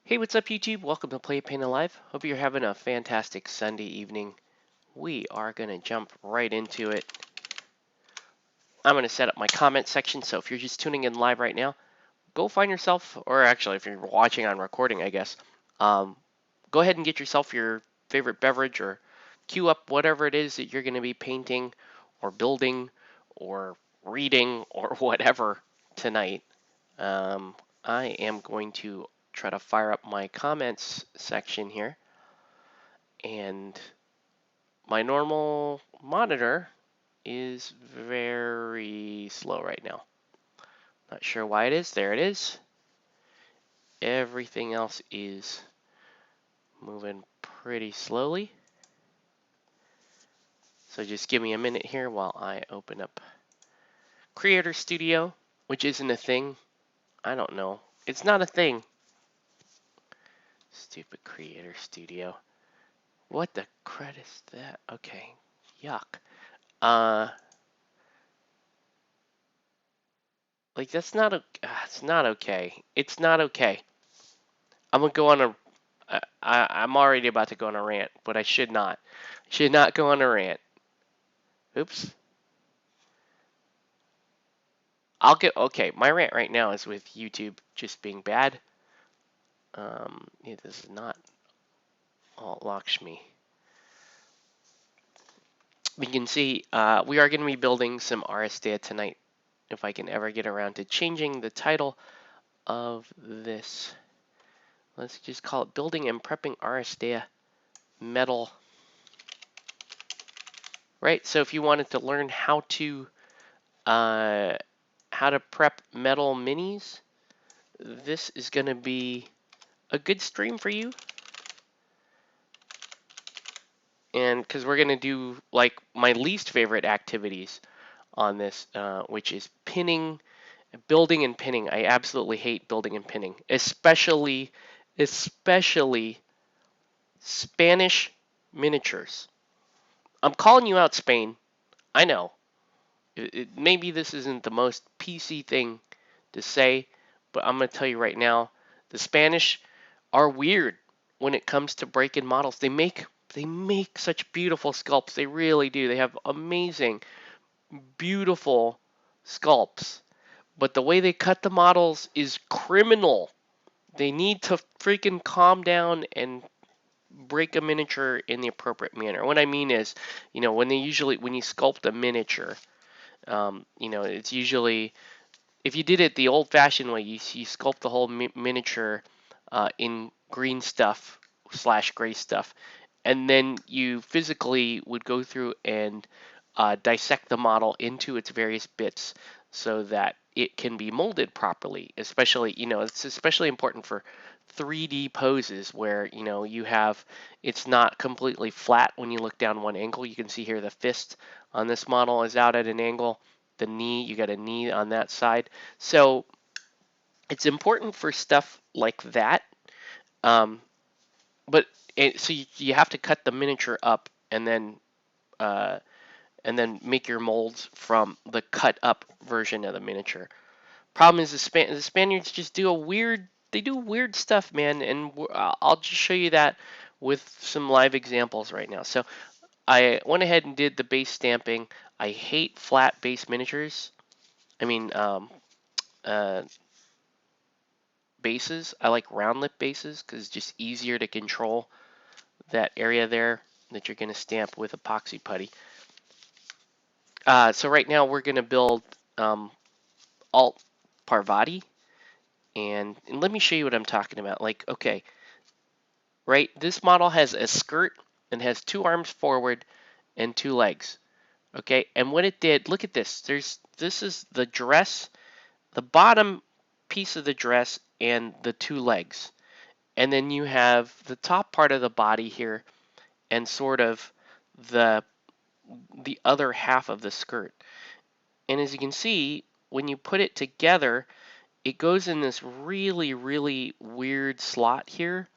Hey, what's up YouTube? Welcome to Play Paint Alive. Hope you're having a fantastic Sunday evening. We are going to jump right into it. I'm going to set up my comment section, so if you're just tuning in live right now, go find yourself, or actually if you're watching on recording, I guess, go ahead and get yourself your favorite beverage or queue up whatever it is that you're going to be painting or building or reading or whatever tonight. I am going to try to fire up my comments section here, and my normal monitor is very slow right now. Not sure why it is. There it is. Everything else is moving pretty slowly. So just give me a minute here while I open up Creator Studio, which isn't a thing. I don't know. It's not a thing. Stupid Creator Studio. What the crud is that? Okay. Yuck. Like that's not a. It's not okay. It's not okay. I'm gonna go on a. I'm already about to go on a rant, but I should not. I should not go on a rant. Oops. I'll get okay. My rant right now is with YouTube just being bad. Yeah, this is not all Lakshmi. We can see we are going to be building some Aristeia tonight. If I can ever get around to changing the title of this, let's just call it Building and Prepping Aristeia Metal. Right. So if you wanted to learn how to prep metal minis, this is going to be a good stream for you. And because we're going to do like my least favorite activities on this, which is pinning, building and pinning. I absolutely hate building and pinning, especially Spanish miniatures. I'm calling you out, Spain. I know. Maybe this isn't the most PC thing to say, but I'm going to tell you right now, the Spanish are weird when it comes to breaking models. They make such beautiful sculpts. They really do. They have amazing, beautiful sculpts. But the way they cut the models is criminal. They need to freaking calm down and break a miniature in the appropriate manner. What I mean is, when you sculpt a miniature, it's usually, if you did it the old-fashioned way, you sculpt the whole miniature in green stuff / gray stuff, and then you physically would go through and dissect the model into its various bits so that it can be molded properly. Especially, it's especially important for 3D poses where it's not completely flat when you look down one angle. You can see here the fist on this model is out at an angle. The knee, you got a knee on that side. So it's important for stuff like that. Um, but so you have to cut the miniature up and then make your molds from the cut up version of the miniature. Problem is the Spaniards just do weird stuff, man, and I'll just show you that with some live examples right now. So I went ahead and did the base stamping. I hate flat base miniatures. I mean, bases. I like round lip bases because it's just easier to control that area there that you're going to stamp with epoxy putty. So right now we're going to build Alt Parvati, and let me show you what I'm talking about. Like, okay, right, this model has a skirt and has 2 arms forward and 2 legs. Okay, and what it did, look at this. This is the dress, the bottom piece of the dress and the 2 legs. And then you have the top part of the body here and sort of the other half of the skirt. And as you can see, when you put it together, it goes in this really, really weird slot here,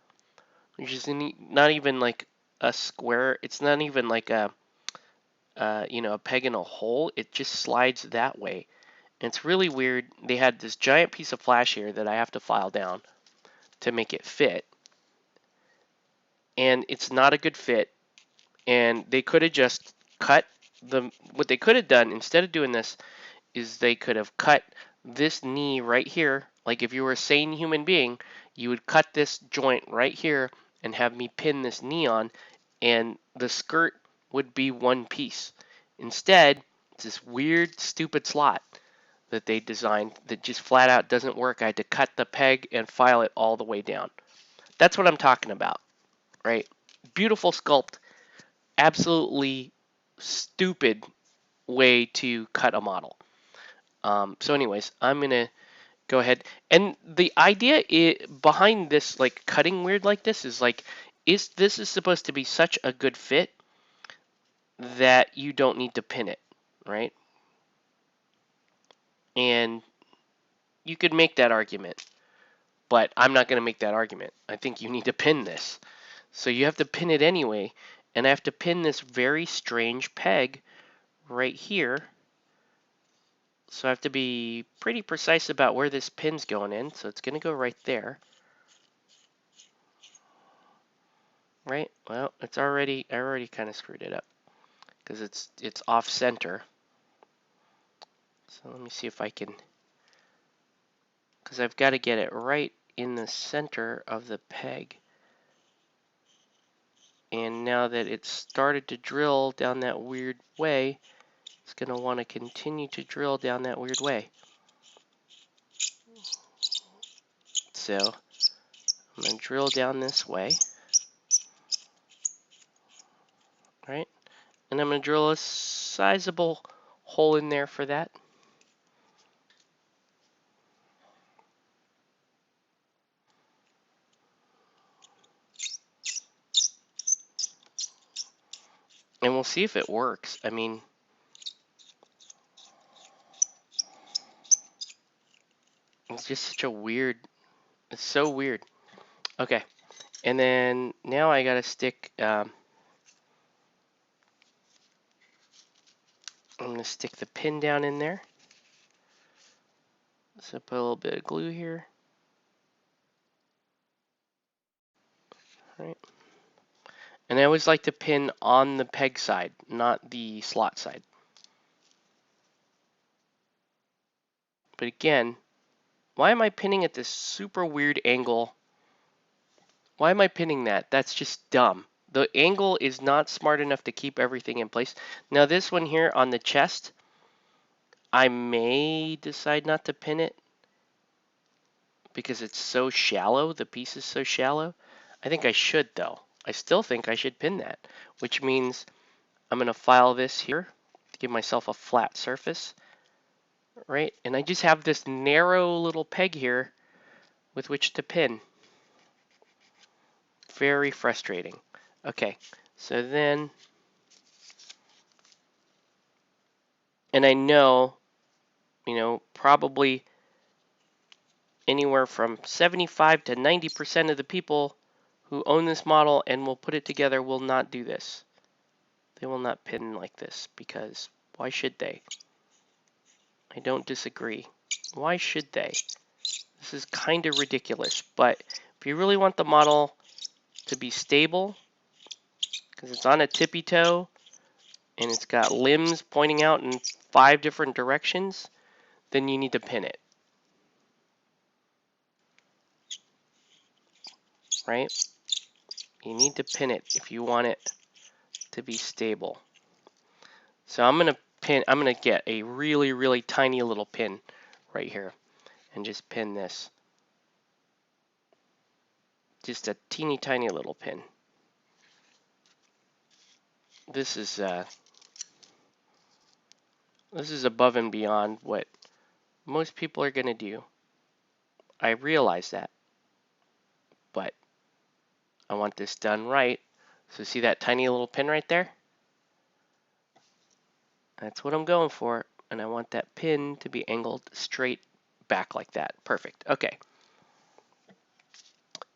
which is not even like a square. It's not even like a peg in a hole. It just slides that way. And it's really weird. They had this giant piece of flash here that I have to file down to make it fit, and it's not a good fit. And they could have just cut what they could have done instead of doing this is they could have cut this knee right here. Like if you were a sane human being, you would cut this joint right here and have me pin this knee on, and the skirt would be one piece. Instead, it's this weird, stupid slot that they designed that just flat out doesn't work. I had to cut the peg and file it all the way down. That's what I'm talking about, right? Beautiful sculpt, absolutely stupid way to cut a model. So anyways, I'm going to go ahead. And the idea behind this, like cutting weird like this, is like, this is supposed to be such a good fit that you don't need to pin it, right? And you could make that argument, but I'm not going to make that argument. I think you need to pin this. So you have to pin it anyway, and I have to pin this very strange peg right here. So I have to be pretty precise about where this pin's going in. So it's going to go right there. Right? Well, I already kind of screwed it up because it's off center. So let me see if I can, because I've got to get it right in the center of the peg. And now that it's started to drill down that weird way, it's going to want to continue to drill down that weird way. So I'm going to drill down this way, right? And I'm going to drill a sizable hole in there for that. And we'll see if it works. I mean, it's just such a weird, it's so weird. Okay, and then now I gotta stick, I'm gonna stick the pin down in there. So put a little bit of glue here. Right. And I always like to pin on the peg side, not the slot side. But again, why am I pinning at this super weird angle? Why am I pinning that? That's just dumb. The angle is not smart enough to keep everything in place. Now this one here on the chest, I may decide not to pin it because it's so shallow. The piece is so shallow. I think I should though. I still think I should pin that, which means I'm going to file this here to give myself a flat surface, right? And I just have this narrow little peg here with which to pin. Very frustrating. Okay, so then, and I know, probably anywhere from 75 to 90% of the people who own this model and will put it together will not do this. They will not pin like this because why should they? I don't disagree. Why should they? This is kind of ridiculous, but if you really want the model to be stable, because it's on a tippy toe and it's got limbs pointing out in 5 different directions, then you need to pin it. Right? You need to pin it if you want it to be stable. So I'm going to get a really, really tiny little pin right here and just pin this. Just a teeny tiny little pin. This is above and beyond what most people are going to do. I realize that, but I want this done right. So see that tiny little pin right there? That's what I'm going for, and I want that pin to be angled straight back like that. Perfect. Okay.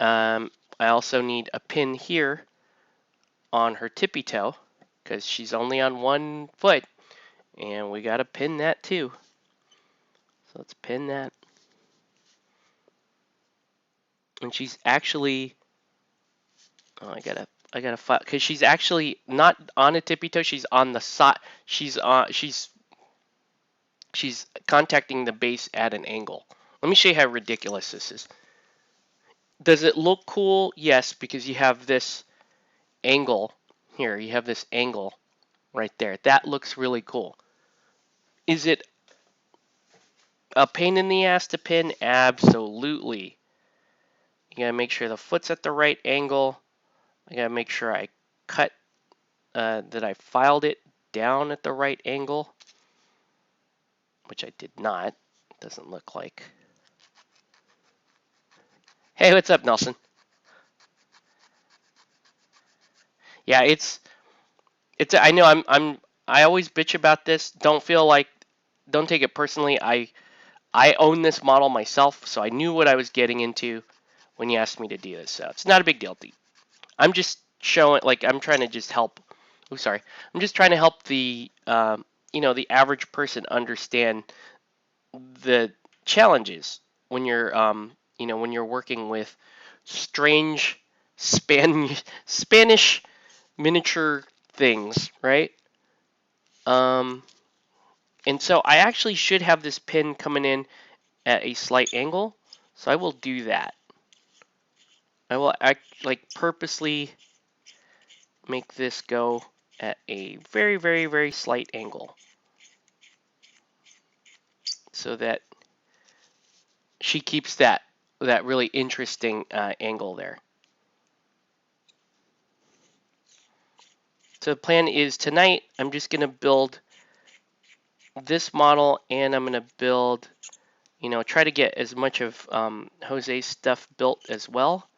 I also need a pin here on her tippy toe because she's only on one foot, and we got to pin that too. So let's pin that. And she's actually, oh, I gotta file, because she's actually not on a tippy toe. She's on the side. She's contacting the base at an angle. Let me show you how ridiculous this is. Does it look cool? Yes, because you have this angle here. You have this angle right there. That looks really cool. Is it a pain in the ass to pin? Absolutely. You gotta make sure the foot's at the right angle. I gotta make sure I cut, that I filed it down at the right angle, which I did not. It doesn't look like. Hey, what's up, Nelson? Yeah, I know I always bitch about this. Don't take it personally. I own this model myself, so I knew what I was getting into when you asked me to do this. So it's not a big deal. I'm just showing, like, I'm trying to just help. Oh, sorry. I'm just trying to help the average person understand the challenges when you're working with strange Spanish miniature things, right? Um, and so I actually should have this pin coming in at a slight angle, so I will do that. I will purposely make this go at a very, very, very slight angle so that she keeps that really interesting angle there. So the plan is tonight I'm just going to build this model, and I'm going to build, try to get as much of Jose's stuff built as well,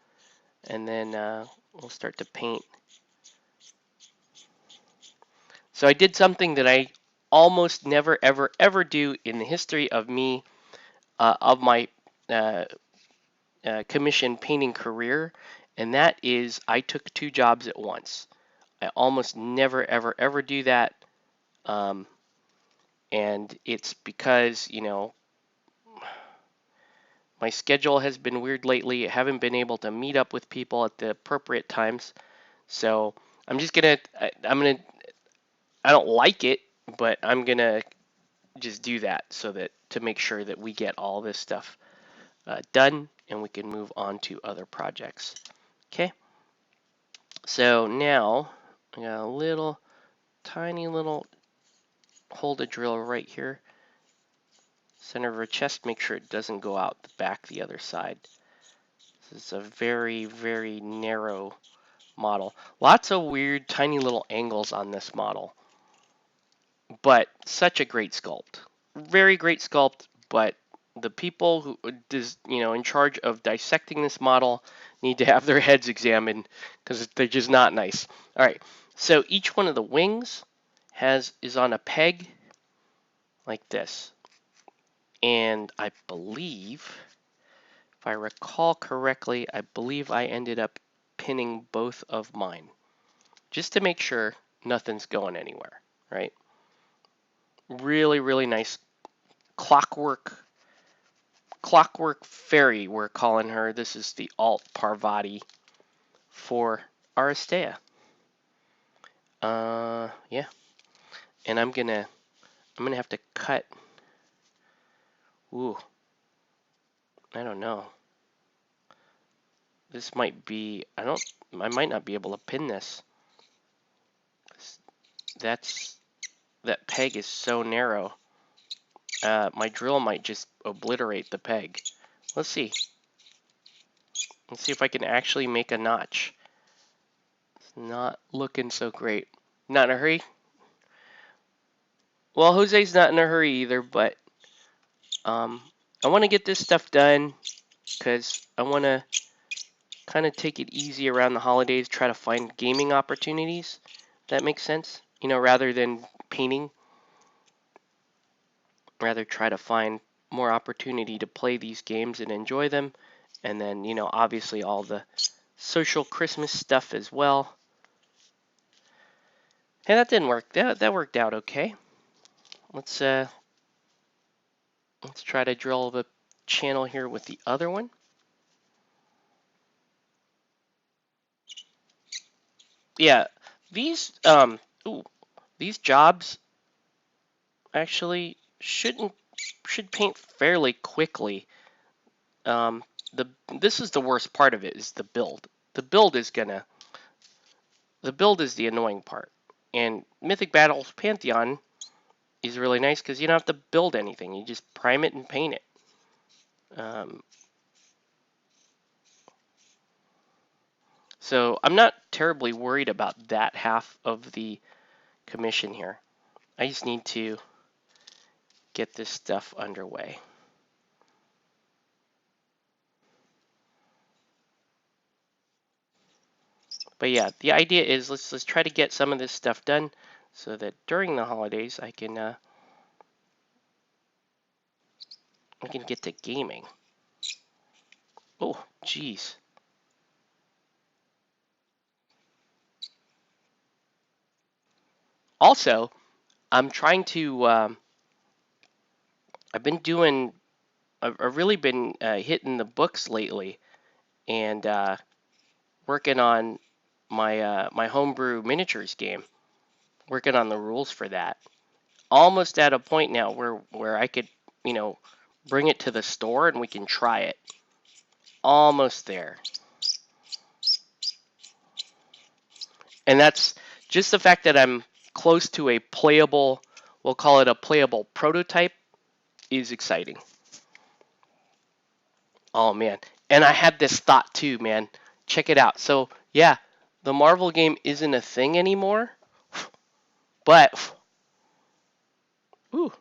and then we'll start to paint. So I did something that I almost never, ever, ever do in the history of me, of my uh, commission painting career, and that is I took 2 jobs at once. I almost never, ever, ever do that, and it's because, my schedule has been weird lately. I haven't been able to meet up with people at the appropriate times, so I'm just gonna, I don't like it, but I'm gonna just do that to make sure that we get all this stuff done and we can move on to other projects. Okay, so now I got a little tiny little hole to drill right here, center of her chest. Make sure it doesn't go out the back the other side. This is a very, very narrow model. Lots of weird tiny little angles on this model, but such a great sculpt. Very great sculpt, but the people who in charge of dissecting this model need to have their heads examined because they're just not nice. All right, so each one of the wings is on a peg like this, and I believe, if I recall correctly, I believe I ended up pinning both of mine just to make sure nothing's going anywhere, right? Really, really nice clockwork fairy, we're calling her. This is the alt Parvati for Aristeia. Yeah, and I'm gonna have to cut. Ooh, I don't know. This might be. I might not be able to pin this. That peg is so narrow. My drill might just obliterate the peg. Let's see. Let's see if I can actually make a notch. It's not looking so great. Not in a hurry. Well, Jose's not in a hurry either, but I want to get this stuff done because I want to kind of take it easy around the holidays, try to find gaming opportunities. That makes sense, rather than painting. Rather try to find more opportunity to play these games and enjoy them, and then obviously all the social Christmas stuff as well. Hey, that didn't work. That worked out okay. Let's try to drill the channel here with the other one. yeah, these ooh, these jobs actually should paint fairly quickly. Um, the this is the worst part of it is the build. The build is gonna the build is the annoying part. And Mythic Battles Pantheon is really nice because you don't have to build anything. You just prime it and paint it. Um, so I'm not terribly worried about that half of the commission here. I just need to get this stuff underway. But yeah, the idea is let's try to get some of this stuff done so that during the holidays I can get to gaming. Oh, geez. Also, I'm trying to. I've been doing. I've really been hitting the books lately, and working on my homebrew miniatures game. Working on the rules for that. Almost at a point now where I could, you know, bring it to the store and we can try it. Almost there. And that's just the fact that I'm close to a playable, we'll call it a playable prototype, is exciting. Oh man. And I had this thought too, man. Check it out. So, yeah, the Marvel game isn't a thing anymore, but ooh,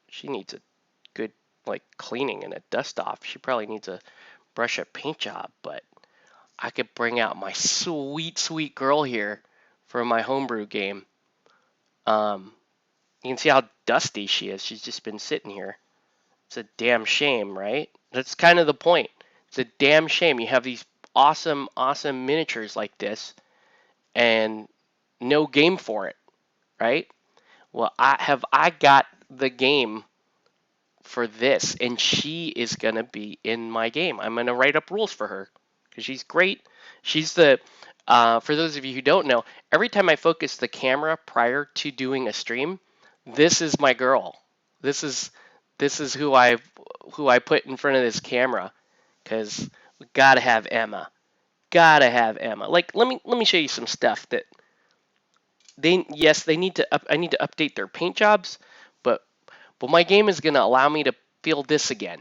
she needs a good like cleaning and a dust off. She probably needs a brush a paint job, but I could bring out my sweet, sweet girl here for my homebrew game. Um, you can see how dusty she is. She's just been sitting here. It's a damn shame, right? That's kind of the point. It's a damn shame. You have these awesome, awesome miniatures like this and no game for it, right? Well, I got the game for this, and she is gonna be in my game. I'm gonna write up rules for her because she's great. She's the for those of you who don't know, every time I focus the camera prior to doing a stream, this is my girl. This is who I put in front of this camera because we gotta have Emma. Gotta have Emma. Like let me show you some stuff that they need to I need to update their paint jobs, but my game is gonna allow me to feel this again.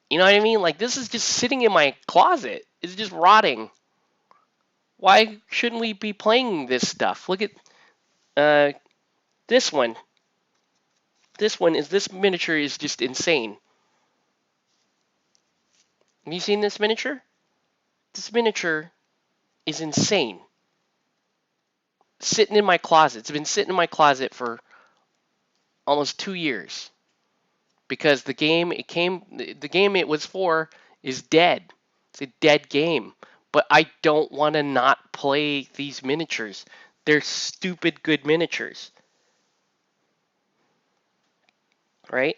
You know what I mean? Like this is just sitting in my closet. It's just rotting. Why shouldn't we be playing this stuff? Look at uh, this one. This miniature is just insane. Have you seen this miniature? This miniature is insane. Sitting in my closet. It's been sitting in my closet for almost 2 years because the game it was for is dead. It's a dead game. But I don't want to not play these miniatures. They're stupid good miniatures, right?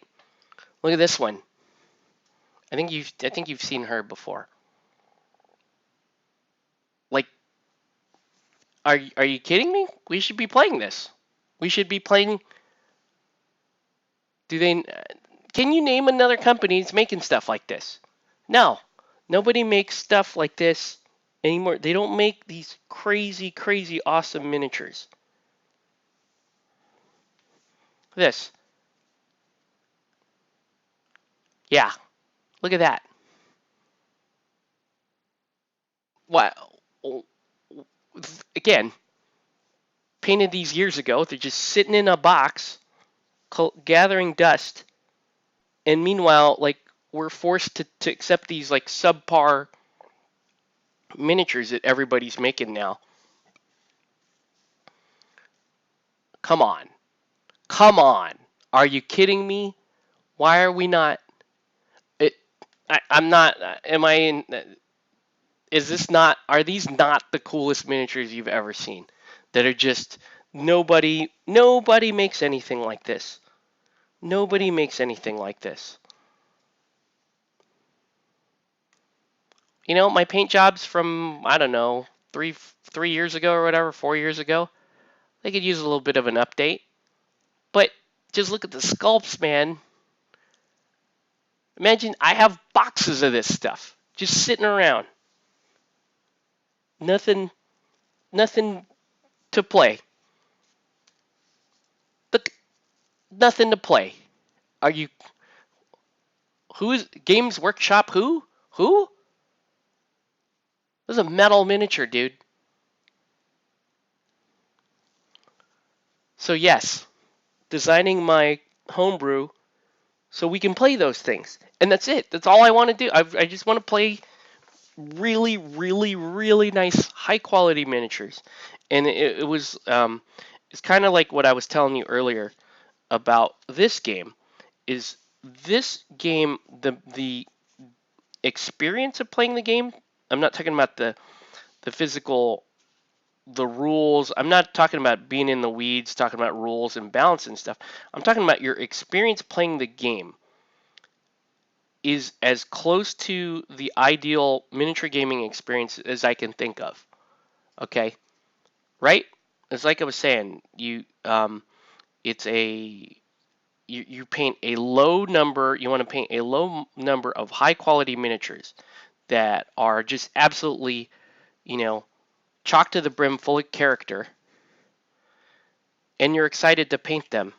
Look at this one. I think you've seen her before. Like, are you kidding me? We should be playing this. We should be playing. Do they? Can you name another company that's making stuff like this? No, nobody makes stuff like this anymore. They don't make these crazy, crazy, awesome miniatures. This, yeah. Look at that. Wow. Again, painted these years ago. They're just sitting in a box, gathering dust, and meanwhile, like we're forced to accept these like subpar miniatures that everybody's making now. Come on, come on. Are you kidding me? Why are we not? It, I'm not. Am I in? Is this not? Are these not the coolest miniatures you've ever seen? That are just nobody makes anything like this. Nobody makes anything like this. You know, my paint jobs from, I don't know, three years ago or whatever, 4 years ago. They could use a little bit of an update. But just look at the sculpts, man. Imagine I have boxes of this stuff just sitting around. Nothing, nothing to play. Look, nothing to play. Are you? Who's Games Workshop? Who? Who? This is a metal miniature, dude. So yes, designing my homebrew so we can play those things, and that's it. That's all I want to do. I just want to play really, really, really nice, high quality miniatures, and it was it's kind of like what I was telling you earlier about this game. Is this game the experience of playing the game? I'm not talking about the physical, the rules. I'm not talking about being in the weeds, talking about rules and balance and stuff. I'm talking about your experience playing the game is as close to the ideal miniature gaming experience as I can think of. Okay, right? It's like I was saying, it's a you paint a low number. You want to paint a low number of high quality miniatures that are just absolutely, you know, chalk to the brim, full of character, and you're excited to paint them.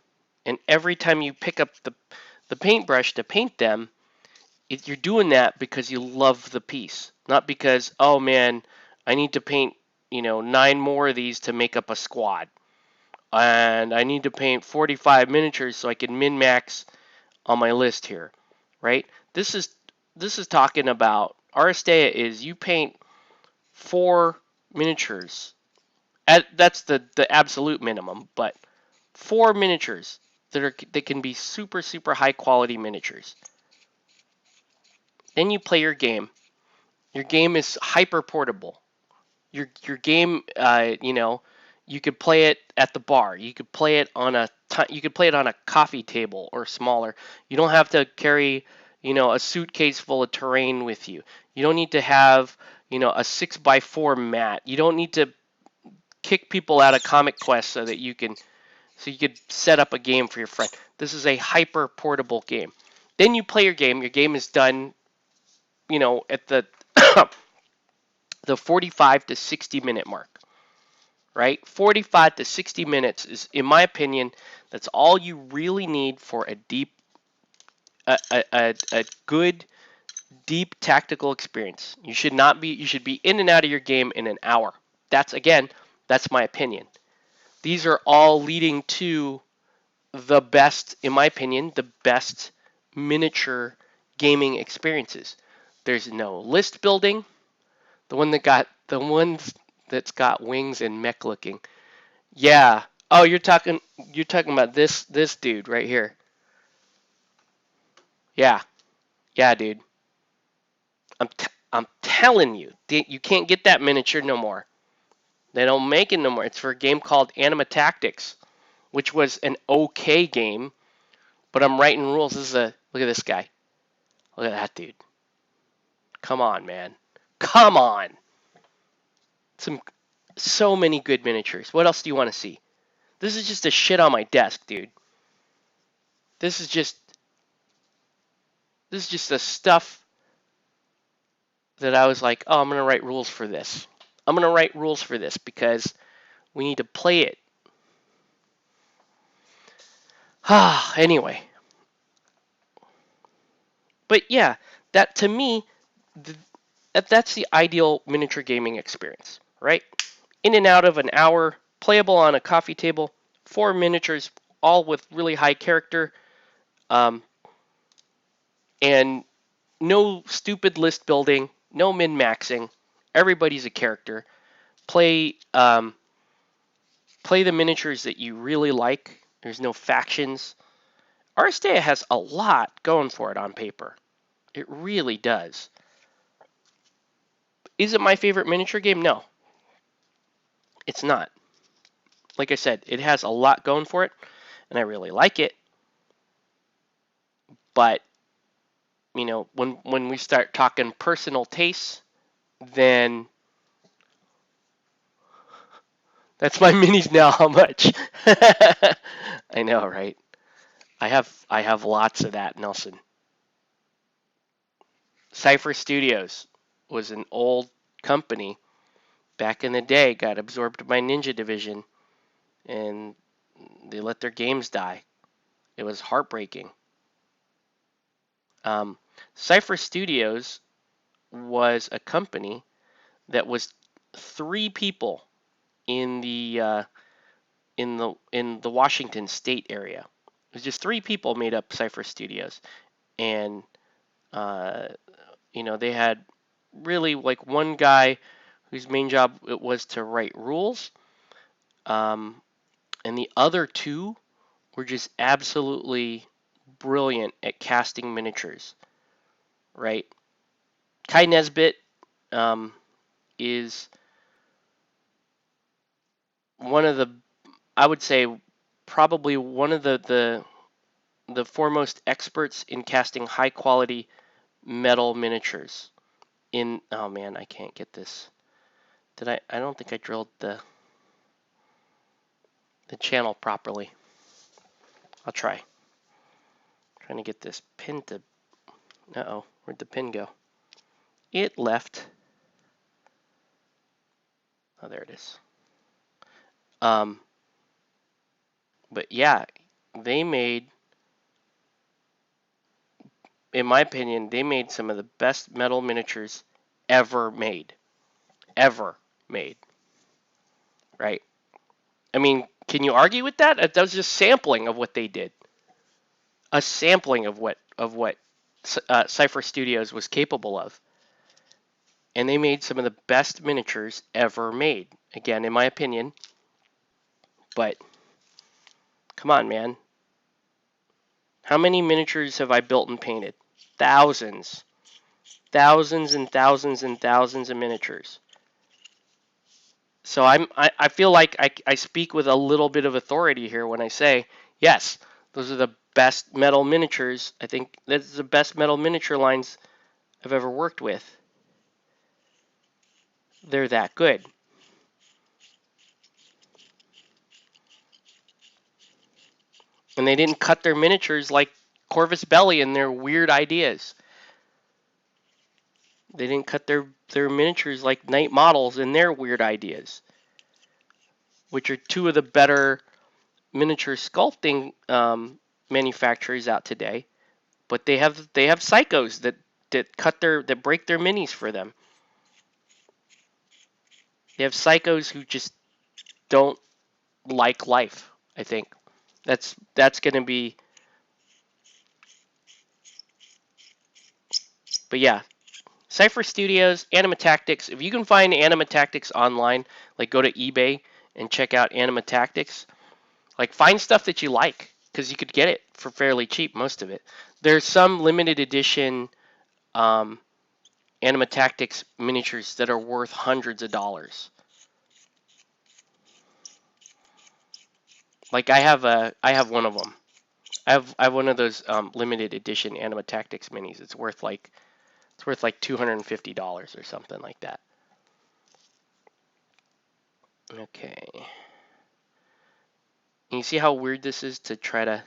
And every time you pick up the paintbrush to paint them, you're doing that because you love the piece, not because, oh man, I need to paint, 9 more of these to make up a squad. And I need to paint 45 miniatures so I can min-max on my list here, right? This is talking about Aristeia is you paint 4 miniatures. That's the absolute minimum, but 4 miniatures that can be super super high quality miniatures. Then you play your game. Your game is hyper portable. Your game, you could play it at the bar. You could play it on a coffee table or smaller. You don't have to carry, a suitcase full of terrain with you. You don't need to have, a 6x4 mat. You don't need to kick people out of Comic Quest so you could set up a game for your friend. This is a hyper portable game. Then you play your game. Your game is done, at the the 45 to 60 minute mark, right? 45 to 60 minutes is, in my opinion, that's all you really need for a good, deep tactical experience. You should be in and out of your game in an hour. That's my opinion. These are all leading to the best, in my opinion, the best miniature gaming experiences. There's no list building. The ones that's got wings and mech looking. Yeah. Oh, you're talking about this dude right here. Yeah. Yeah, dude. I'm telling you, you can't get that miniature no more. They don't make it no more. It's for a game called Anima Tactics, which was an okay game, but I'm writing rules. Look at this guy. Look at that dude. Come on, man. Come on. Some So many good miniatures. What else do you want to see? This is just a shit on my desk, dude. This is just the stuff that I was like, oh, I'm gonna write rules for this. I'm gonna write rules for this because we need to play it. Anyway, but yeah, that to me, that's the ideal miniature gaming experience, right? In and out of an hour, playable on a coffee table, 4 miniatures, all with really high character, um, and no stupid list building, no min maxing. Everybody's a character. Play play the miniatures that you really like. There's no factions. Aristeia has a lot going for it on paper. It really does. Is it my favorite miniature game? No, it's not. Like I said, it has a lot going for it, and I really like it. But when we start talking personal tastes, then That's my minis now. How much? I know, right? I have lots of that, Nelson. Cypher Studios was an old company back in the day. Got absorbed by Ninja Division, and they let their games die. It was heartbreaking. Um, Cypher Studios was a company that was three people in the Washington State area. It was just three people made up Cypher Studios, and uh, they had really like one guy whose main job it was to write rules, um, and the other two were just absolutely brilliant at casting miniatures. Right, Kai Nesbitt um, is one of the, I would say, probably one of the foremost experts in casting high quality metal miniatures. Oh man, I can't get this. Did I don't think I drilled the channel properly. I'll try. Trying to get this pin to. Uh-oh, where'd the pin go? It left. Oh, there it is. Um, but yeah, they made, in my opinion, they made some of the best metal miniatures ever made. Ever made. Right? I mean, can you argue with that? That was just sampling of what they did. A sampling of what Cypher Studios was capable of, and they made some of the best miniatures ever made. Again, in my opinion, but come on, man. How many miniatures have I built and painted? Thousands, thousands and thousands and thousands of miniatures. So I feel like I speak with a little bit of authority here when I say yes, those are the best metal miniatures. I think that's the best metal miniature lines I've ever worked with. They're that good. And they didn't cut their miniatures like Corvus Belli and their weird ideas. They didn't cut their miniatures like Night Models and their weird ideas, which are two of the better miniature sculpting manufacturers out today. But they have psychos that break their minis for them. They have psychos who just don't like life. I think that's going to be. But yeah, Cypher Studios, Anima Tactics. If you can find Anima Tactics online, like go to eBay and check out Anima Tactics. Like find stuff that you like because you could get it for fairly cheap, most of it. There's some limited edition um, Anima Tactics miniatures that are worth hundreds of dollars. Like I have one of them. I have one of those limited edition Anima Tactics minis. It's worth like $250 or something like that. Okay. And you see how weird this is to try to.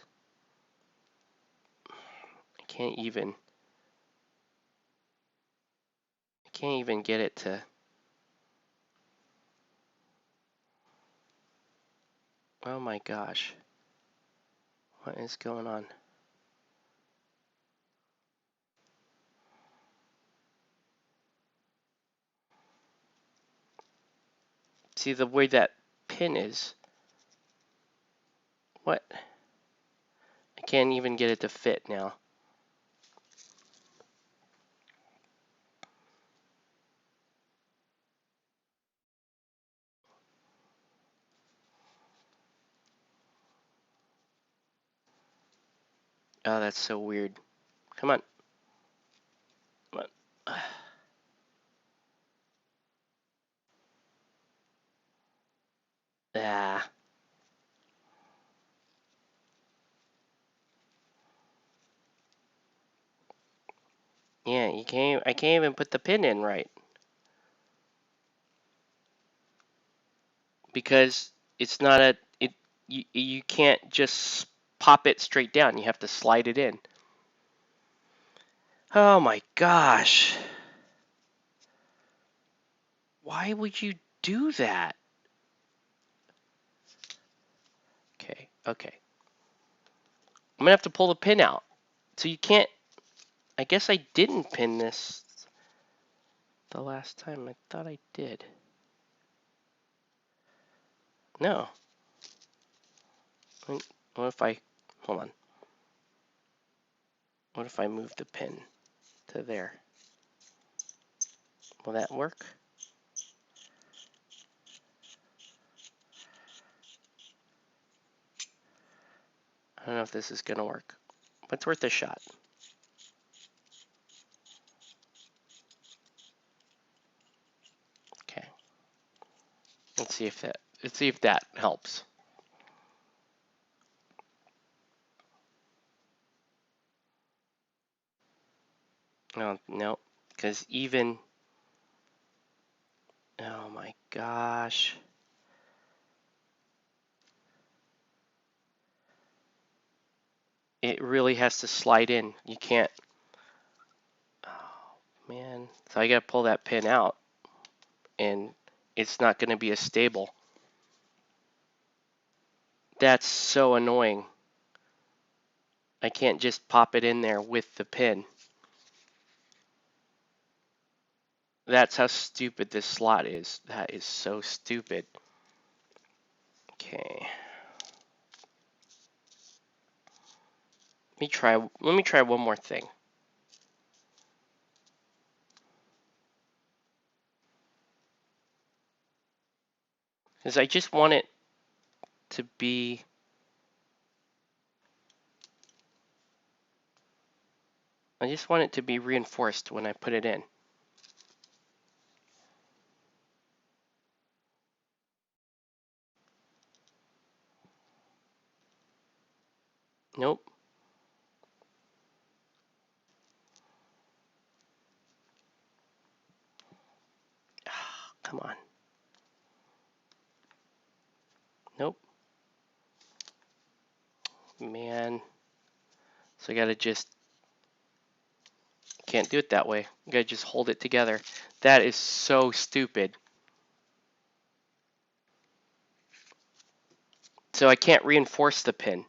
I can't even get it to. Oh my gosh. What is going on? See the way that pin is. What? I can't even get it to fit now. Oh, that's so weird. Come on. Come on. Ah. Yeah, I can't even put the pin in right. because it's not you can't just pop it straight down. You have to slide it in. Oh my gosh. Why would you do that? Okay, okay. I'm gonna have to pull the pin out. So you can't, I guess I didn't pin this the last time. I thought I did. No. What if I, hold on. What if I move the pin to there? Will that work? I don't know if this is gonna work, but it's worth a shot. Okay. Let's see if that helps. No, because even, oh my gosh. It really has to slide in. You can't, oh man. So I gotta pull that pin out and it's not gonna be as stable. That's so annoying. I can't just pop it in there with the pin. That's how stupid this slot is. That is so stupid. Okay. Let me try one more thing. Because I just want it to be, reinforced when I put it in. Nope. Come on. Nope. Man. So I gotta just, can't do it that way. I gotta just hold it together. That is so stupid. So I can't reinforce the pin.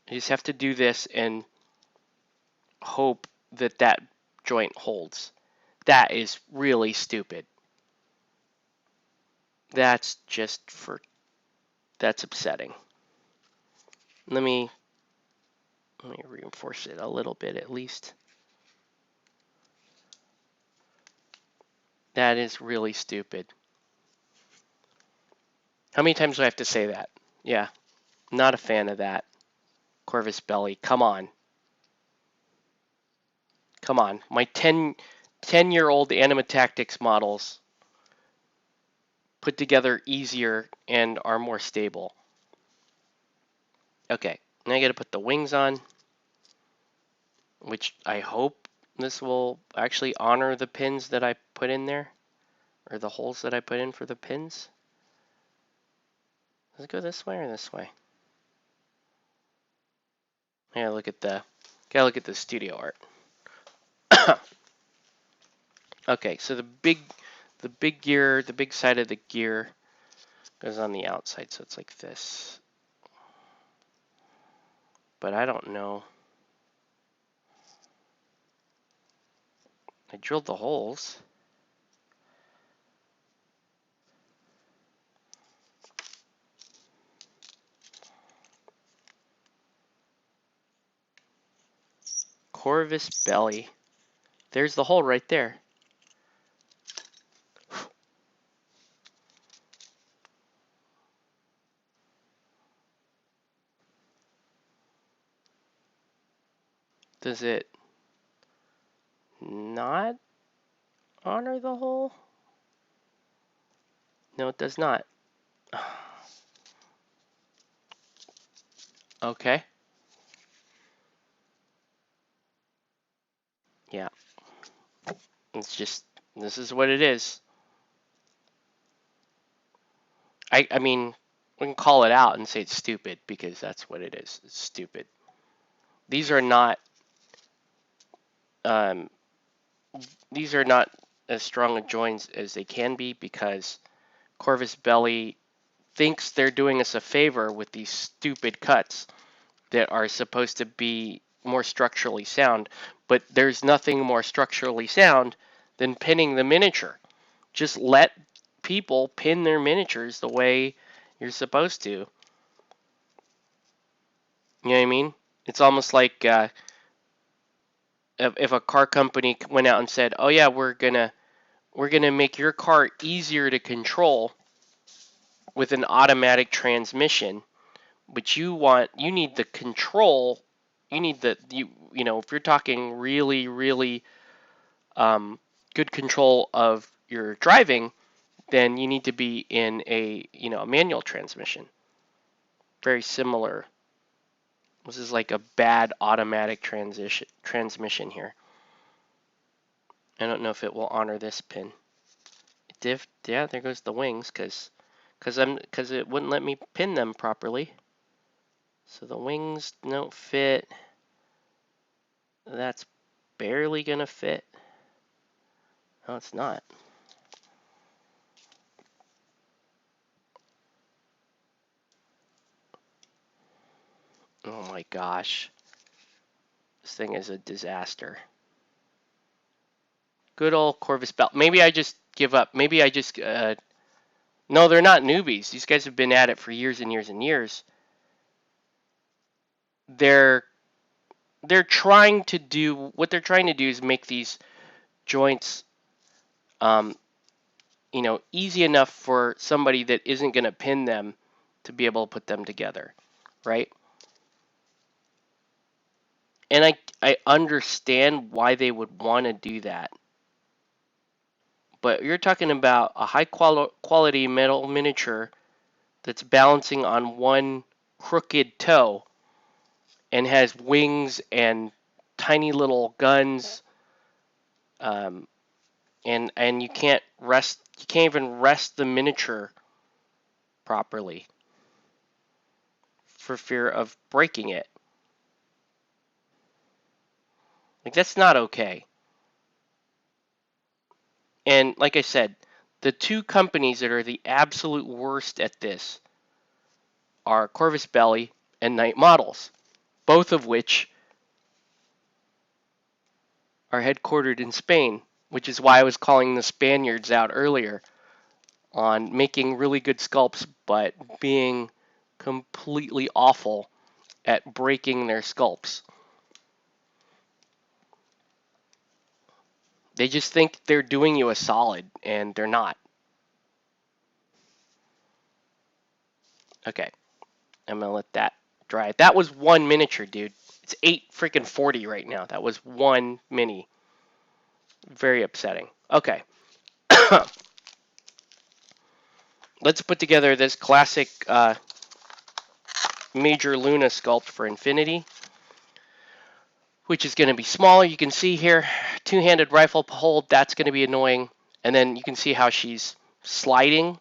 I just have to do this and hope that that joint holds. That is really stupid. That's that's upsetting. Let me reinforce it a little bit at least. That is really stupid. How many times do I have to say that? Yeah, not a fan of that. Corvus Belli, come on. Come on. My 10-year-old Anima Tactics models put together easier and are more stable. Okay, now I gotta put the wings on, which I hope this will actually honor the pins that I put in there, or the holes that I put in for the pins. Does it go this way or this way? I gotta look at the studio art. Okay, so the big gear, the big side of the gear goes on the outside, so it's like this. But I don't know. I drilled the holes. Corvus Belli. There's the hole right there. Does it not honor the hole? No, it does not. Okay. Yeah. It's just, this is what it is. I mean, we can call it out and say it's stupid because that's what it is. It's stupid. These are not um, these are not as strong a joints as they can be because Corvus Belli thinks they're doing us a favor with these stupid cuts that are supposed to be more structurally sound, but there's nothing more structurally sound than pinning the miniature. Just let people pin their miniatures the way you're supposed to. You know what I mean? It's almost like if a car company went out and said, "Oh yeah, we're gonna make your car easier to control with an automatic transmission," but you need the control, you need if you're talking really um, good control of your driving, then you need to be in a manual transmission. Very similar. This is like a bad automatic transmission here. I don't know if it will honor this pin. Yeah, there goes the wings because it wouldn't let me pin them properly. So the wings don't fit. That's barely gonna fit. No, it's not. Oh my gosh. This thing is a disaster. Good old Corvus Belt. Maybe I just give up. Maybe I just no, they're not newbies. These guys have been at it for years and years and years. They're they're trying to do what they're trying to do is make these joints um, easy enough for somebody that isn't going to pin them to be able to put them together, right? And I understand why they would want to do that. But you're talking about a high quality metal miniature that's balancing on one crooked toe and has wings and tiny little guns, um, and you can't even rest the miniature properly for fear of breaking it. Like that's not okay. And like I said, the two companies that are the absolute worst at this are Corvus Belli and Knight Models, both of which are headquartered in Spain, which is why I was calling the Spaniards out earlier on making really good sculpts but being completely awful at breaking their sculpts. They just think they're doing you a solid, and they're not. Okay, I'm gonna let that dry. That was one miniature, dude. It's 8 freaking 40 right now. That was one mini. Very upsetting. Okay. Let's put together this classic Major Luna sculpt for Infinity, which is going to be smaller. You can see here, two-handed rifle hold. That's going to be annoying. And then you can see how she's sliding.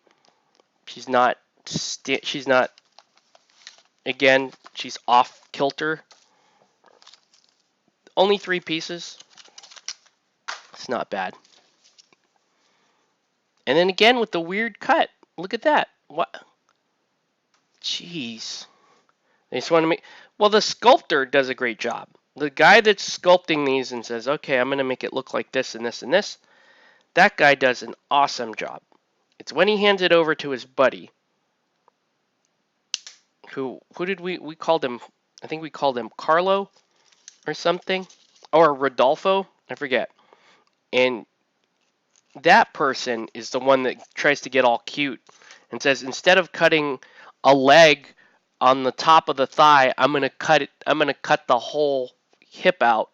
She's not. She's not. Again, she's off kilter. Only 3 pieces. It's not bad. And then again with the weird cut. Look at that. What? Jeez. They just want to make. Well, the sculptor does a great job. The guy that's sculpting these and says, okay, I'm going to make it look like this and this and this, that guy does an awesome job. It's when he hands it over to his buddy, who did we called him? I think we called him Carlo or something, or Rodolfo. I forget. And that person is the one that tries to get all cute and says, instead of cutting a leg on the top of the thigh, I'm gonna cut it. I'm gonna cut the whole hip out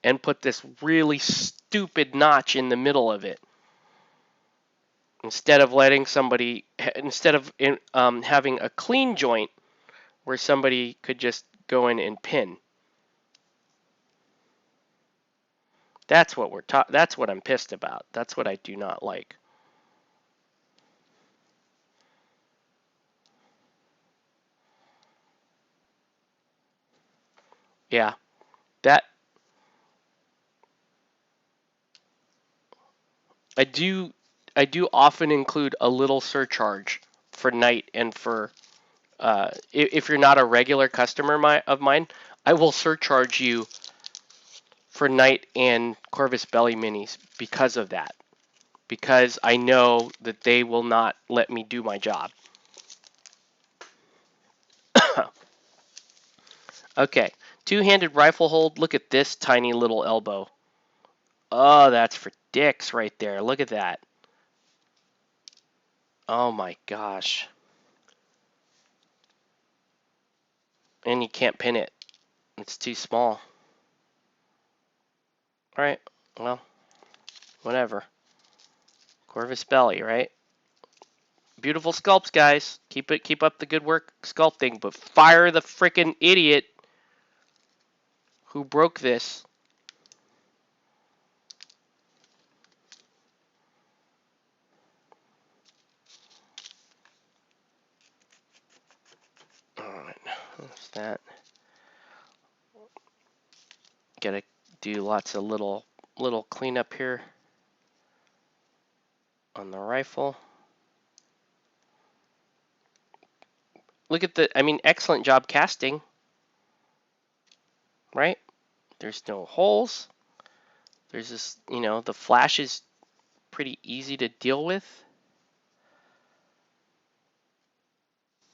and put this really stupid notch in the middle of it. Instead of having a clean joint where somebody could just go in and pin. That's what I'm pissed about. That's what I do not like. Yeah, that I do. I do often include a little surcharge for night and for if you're not a regular customer of mine, I will surcharge you for night and Corvus Belly minis because of that. Because I know that they will not let me do my job. Okay, two-handed rifle hold. Look at this tiny little elbow. Oh, that's for dicks right there. Look at that. Oh my gosh. And you can't pin it. It's too small. Alright, well, whatever. Corvus Belly, right? Beautiful sculpts, guys. Keep up the good work sculpting, but fire the frickin' idiot who broke this. Alright, what's that? Gotta do lots of little cleanup here on the rifle. Look at I mean, excellent job casting, right? There's no holes. There's this, the flash is pretty easy to deal with.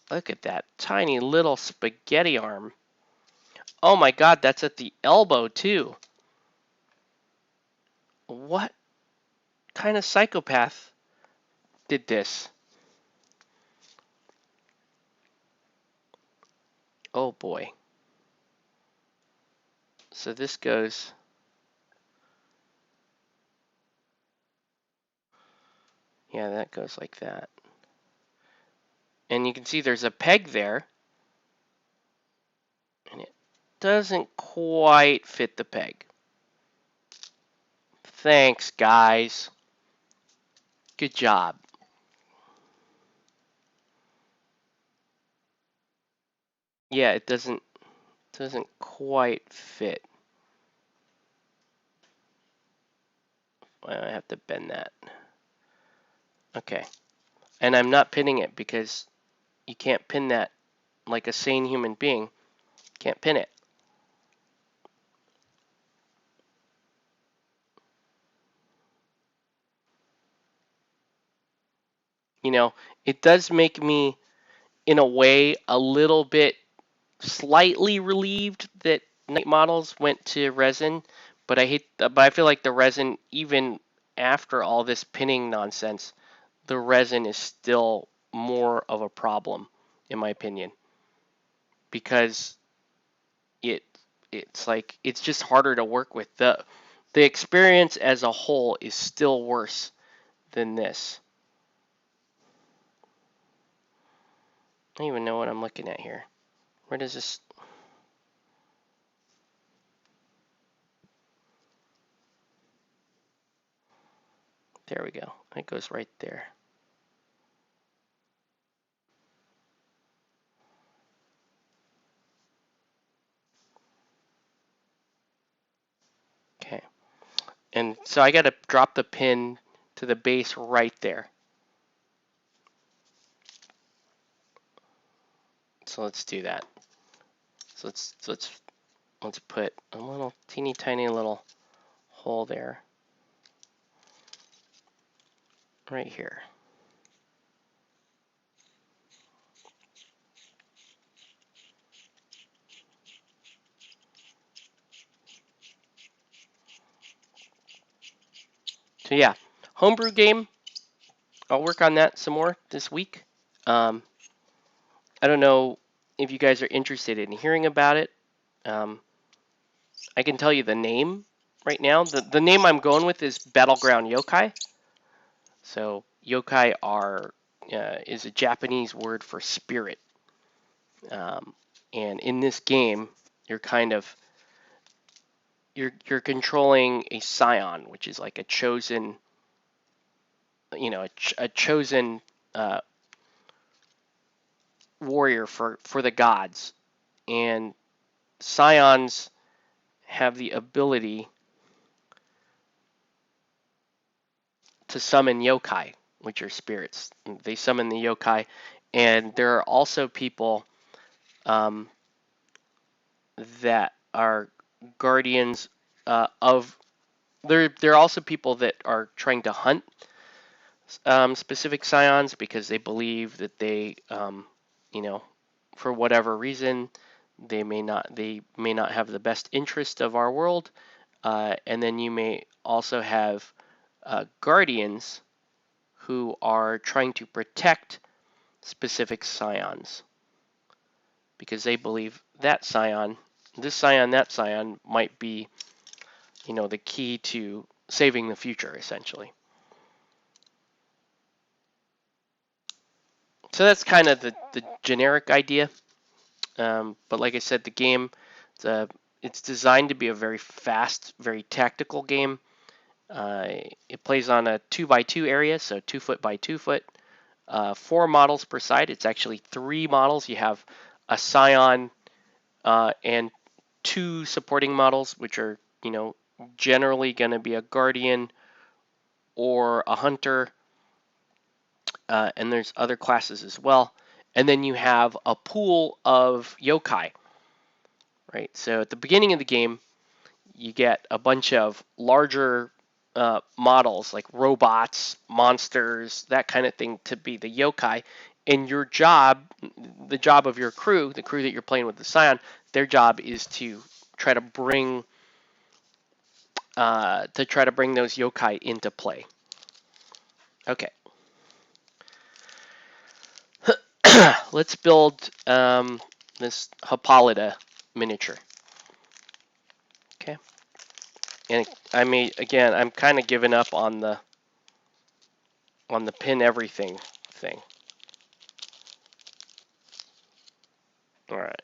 Look at that tiny little spaghetti arm. Oh my god, that's at the elbow too. What kind of psychopath did this? Oh boy. So this goes. Yeah, that goes like that. And you can see there's a peg there. And it doesn't quite fit the peg. Thanks, guys. Good job. Yeah, it doesn't quite fit. I have to bend that. Okay. And I'm not pinning it because you can't pin that like a sane human being. Can't pin it. It does make me, in a way, a little bit slightly relieved that night models went to resin, but I feel like the resin, even after all this pinning nonsense, the resin is still more of a problem, in my opinion, because it it's like it's just harder to work with. The experience as a whole is still worse than this. I don't even know what I'm looking at here. Where does this? There we go. It goes right there. Okay. And so I got to drop the pin to the base right there. So let's do that. So let's put a little teeny tiny little hole there. Right here. So yeah, homebrew game. I'll work on that some more this week. I don't know if you guys are interested in hearing about it. Um, I can tell you the name right now. The name I'm going with is Battleground Yokai. So yokai is a Japanese word for spirit. And in this game, you're kind of you're controlling a scion, which is like a chosen, a chosen warrior for the gods, and scions have the ability to summon yokai, which are spirits. They summon the yokai, and there are also people that are guardians of. There are also people that are trying to hunt specific scions because they believe that they, you know, for whatever reason, they may not have the best interest of our world, and then you may also have guardians who are trying to protect specific scions because they believe that scion, this scion, that scion might be, the key to saving the future, essentially. So that's kind of the generic idea. But like I said, the game, it's designed to be a very fast, very tactical game. It plays on a 2x2 area, so 2 foot by 2 foot. 4 models per side. It's actually 3 models. You have a scion and 2 supporting models, which are, generally going to be a guardian or a hunter, and there's other classes as well. And then you have a pool of yokai, right? So at the beginning of the game, you get a bunch of larger models like robots, monsters, that kind of thing to be the yokai. And your job, the job of your crew, the crew that you're playing with the Scion, their job is to try to bring those yokai into play. Okay, let's build this Hippolyta miniature. Okay, and I'm kind of giving up on the pin everything thing. All right.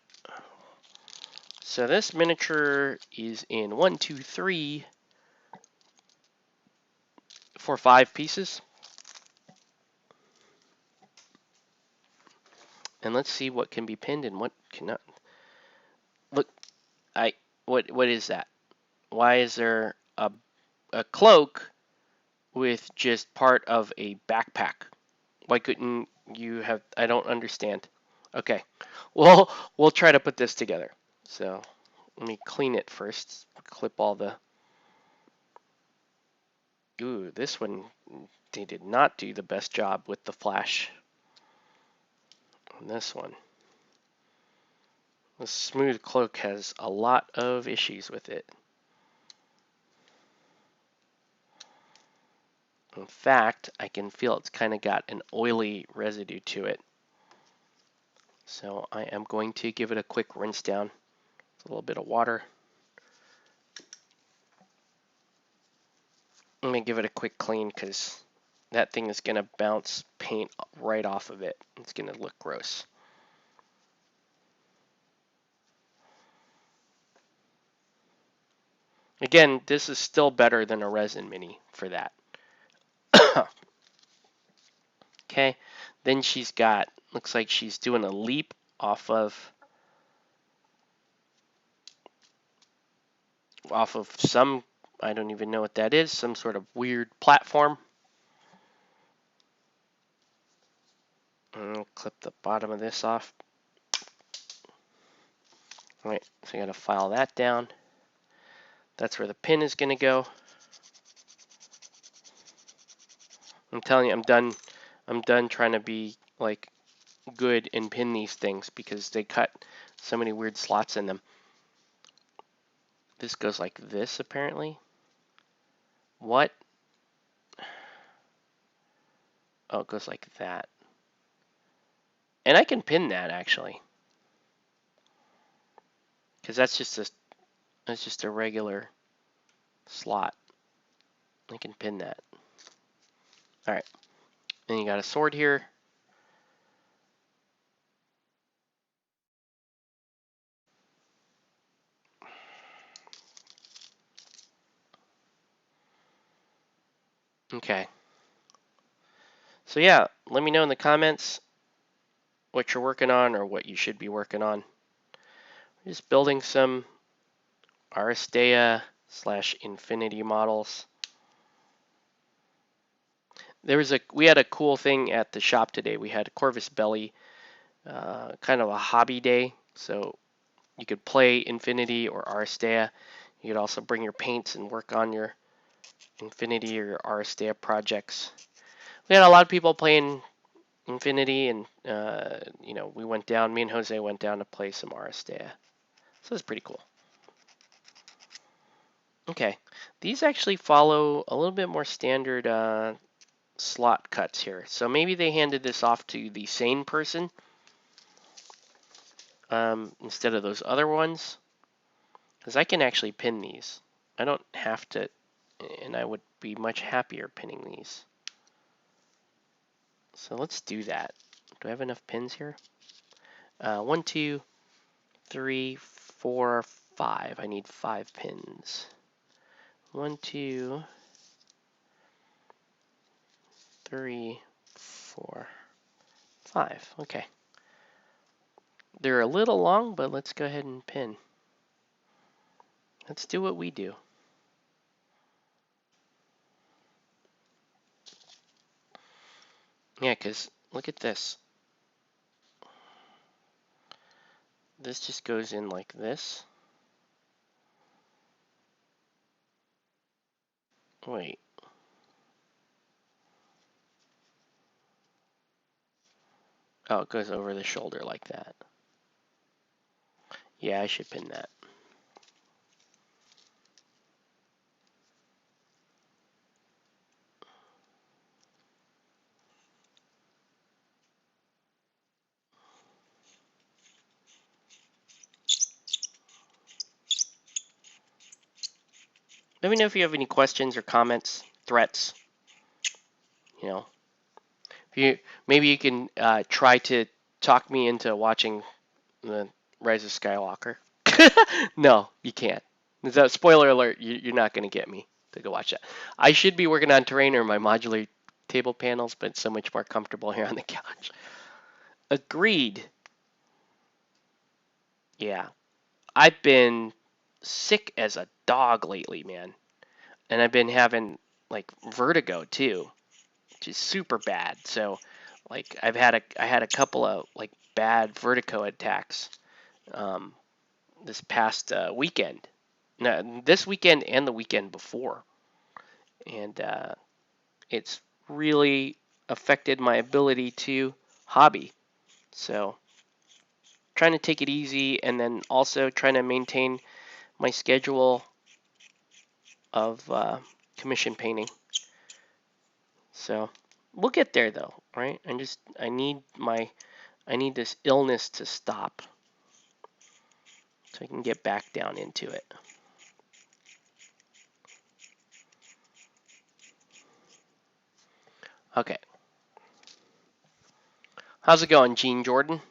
So this miniature is in 1, 2, 3, 4, 5 pieces. And let's see what can be pinned and what cannot. Look, what is that? Why is there a cloak with just part of a backpack? Why couldn't you have? I don't understand. Okay, well, we'll try to put this together. So let me clean it first. Clip all the. Ooh, this one, they did not do the best job with the flash on this one. The smooth cloak has a lot of issues with it. In fact, I can feel it's kind of got an oily residue to it. So I am going to give it a quick rinse down with a little bit of water. I'm going to give it a quick clean because that thing is going to bounce paint right off of it. It's going to look gross. Again, this is still better than a resin mini for that. Okay, then she's got, looks like she's doing a leap off of some, I don't even know what that is, some sort of weird platform. I'll clip the bottom of this off. All right, so I gotta file that down. That's where the pin is gonna go. I'm telling you, I'm done trying to be like good and pin these things because they cut so many weird slots in them. This goes like this apparently. What? Oh, it goes like that. And I can pin that actually. Because that's just a regular slot. I can pin that. Alright. Then you got a sword here. Okay. So yeah, let me know in the comments what you're working on or what you should be working on. Just building some Aristeia / Infinity models. We had a cool thing at the shop today. We had Corvus Belli, kind of a hobby day. So you could play Infinity or Aristeia. You could also bring your paints and work on your Infinity or your Aristeia projects. We had a lot of people playing Infinity, and we went down. Me and Jose went down to play some Aristeia. So it's pretty cool. Okay, these actually follow a little bit more standard slot cuts here. So maybe they handed this off to the sane person instead of those other ones, because I can actually pin these. I don't have to, and I would be much happier pinning these. So let's do that. Do I have enough pins here? 1, 2, 3, 4, 5. I need 5 pins. 1, 2, 3, 4, 5. Okay. They're a little long, but let's go ahead and pin. Let's do what we do. Yeah, because look at this. This just goes in like this. Wait. Oh, it goes over the shoulder like that. Yeah, I should pin that. Let me know if you have any questions or comments, threats. You know, maybe you can try to talk me into watching the Rise of Skywalker. No, you can't. So, spoiler alert, you're not going to get me to go watch that. I should be working on terrain or my modular table panels, but it's so much more comfortable here on the couch. Agreed. Yeah. I've been sick as a dog lately, man. And I've been having like vertigo too, which is super bad. So like I had a couple of like bad vertigo attacks um, this past weekend. No, this weekend and the weekend before. And it's really affected my ability to hobby. So trying to take it easy and then also trying to maintain my schedule of commission painting. So we'll get there though, right? I need this illness to stop so I can get back down into it. Okay. How's it going, Gene Jordan?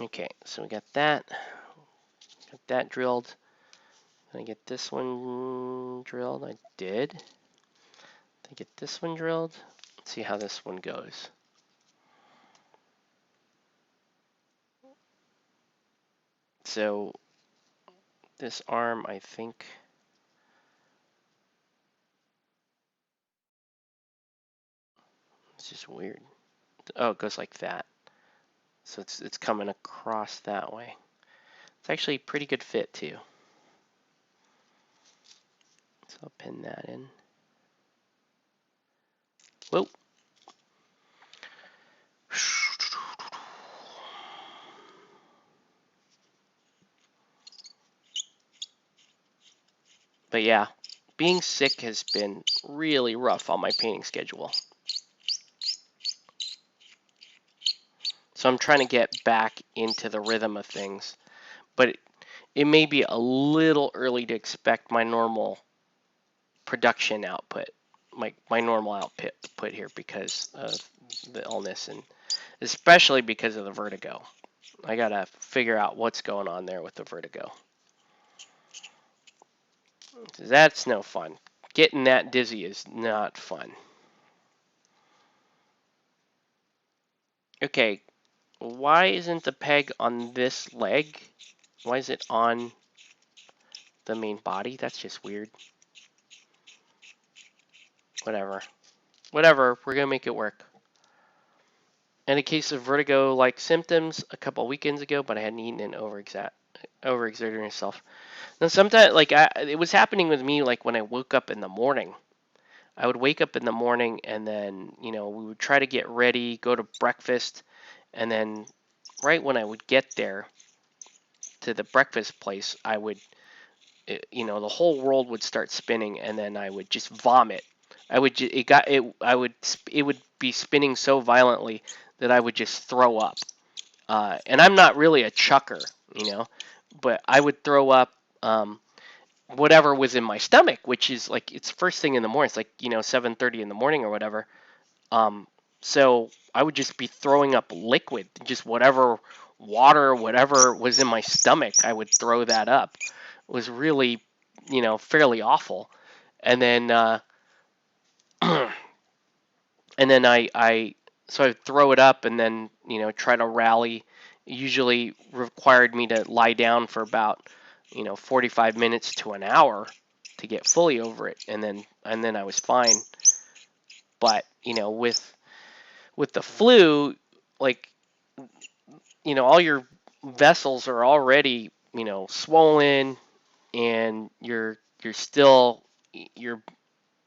Okay, so we got that. Got that drilled. Can I get this one drilled? I did. Did I get this one drilled? Let's see how this one goes. So this arm, I think. It's just weird. Oh, it goes like that. So it's coming across that way. It's actually a pretty good fit too. So I'll pin that in. Whoa. But yeah, being sick has been really rough on my painting schedule. So I'm trying to get back into the rhythm of things. But it may be a little early to expect my normal production output, my normal output here because of the illness and especially because of the vertigo. I gotta figure out what's going on there with the vertigo. That's no fun. Getting that dizzy is not fun. Okay, Why isn't the peg on this leg? Why is it on the main body? That's just weird. Whatever. Whatever. We're going to make it work. In a case of vertigo-like symptoms a couple weekends ago, but I hadn't eaten and overexerted myself. Now sometimes, like, it was happening with me, like, when I woke up in the morning. I would wake up in the morning and then, we would try to get ready, go to breakfast, and then right when I would get there to the breakfast place, I would, the whole world would start spinning, and then I would just vomit. It would be spinning so violently that I would just throw up. And I'm not really a chucker, but I would throw up whatever was in my stomach, which is like it's first thing in the morning. It's like 7:30 in the morning or whatever. So I would just be throwing up liquid, just whatever water, whatever was in my stomach, I would throw that up. It was really, fairly awful. And then, and then so I'd throw it up and then, try to rally. It usually required me to lie down for about, 45 minutes to an hour to get fully over it. And then I was fine. But, with the flu, like, all your vessels are already, swollen, and you're still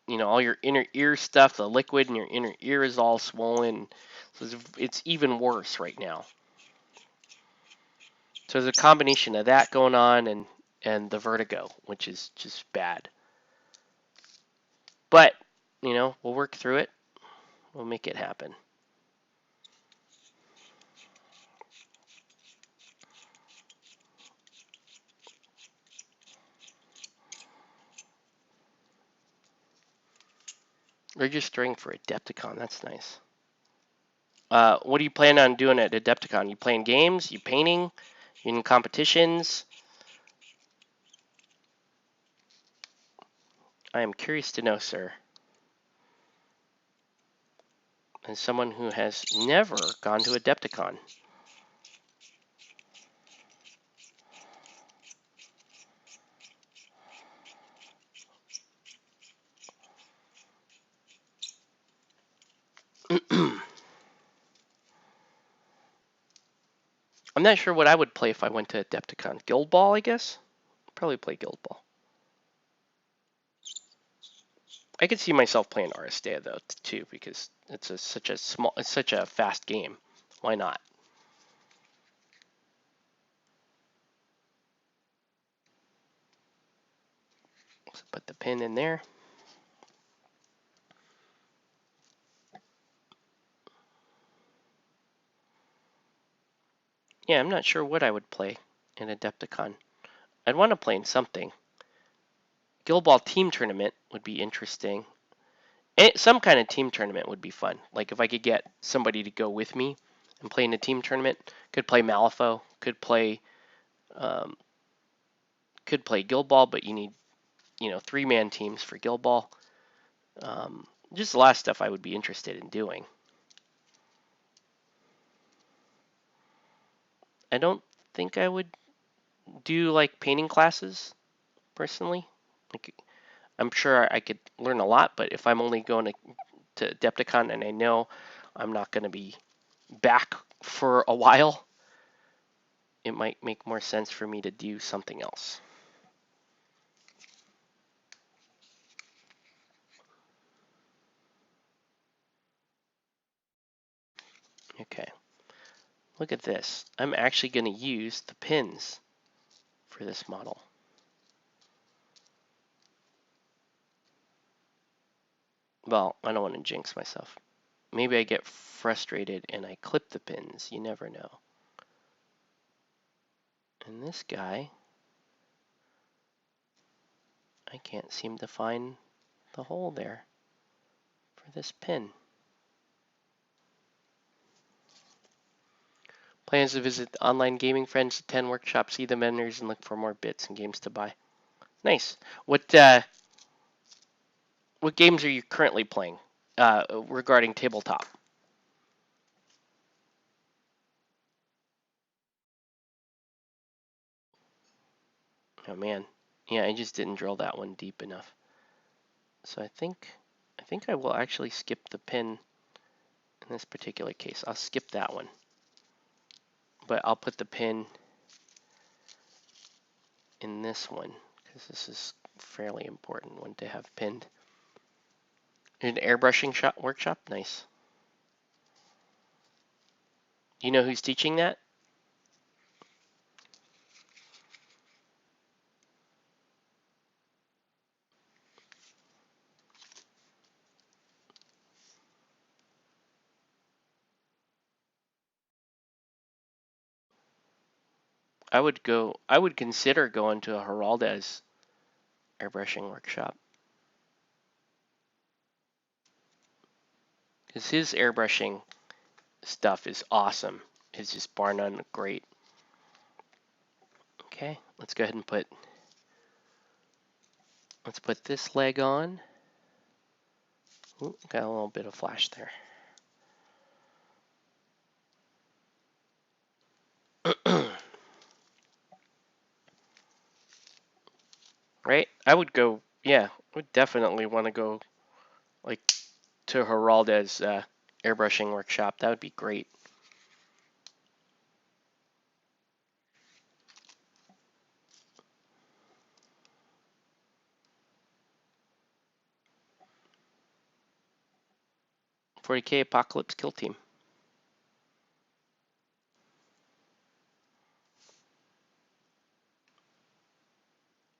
all your inner ear stuff, the liquid in your inner ear is all swollen. So it's even worse right now. So there's a combination of that going on and the vertigo, which is just bad. But, we'll work through it. We'll make it happen. Registering for Adepticon, that's nice. What do you plan on doing at Adepticon? You playing games? You painting? You in competitions? I am curious to know, sir. As someone who has never gone to Adepticon. I'm not sure what I would play if I went to Adepticon. Guild Ball, I guess? Probably play Guild Ball. I could see myself playing Aristeia though too, because it's such a fast game. Why not? So put the pin in there. Yeah, I'm not sure what I would play in Adepticon. I'd want to play in something. Guild Ball team tournament would be interesting. Some kind of team tournament would be fun. Like if I could get somebody to go with me and play in a team tournament. Could play Malifaux. Um, could play Guild Ball, but you need 3-man teams for Guild Ball. Just a lot of stuff I would be interested in doing. I don't think I would do like painting classes personally. Like I'm sure I could learn a lot, but if I'm only going to Adepticon and I know I'm not going to be back for a while, it might make more sense for me to do something else. Okay, look at this. I'm actually going to use the pins for this model. Well, I don't want to jinx myself. Maybe I get frustrated and I clip the pins. You never know. And this guy, I can't seem to find the hole there for this pin. Plans to visit online gaming friends, attend workshops, see the vendors, and look for more bits and games to buy. Nice. What games are you currently playing regarding tabletop? Oh man, yeah, I just didn't drill that one deep enough. So I think I will actually skip the pin in this particular case. I'll skip that one, but I'll put the pin in this one because this is a fairly important one to have pinned. An airbrushing workshop, nice. You know who's teaching that? I would consider going to a Geraldes airbrushing workshop because his airbrushing stuff is awesome. It's just bar none great. Okay, let's go ahead and let's put this leg on. Ooh, got a little bit of flash there. Right? I would go, yeah, would definitely want to go like to Geraldes airbrushing workshop. That would be great. $40K Apocalypse Kill Team.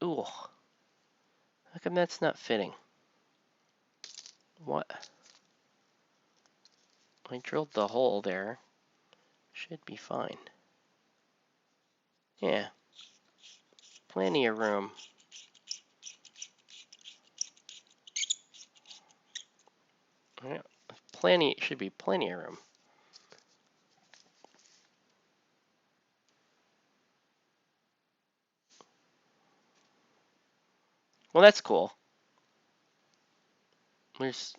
Ooh, how come that's not fitting? What? I drilled the hole there. Should be fine. Yeah, plenty of room. Yeah, should be plenty of room. Well, that's cool. There's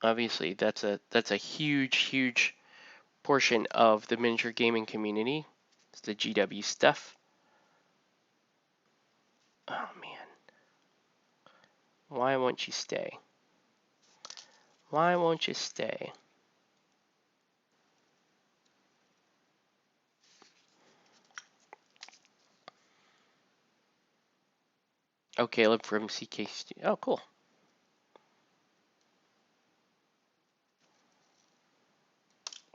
obviously that's a huge portion of the miniature gaming community. It's the GW stuff. Oh man, why won't you stay? Why won't you stay? Oh, Caleb from CK. Oh, cool.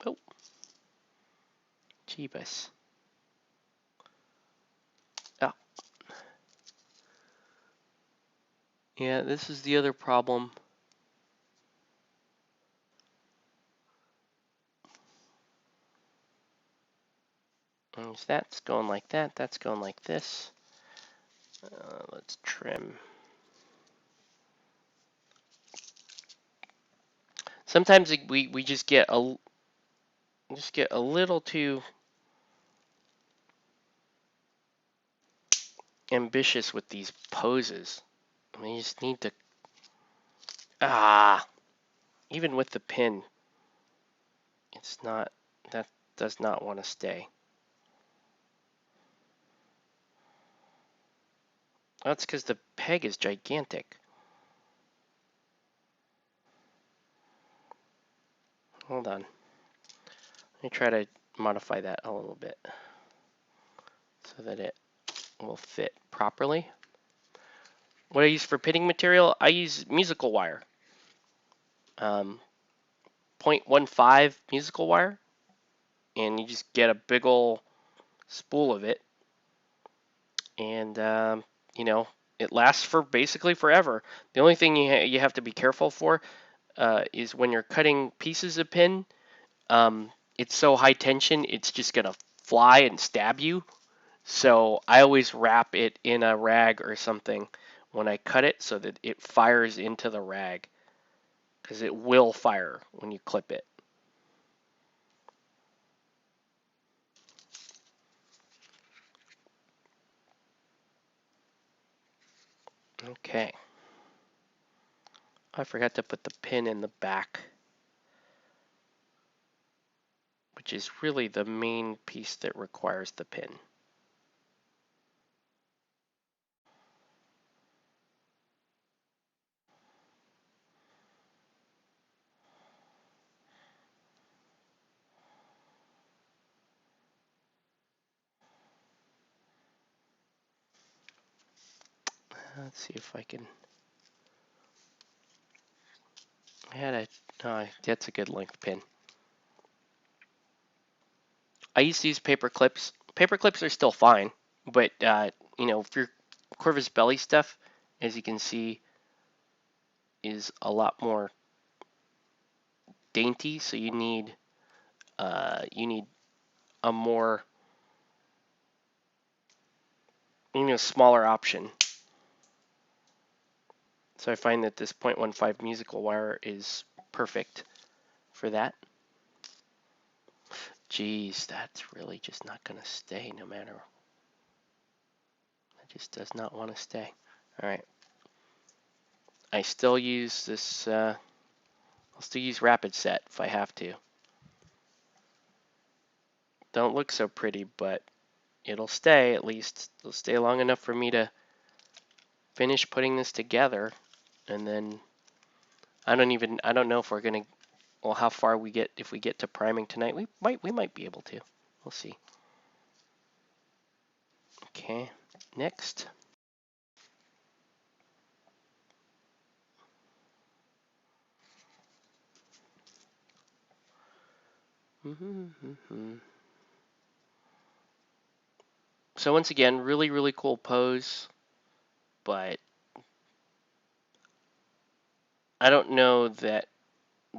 Oh, Jeebus. Oh, yeah. This is the other problem. That's going like that. That's going like this. Let's trim. Sometimes we just get a little too ambitious with these poses. I mean, you just need to even with the pin, it's not that does not want to stay. That's because the peg is gigantic. Hold on. Let me try to modify that a little bit so that it will fit properly. What I use for pitting material, I use musical wire. 0.15 musical wire. And you just get a big ol' spool of it. And, you know, it lasts for basically forever. The only thing you have to be careful for is when you're cutting pieces of pin, it's so high tension, it's just going to fly and stab you. So I always wrap it in a rag or something when I cut it so that it fires into the rag. Because it will fire when you clip it. Okay. I forgot to put the pin in the back, which is really the main piece that requires the pin. Let's see if I can. I had a. That's a good length pin. I used to use paper clips. Paper clips are still fine, but you know, for your Corvus Belly stuff, as you can see, is a lot more dainty. So you need a more smaller option. So I find that this 0.15 musical wire is perfect for that. Geez, that's really just not going to stay no matter. It just does not want to stay. All right. I still use this, I'll still use rapid set if I have to. Don't look so pretty, but it'll stay at least. It'll stay long enough for me to finish putting this together. And then I don't know if we're going to, well, how far we get, if we get to priming tonight. We might be able to. We'll see. Okay, next. So once again, really cool pose, but I don't know that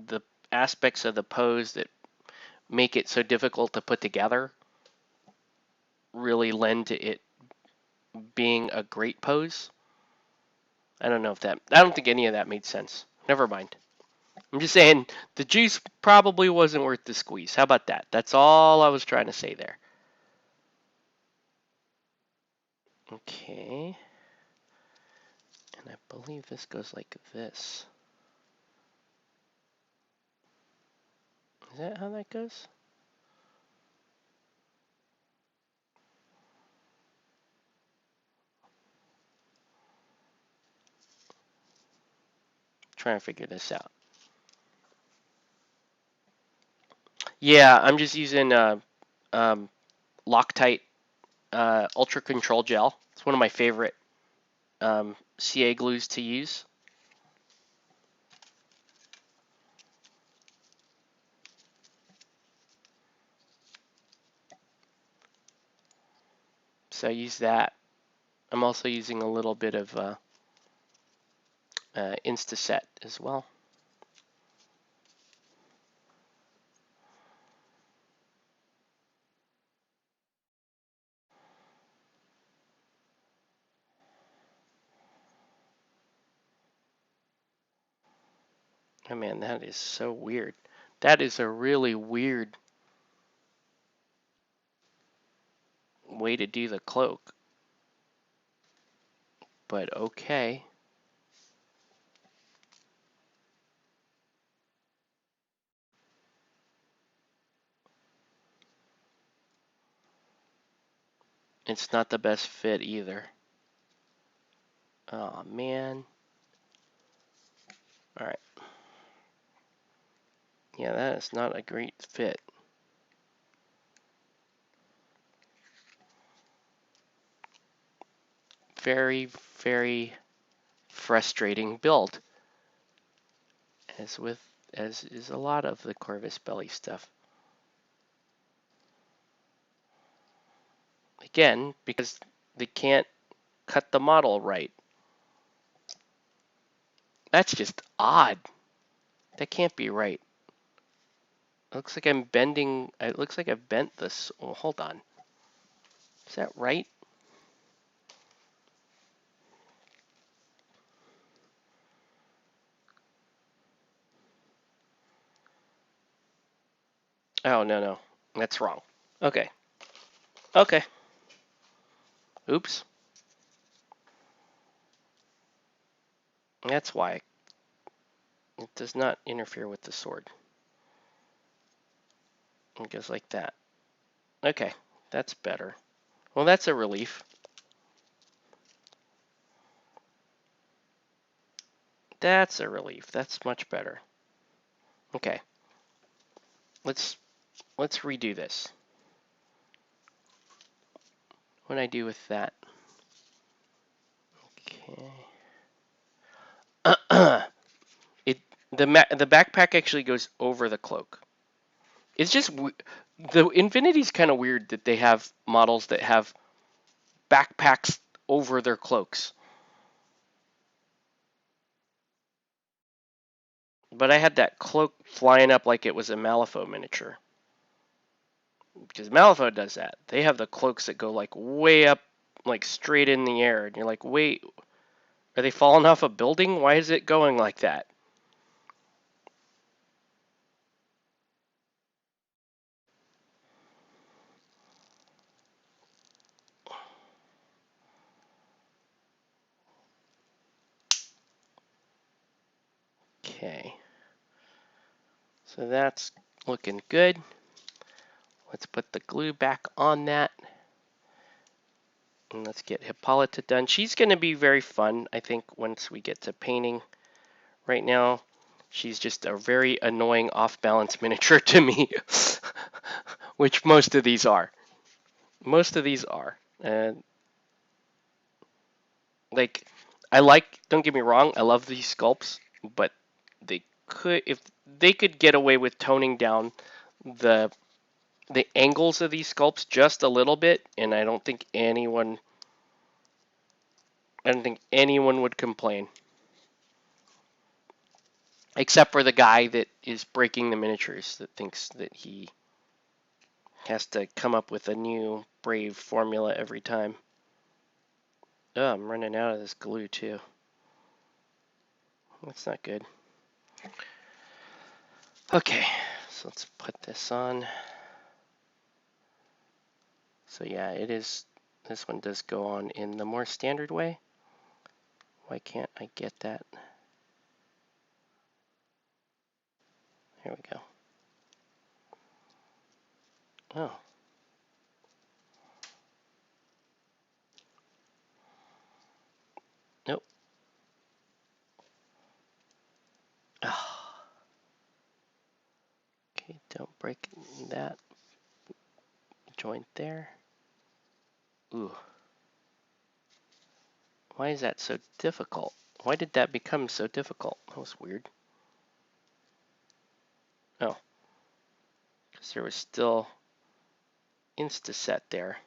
the aspects of the pose that make it so difficult to put together really lend to it being a great pose. I don't think any of that made sense. Never mind. I'm just saying the juice probably wasn't worth the squeeze. How about that? That's all I was trying to say there. Okay. And I believe this goes like this. Is that how that goes? Trying to figure this out. Yeah, I'm just using Loctite Ultra Control Gel. It's one of my favorite CA glues to use. So I use that. I'm also using a little bit of Instaset as well. Oh man, that is so weird. That is a really weird way to do the cloak. But okay. It's not the best fit either. Oh man. Alright. Yeah, that is not a great fit. Very frustrating build. As is a lot of the Corvus Belly stuff. Again, because they can't cut the model right. That's just odd. That can't be right. It looks like I'm bending. It looks like I've bent this. Oh, hold on. Is that right? Oh, no. That's wrong. Okay. Okay. Oops. That's why it does not interfere with the sword. It goes like that. Okay. That's better. Well, that's a relief. That's a relief. That's much better. Okay. Let's redo this. What do I do with that? Okay. The backpack actually goes over the cloak. It's just the Infinity's kind of weird that they have models that have backpacks over their cloaks. But I had that cloak flying up like it was a Malifaux miniature. Because Malifaux does that. They have the cloaks that go like way up, like straight in the air. And you're like, wait, are they falling off a building? Why is it going like that? Okay. So that's looking good. Let's put the glue back on that. And let's get Hippolyta done. She's going to be very fun, I think, once we get to painting. Right now, she's just a very annoying off-balance miniature to me, which most of these are. Most of these are. And, like, don't get me wrong, I love these sculpts, but if they could get away with toning down the angles of these sculpts just a little bit, and I don't think anyone would complain. Except for the guy that is breaking the miniatures that thinks that he has to come up with a new brave formula every time. Oh, I'm running out of this glue too. That's not good. Okay, so let's put this on. So yeah, this one does go on in the more standard way. Why can't I get that? Here we go. Oh. Nope. Oh. Okay, don't break that joint there. Ooh. Why is that so difficult? Why did that become so difficult? That was weird. Oh. Because there was still Instaset there.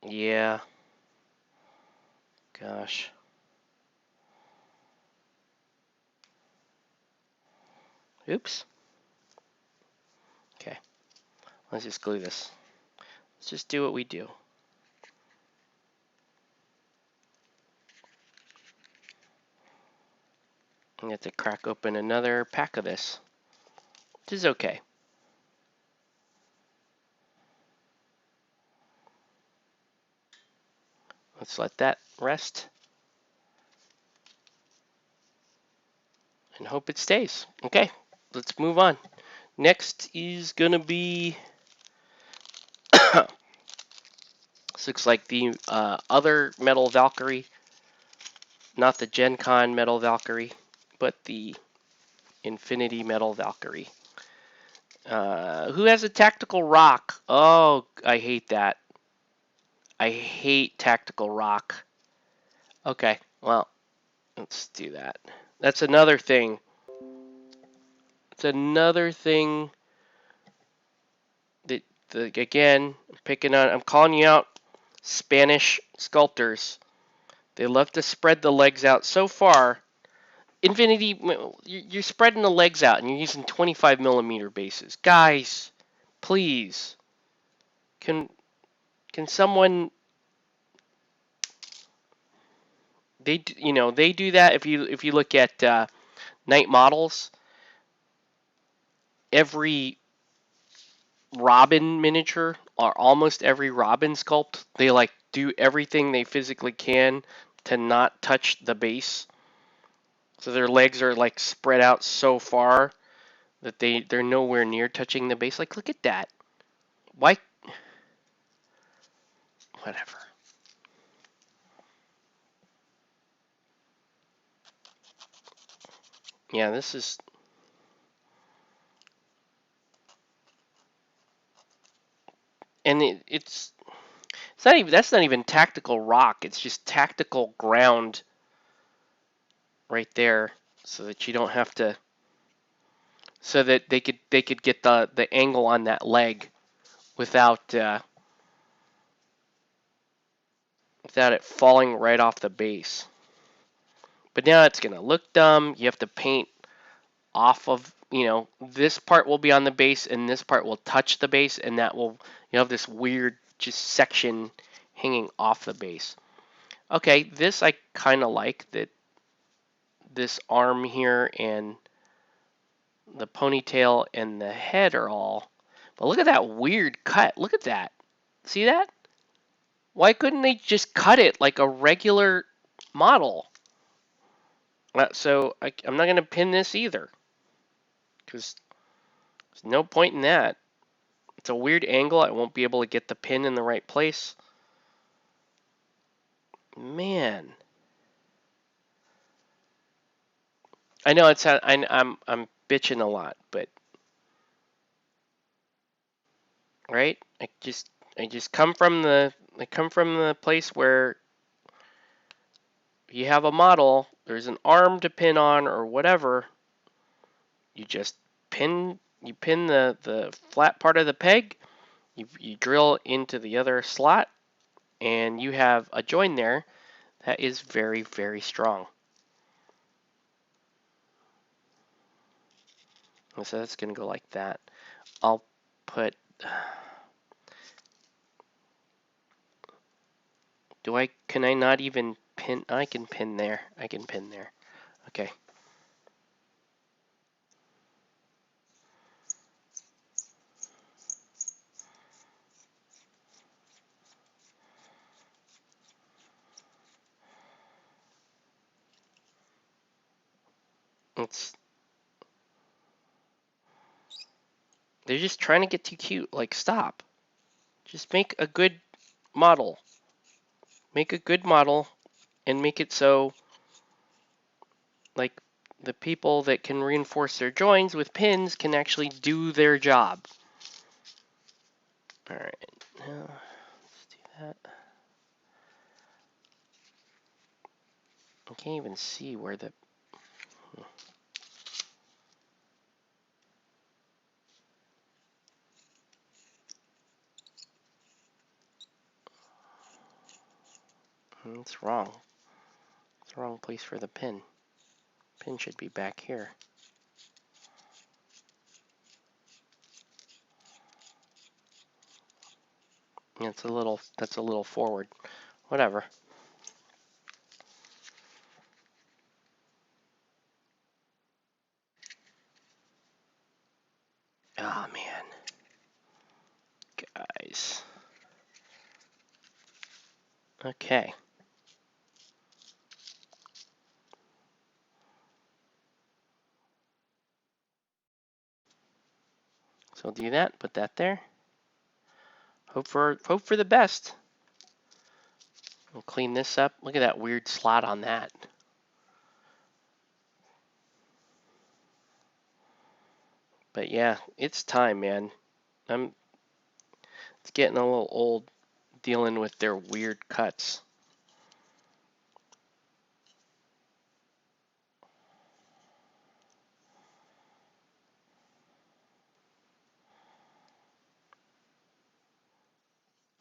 Yeah. Gosh. Oops. Okay. Let's just glue this. Let's just do what we do. I have to crack open another pack of this, which is okay. Let's let that rest and hope it stays. Okay, let's move on. Next is gonna be this looks like the other Metal Valkyrie, not the Gen Con Metal Valkyrie, but the Infinity Metal Valkyrie. Who has a tactical rock? Oh, I hate that. I hate tactical rock. Okay, well, let's do that. That's another thing. It's another thing that, again, I'm calling you out, Spanish sculptors. They love to spread the legs out so far. Infinity, you're spreading the legs out and you're using 25 millimeter bases. Guys, please, can someone, they do that. If you look at Knight models, every Robin miniature, or almost every Robin sculpt, they like do everything they physically can to not touch the base. So their legs are like spread out so far that they're nowhere near touching the base. Like, look at that. Why? Whatever. Yeah, this is. And it's not even, that's not even tactical rock. It's just tactical ground right there, so that you don't have to, so that they could get the angle on that leg without without it falling right off the base. But now it's gonna look dumb. You have to paint off of, this part will be on the base and this part will touch the base, and that will, you have this weird just section hanging off the base. Okay, this I kind of like, that this arm here and the ponytail and the head are all, but look at that weird cut. Look at that. See that? Why couldn't they just cut it like a regular model? So I'm not going to pin this either, because there's no point in that. It's a weird angle. I won't be able to get the pin in the right place. Man, I know I'm bitching a lot, but right? I just come from the place where you have a model, there's an arm to pin on or whatever. You just pin the flat part of the peg. You drill into the other slot, and you have a join there that is very, very strong. So that's going to go like that. I'll put, can I not even pin? I can pin there. I can pin there. Okay. They're just trying to get too cute. Like, stop. Just make a good model. Make a good model and make it so, like, the people that can reinforce their joins with pins can actually do their job. All right, now let's do that. I can't even see where the... It's wrong. It's the wrong place for the pin. Pin should be back here. That's a little forward. Whatever. Oh man. Guys. Okay. So we'll do that, put that there. Hope for the best. We'll clean this up. Look at that weird slot on that. But yeah, it's time, man. It's getting a little old dealing with their weird cuts.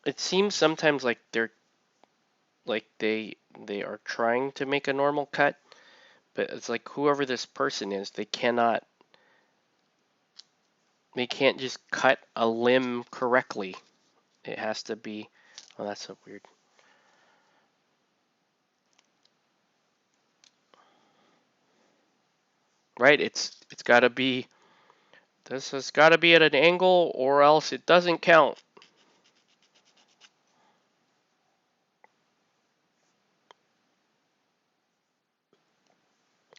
It seems sometimes like they are trying to make a normal cut, but it's like whoever this person is, they can't just cut a limb correctly. It has to be, oh, that's so weird. Right? It's got to be, this has got to be at an angle or else it doesn't count.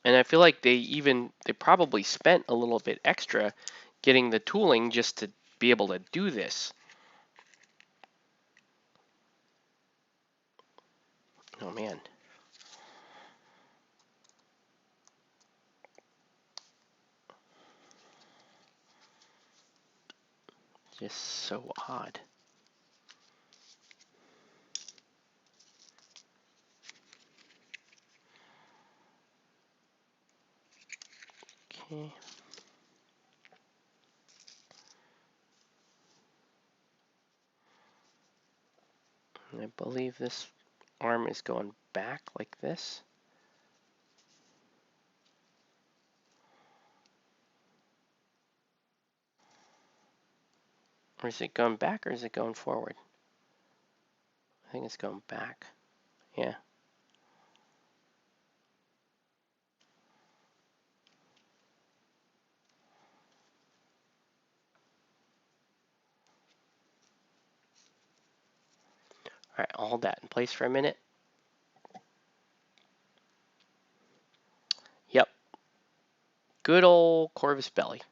And I feel like they probably spent a little bit extra getting the tooling just to be able to do this. Oh man. Just so odd. Okay. And I believe this arm is going back like this. Or is it going back or is it going forward? I think it's going back. Yeah. All right, I'll hold that in place for a minute. Yep. Good old Corvus belly.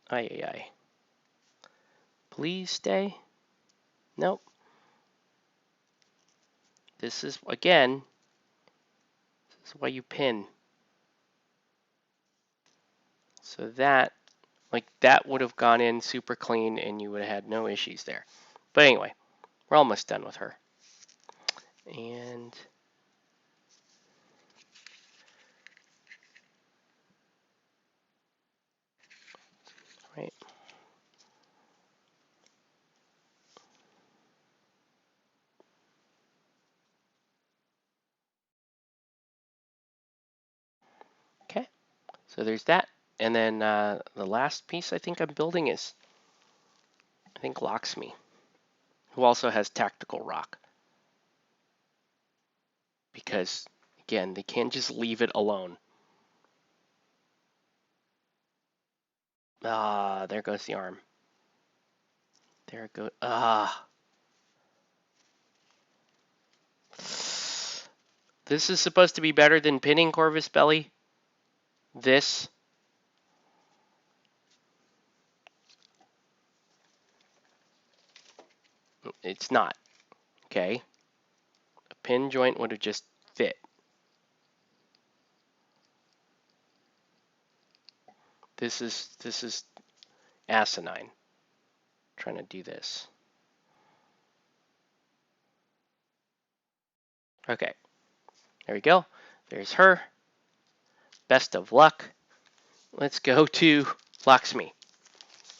Ay, ay, ay. Please stay. Nope. This is, again, this is why you pin. So that, like, that would have gone in super clean and you would have had no issues there. But anyway, we're almost done with her. And right. Okay. So there's that. And then the last piece I think I'm building is, I think, Locksme, who also has Tactical Rock. Because, again, they can't just leave it alone. Ah, there goes the arm. There it goes. Ah. This is supposed to be better than pinning Corvus belly. This. It's not. Okay. A pin joint would have just fit. This is asinine. Trying to do this. Okay. There we go. There's her. Best of luck. Let's go to Locksme.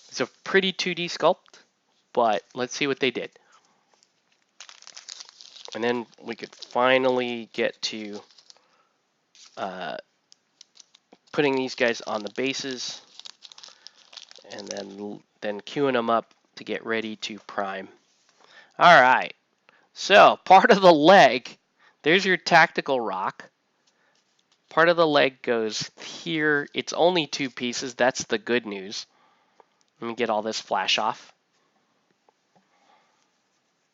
It's a pretty 2D sculpt, but let's see what they did. And then we could finally get to putting these guys on the bases and then queuing them up to get ready to prime. All right. So part of the leg, there's your tactical rock. Part of the leg goes here. It's only 2 pieces. That's the good news. Let me get all this flash off.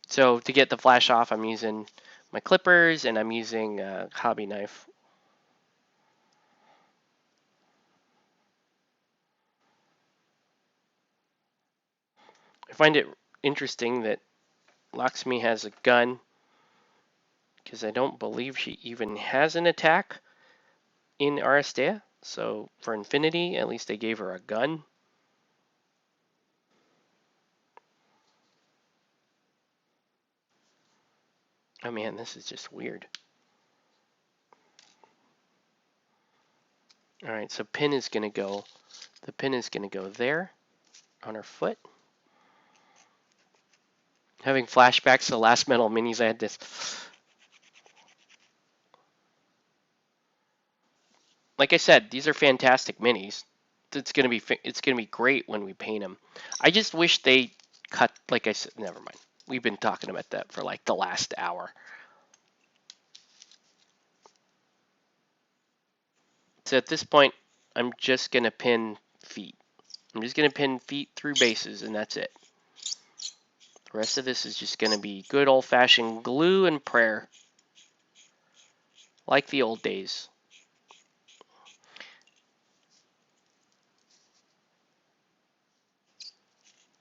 So to get the flash off, I'm using my clippers and I'm using a hobby knife. I find it interesting that Locksme has a gun because I don't believe she even has an attack in Aristeia. So for Infinity, at least they gave her a gun. Oh man, this is just weird. All right, so the pin is gonna go there on her foot. Having flashbacks to the last Metal Minis, I had this. Like I said, these are fantastic minis. It's gonna be great when we paint them. I just wish they cut. Like I said, never mind. We've been talking about that for like the last hour. So at this point, I'm just gonna pin feet. I'm just gonna pin feet through bases, and that's it. The rest of this is just gonna be good old-fashioned glue and prayer, like the old days.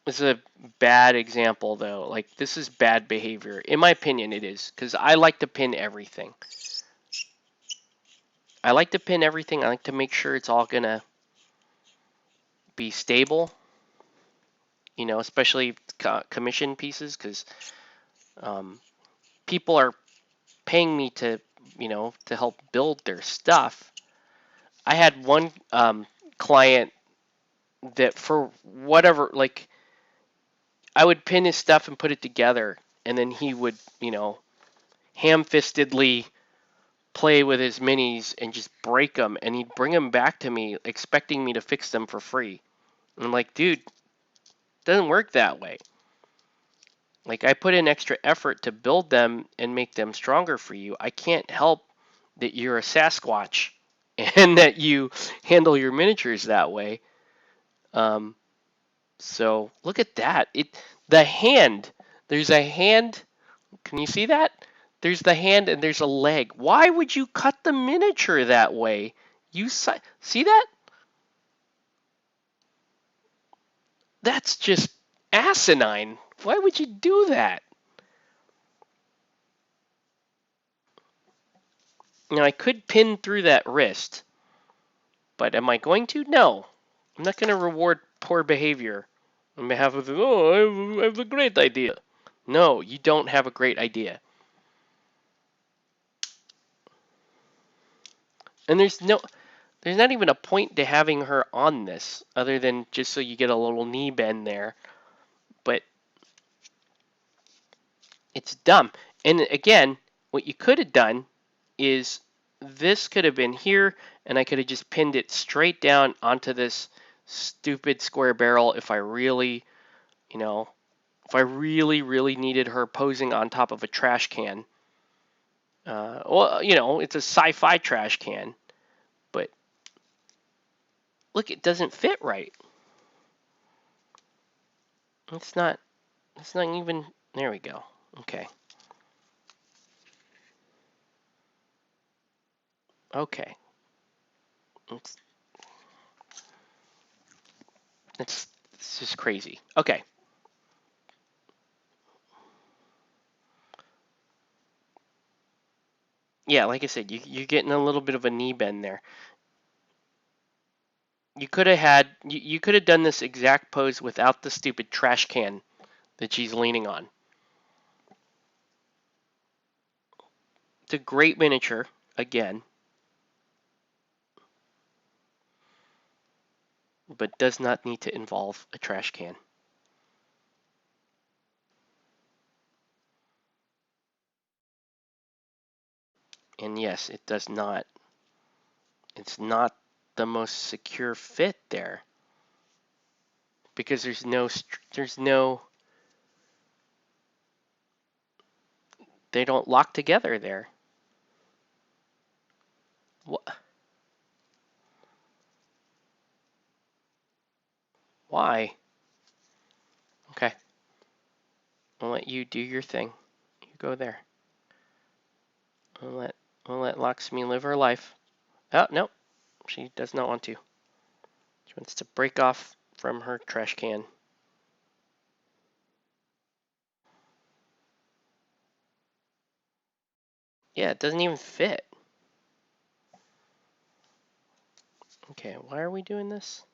This is a bad example, though. Like, this is bad behavior. In my opinion, it is. Because I like to pin everything. I like to pin everything. I like to make sure it's all going to be stable. especially commission pieces, because people are paying me to help build their stuff. I had one client that, for whatever, like, I would pin his stuff and put it together, and then he would, ham-fistedly play with his minis and just break them, and he'd bring them back to me expecting me to fix them for free. And I'm like, dude, it doesn't work that way. Like, I put in extra effort to build them and make them stronger for you. I can't help that you're a Sasquatch and that you handle your miniatures that way. So look at that. The hand. There's a hand. Can you see that? There's the hand and there's a leg. Why would you cut the miniature that way? You see that? That's just asinine. Why would you do that? Now, I could pin through that wrist, but am I going to? No. I'm not going to reward poor behavior on behalf of, I have a great idea. No, you don't have a great idea. And there's not even a point to having her on this other than just so you get a little knee bend there. But it's dumb. And again, what you could have done is this could have been here, and I could have just pinned it straight down onto this stupid square barrel if I really, really needed her posing on top of a trash can. It's a sci-fi trash can, but look, it doesn't fit right. It's not even, there we go. Okay. Okay. It's just crazy. Okay. Yeah, like I said, you're getting a little bit of a knee bend there. You could have done this exact pose without the stupid trash can that she's leaning on. It's a great miniature, again, but does not need to involve a trash can. And yes, it does not. It's not the most secure fit there because there's no they don't lock together there. What? Why? Okay. I'll let you do your thing. You go there. I'll let Lakshmi live her life. Oh, no. She does not want to. She wants to break off from her trash can. Yeah, it doesn't even fit. Okay, why are we doing this?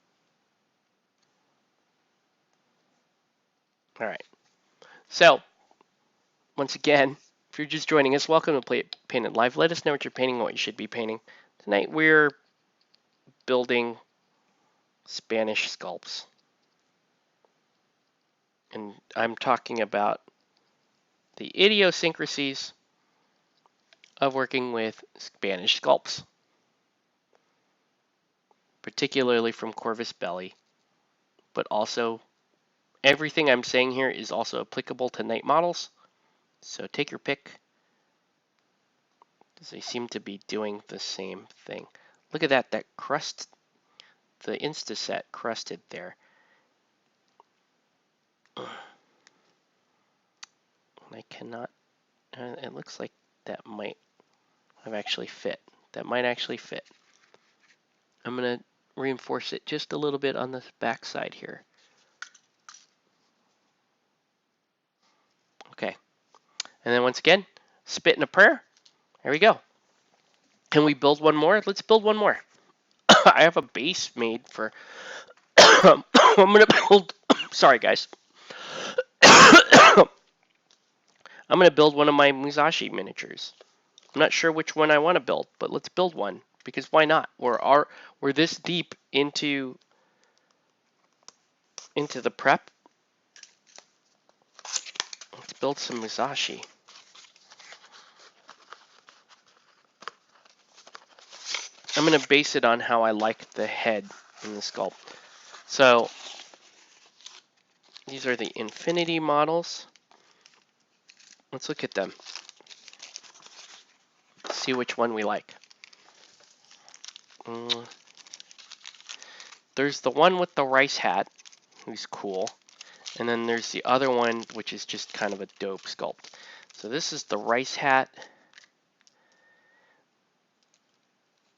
All right. So, once again, if you're just joining us, welcome to Play It Painted Live. Let us know what you're painting and what you should be painting. Tonight we're building Spanish sculpts. And I'm talking about the idiosyncrasies of working with Spanish sculpts, particularly from Corvus Belli, but also everything I'm saying here is also applicable to night models. So take your pick, because they seem to be doing the same thing. Look at that crust, the Instaset crusted there. I cannot, it looks like that might have actually fit. That might actually fit. I'm going to reinforce it just a little bit on the back side here. Okay. And then once again, spit in a prayer. There we go. Can we build one more? Let's build one more. I have a base made for, I'm going to build Sorry, guys. I'm going to build one of my Musashi miniatures. I'm not sure which one I want to build, but let's build one because why not? We're this deep into the prep. Let's build some Musashi. I'm going to base it on how I like the head in the sculpt. So these are the Infinity models. Let's look at them. See which one we like. There's the one with the rice hat, who's cool. And then there's the other one, which is just kind of a dope sculpt. So this is the rice hat.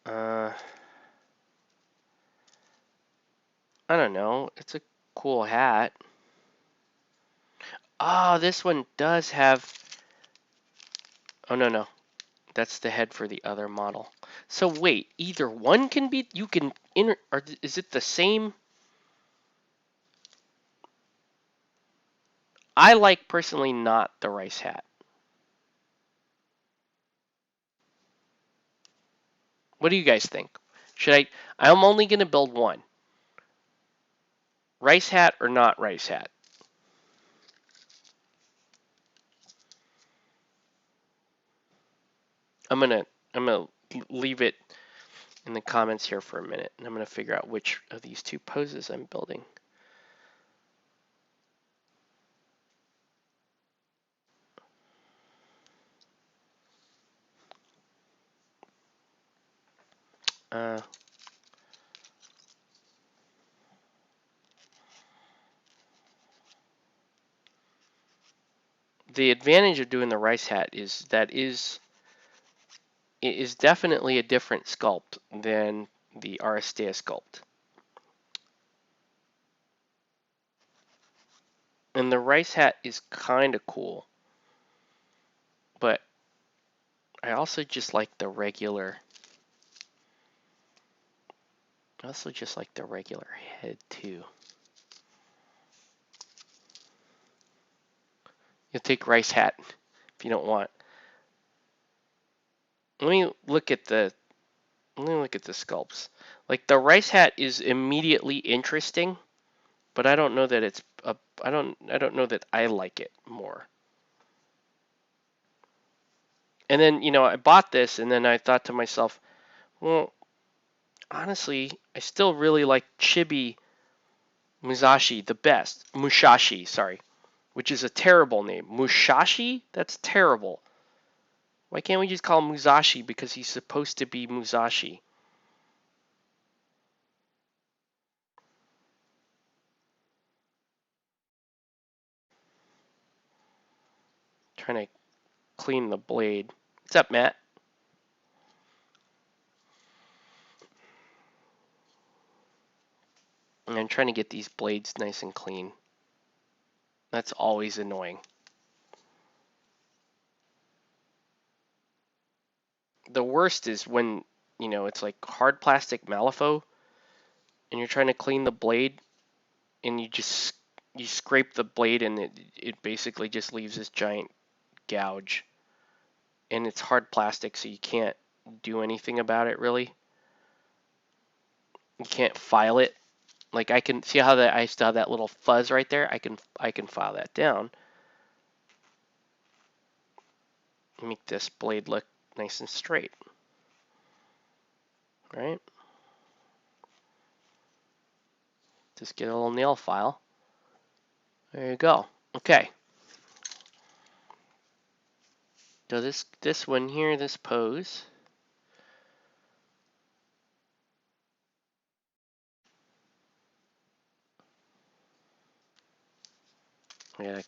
I don't know. It's a cool hat. Oh, this one does have... Oh, no. That's the head for the other model. So wait, either one can be... You can... Or is it the same? I like, personally, not the rice hat. What do you guys think? Should I... I'm only going to build one. Rice hat or not rice hat? I'm gonna leave it in the comments here for a minute, and I'm gonna figure out which of these two poses I'm building. The advantage of doing the rice hat is that it is definitely a different sculpt than the Aristeia sculpt. And the rice hat is kind of cool, but I also just like the regular. I also just like the regular head too. You'll take rice hat if you don't want. Let me look at the sculpts. Like the rice hat is immediately interesting, but I don't know that it's I don't know that I like it more. And then, I bought this and then I thought to myself, well, honestly, I still really like Chibi Musashi the best. Mushashi, sorry, which is a terrible name. Mushashi? That's terrible. Why can't we just call him Musashi because he's supposed to be Musashi? Trying to clean the blade. What's up, Matt? And I'm trying to get these blades nice and clean. That's always annoying. The worst is when, it's like hard plastic malifaux and you're trying to clean the blade and you scrape the blade and it basically just leaves this giant gouge. And it's hard plastic, so you can't do anything about it really. You can't file it. Like I can see how that I still have that little fuzz right there. I can file that down. Make this blade look nice and straight. Right? Just get a little nail file. There you go. Okay. So this one here, this pose. I gotta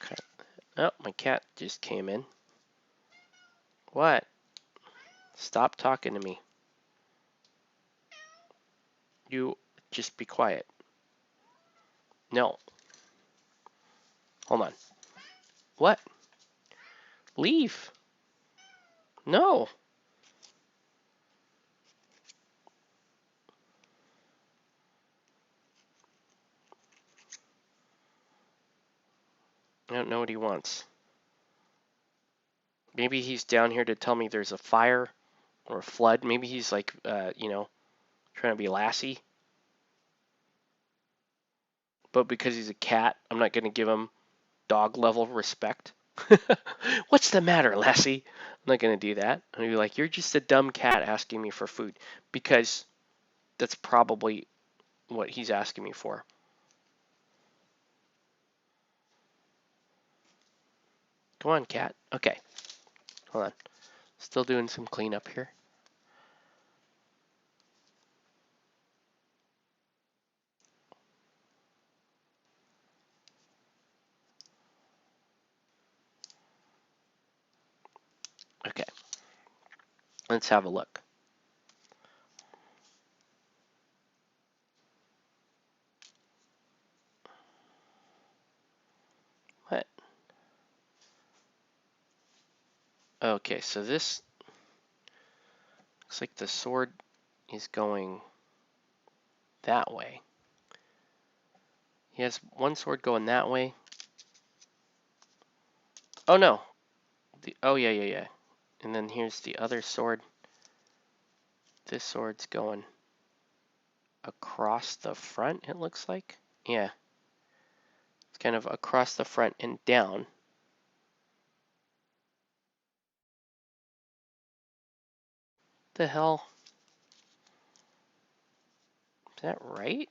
cut. Oh, my cat just came in. What? Stop talking to me. You just be quiet. No. Hold on. What? Leave. No. know what he wants. Maybe he's down here to tell me there's a fire or a flood. Maybe he's like, you know, trying to be Lassie. But because he's a cat, I'm not going to give him dog level respect. What's the matter, Lassie? I'm not going to do that. I'm going to be like, you're just a dumb cat asking me for food. Because that's probably what he's asking me for. Come on, cat. Okay. Hold on. Still doing some cleanup here. Okay. Let's have a look. What? Okay, so this looks like the sword is going that way. He has one sword going that way. Oh no. Oh yeah. And then here's the other sword. This sword's going across the front, it looks like. Yeah. It's kind of across the front and down. The hell? Is that right?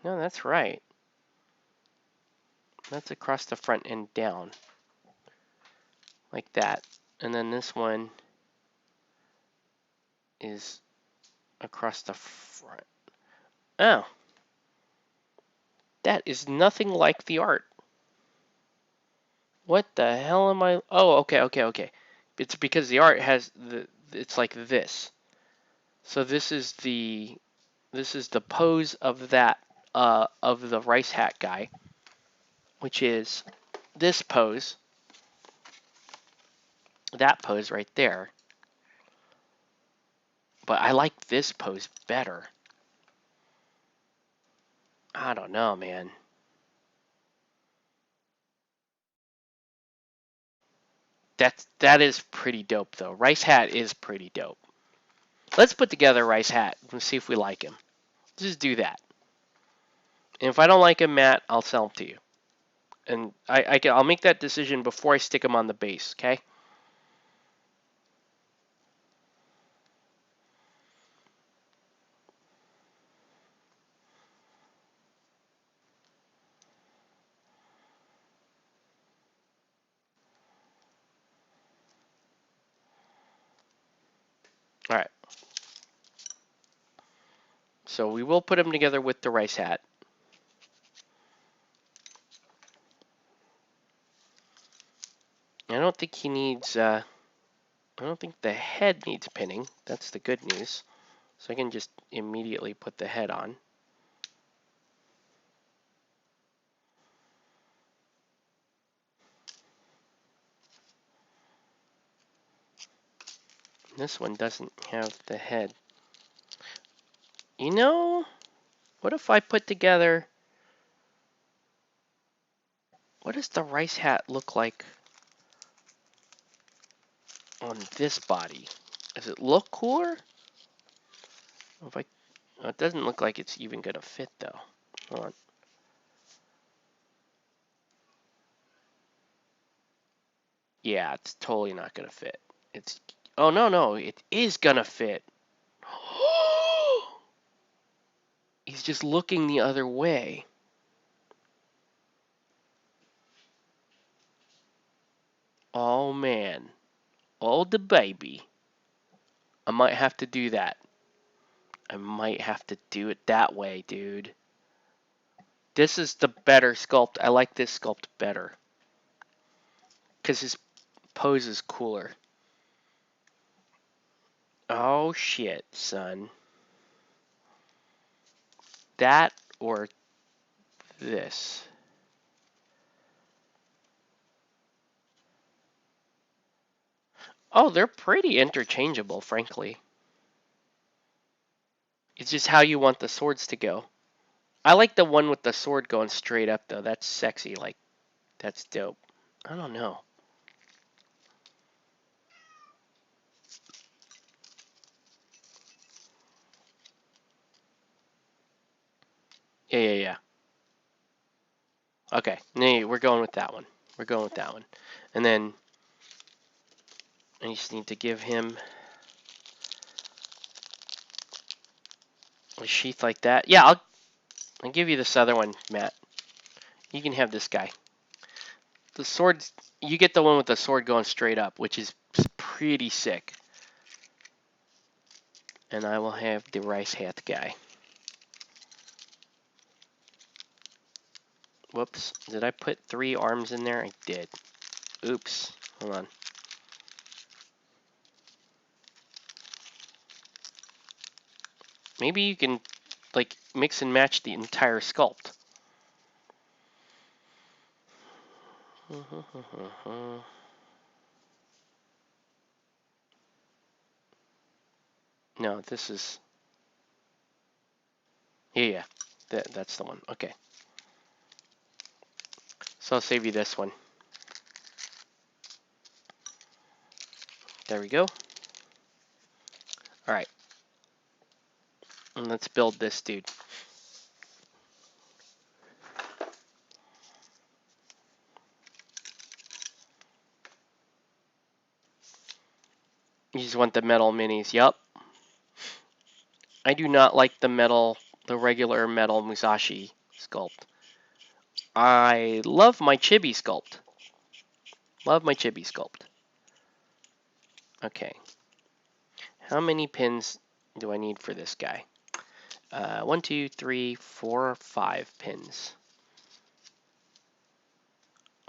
No, that's right. That's across the front and down. Like that. And then this one is across the front. Oh. That is nothing like the art. What the hell am I? Oh, okay. It's because the art has it's like this. So this is the pose of that of the rice hat guy, which is this pose, that pose right there. But I like this pose better. I don't know, man. That is pretty dope though. Rice hat is pretty dope. Let's put together Rice hat and see if we like him. Just do that. And if I don't like him, Matt, I'll sell him to you. And I'll make that decision before I stick him on the base, okay? All right. So we will put him together with the rice hat. I don't think he needs, I don't think the head needs pinning. That's the good news. So I can just immediately put the head on. This one doesn't have the head. You know, what if I put together, what does the rice hat look like on this body? Does it look cooler? If I, it doesn't look like it's even gonna fit though. Hold on. Yeah, it's totally not gonna fit. It's, oh no, it is gonna fit. He's just looking the other way. Oh man. Oh the baby. I might have to do that. I might have to do it that way, dude. This is the better sculpt. I like this sculpt better. Because his pose is cooler. Oh shit, son. That or this. Oh, they're pretty interchangeable, frankly. It's just how you want the swords to go. I like the one with the sword going straight up though. That's sexy. Like, that's dope. I don't know. Yeah. Okay, nee, we're going with that one. We're going with that one. And then I just need to give him a sheath like that. Yeah, I'll give you this other one, Matt. You can have this guy. The sword, you get the one with the sword going straight up, which is pretty sick. And I will have the rice hat guy. Whoops, did I put 3 arms in there? I did. Oops, hold on. Maybe you can like mix and match the entire sculpt. No, this is, yeah, that's the one. Okay, so I'll save you this one. There we go. All right, and let's build this dude. You just want the metal minis. Yup. I do not like the regular metal Musashi sculpt. I love my chibi sculpt. Love my chibi sculpt. Okay. How many pins do I need for this guy? 1, 2, 3, 4, 5 pins.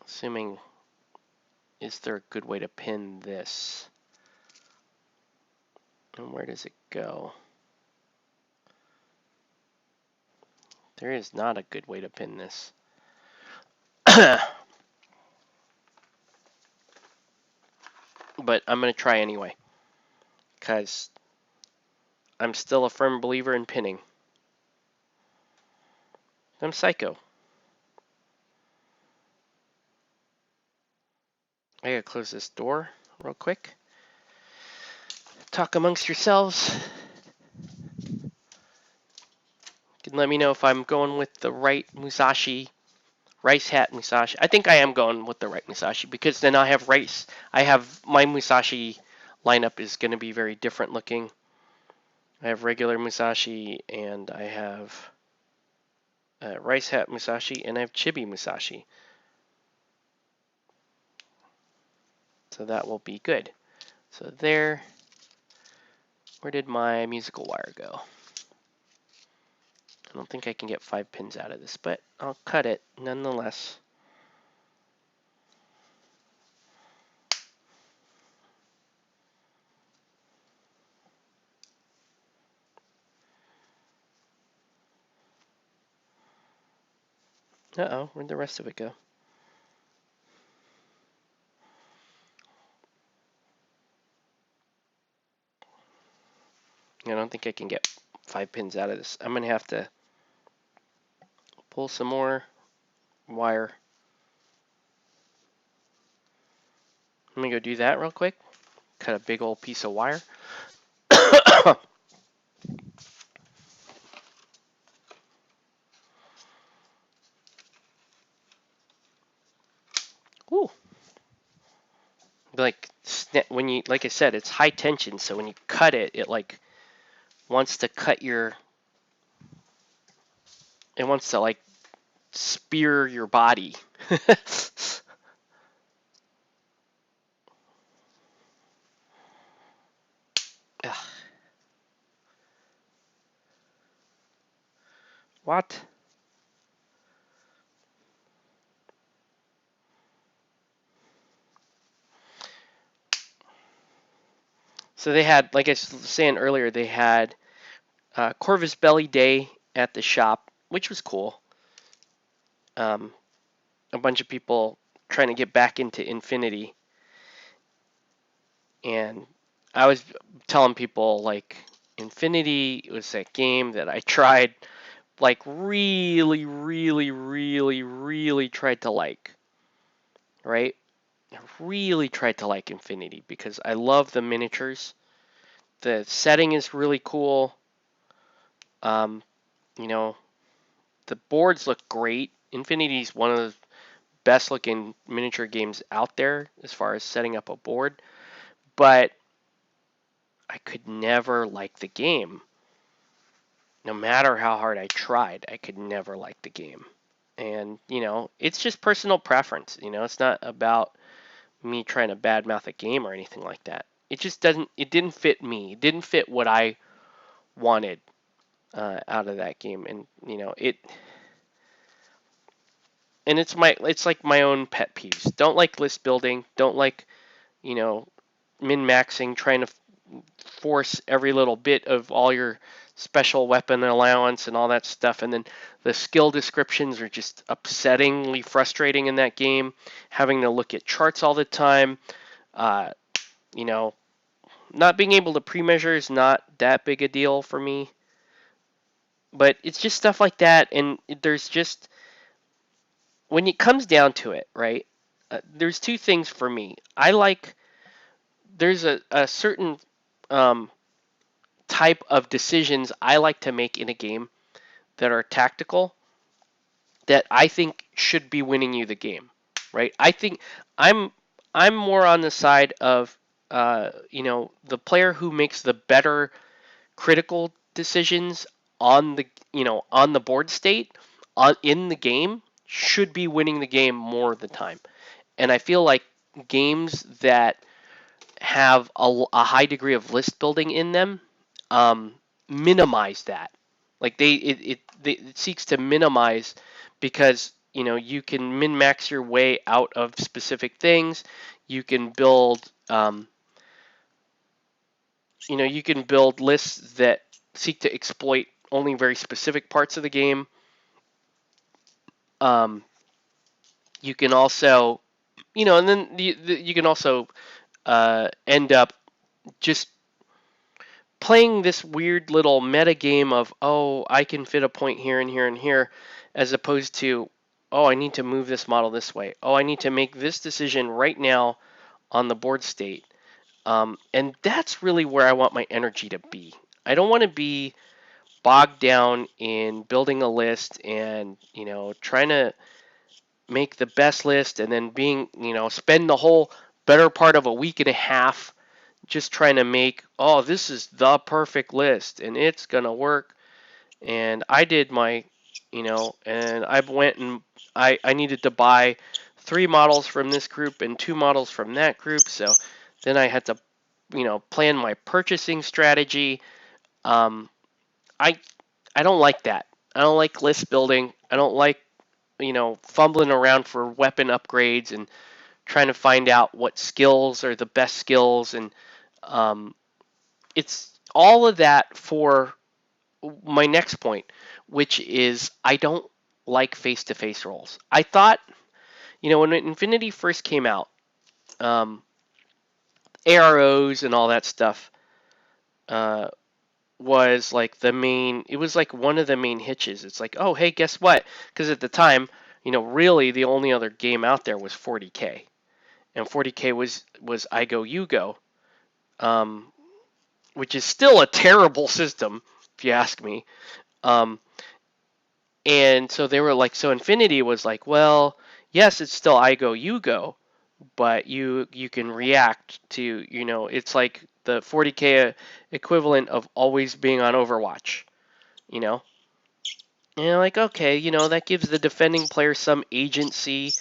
Assuming, is there a good way to pin this? And where does it go? There is not a good way to pin this. But I'm going to try anyway. Because I'm still a firm believer in pinning. I'm psycho. I gotta close this door real quick. Talk amongst yourselves. You can let me know if I'm going with the right Musashi, rice hat Musashi. I think I am going with the right Musashi because then I have rice. I have my Musashi lineup is going to be very different looking. I have regular Musashi and I have rice hat Musashi and I have chibi Musashi. So that will be good. So there, where did my musical wire go? I don't think I can get 5 pins out of this, but I'll cut it nonetheless. Uh-oh, where'd the rest of it go? I don't think I can get 5 pins out of this. I'm going to have to pull some more wire. Let me go do that real quick. Cut a big old piece of wire. Ooh. Like when you, like I said, it's high tension, so when you cut it, it like wants to cut your, it wants to like spear your body. What? So they had, like I was saying earlier, they had Corvus Belly Day at the shop, which was cool. A bunch of people trying to get back into Infinity. And I was telling people, like, Infinity was a game that I tried, like really, really, really, really tried to like, right? I really tried to like Infinity because I love the miniatures. The setting is really cool. Um, you know, the boards look great. Infinity is one of the best looking miniature games out there as far as setting up a board, but I could never like the game. No matter how hard I tried, I could never like the game. And, it's just personal preference. It's not about me trying to badmouth a game or anything like that. It didn't fit me. It didn't fit what I wanted out of that game. And, it's like my own pet peeves. Don't like list building. Don't like, you know, min maxing, trying to force every little bit of all your special weapon allowance and all that stuff. And then the skill descriptions are just upsettingly frustrating in that game. Having to look at charts all the time. Uh, you know, Not being able to pre-measure is not that big a deal for me. But it's just stuff like that. And there's just, when it comes down to it, right? There's two things for me. There's a certain um, type of decisions I like to make in a game that are tactical that I think should be winning you the game, right? I think I'm I'm more on the side of the player who makes the better critical decisions on the board state in the game should be winning the game more of the time. And I feel like games that have a high degree of list building in them um, minimize that. Like it seeks to minimize because you can min max your way out of specific things. You can build you can build lists that seek to exploit only very specific parts of the game. Um, you can also and then you can also end up just playing this weird little meta game of, oh, I can fit a point here and here and here, as opposed to, oh, I need to move this model this way. Oh, I need to make this decision right now on the board state. And that's really where I want my energy to be. I don't want to be bogged down in building a list and trying to make the best list and then spend the whole better part of a week and a half just trying to make, oh, this is the perfect list and it's gonna work. And I did and I went and I needed to buy 3 models from this group and 2 models from that group. So then I had to plan my purchasing strategy. um, I I don't like that. I don't like list building. I don't like fumbling around for weapon upgrades and trying to find out what skills are the best skills. And um, it's all of that for my next point, which is I don't like face-to-face rolls. I thought, when Infinity first came out, um, AROs and all that stuff uh, was like the main. It was like one of the main hitches. It's like, oh, hey, guess what? Because at the time, really the only other game out there was 40K, and 40K was I Go You Go, um, which is still a terrible system if you ask me. Um, and so they were like, so Infinity was like, well, yes, it's still I Go You Go, but you can react to it's like the 40K equivalent of always being on Overwatch, you know. And you're like, okay, that gives the defending player some agency.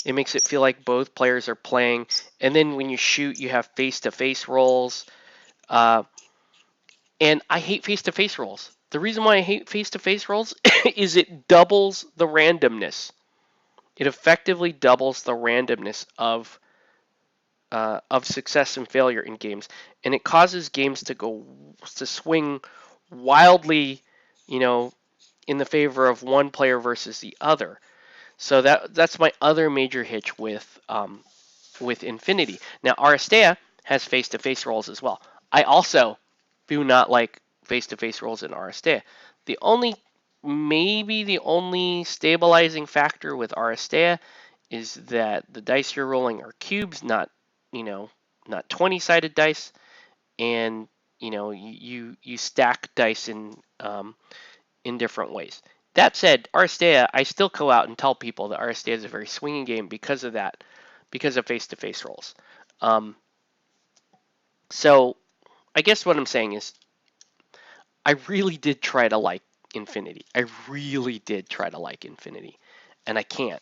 It makes it feel like both players are playing. And then when you shoot, you have face-to-face rolls. Uh, and I hate face-to-face rolls. The reason why I hate face-to-face rolls is it doubles the randomness. It effectively doubles the randomness of success and failure in games, and it causes games to swing wildly, you know, in the favor of one player versus the other. So that's my other major hitch with Infinity. Now Aristeia has face-to-face rolls as well. I also do not like face-to-face rolls in Aristeia. The only maybe the only stabilizing factor with Aristeia is that the dice you're rolling are cubes, not, you know, not 20-sided dice, and you stack dice in different ways. That said, Aristeia, I still go out and tell people that Aristeia is a very swinging game because of that, because of face-to-face rolls. Um, so I guess what I'm saying is, I really did try to like Infinity. I really did try to like Infinity, and I can't.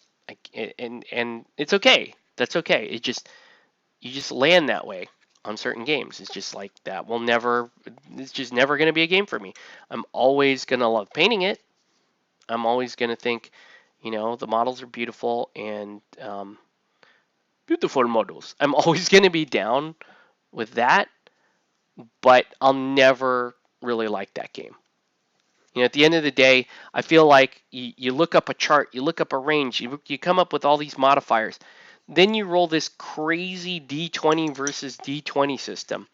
And it's okay. That's okay. It just you just land that way on certain games. It's just like that will never. It's just never going to be a game for me. I'm always going to love painting it. I'm always going to think, the models are beautiful and beautiful models. I'm always going to be down with that, but I'll never really like that game. At the end of the day, I feel like you look up a chart, you look up a range, you come up with all these modifiers. Then you roll this crazy D20 versus D20 system.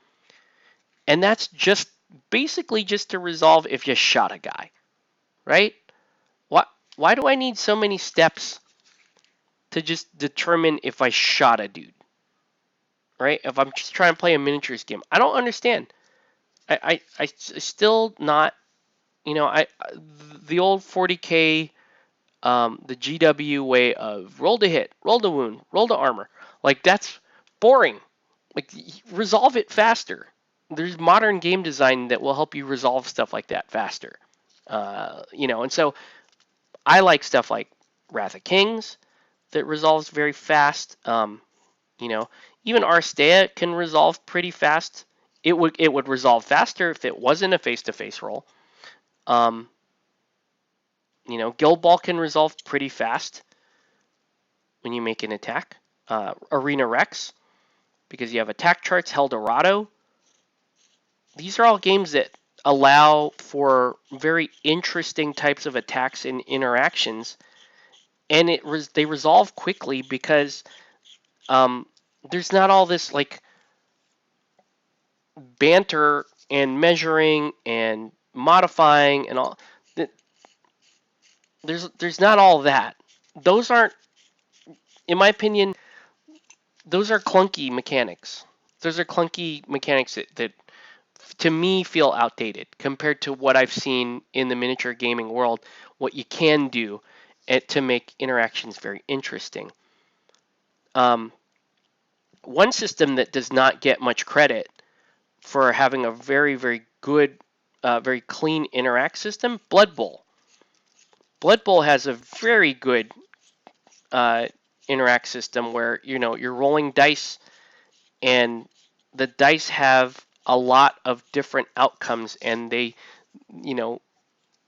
And that's just basically just to resolve if you shot a guy, right? Why do I need so many steps to just determine if I shot a dude, right? If I'm just trying to play a miniatures game, I don't understand. I still not, the old 40K, the GW way of roll to hit, roll to wound, roll to armor. Like, that's boring. Like, resolve it faster. There's modern game design that will help you resolve stuff like that faster. And so I like stuff like Wrath of Kings that resolves very fast. You know, even Aristeia can resolve pretty fast. It would resolve faster if it wasn't a face-to-face roll. Um, Guild Ball can resolve pretty fast when you make an attack. Arena Rex, because you have attack charts, Eldorado. These are all games that allow for very interesting types of attacks and interactions, and they resolve quickly because there's not all this like banter and measuring and modifying and all. There's not all that. Those aren't, in my opinion, those are clunky mechanics. Those are clunky mechanics that to me feel outdated compared to what I've seen in the miniature gaming world, what you can do to make interactions very interesting. Um, One system that does not get much credit for having a very, very good, very clean interact system, Blood Bowl. Blood Bowl has a very good uh, interact system where you're rolling dice and the dice have a lot of different outcomes, and they you know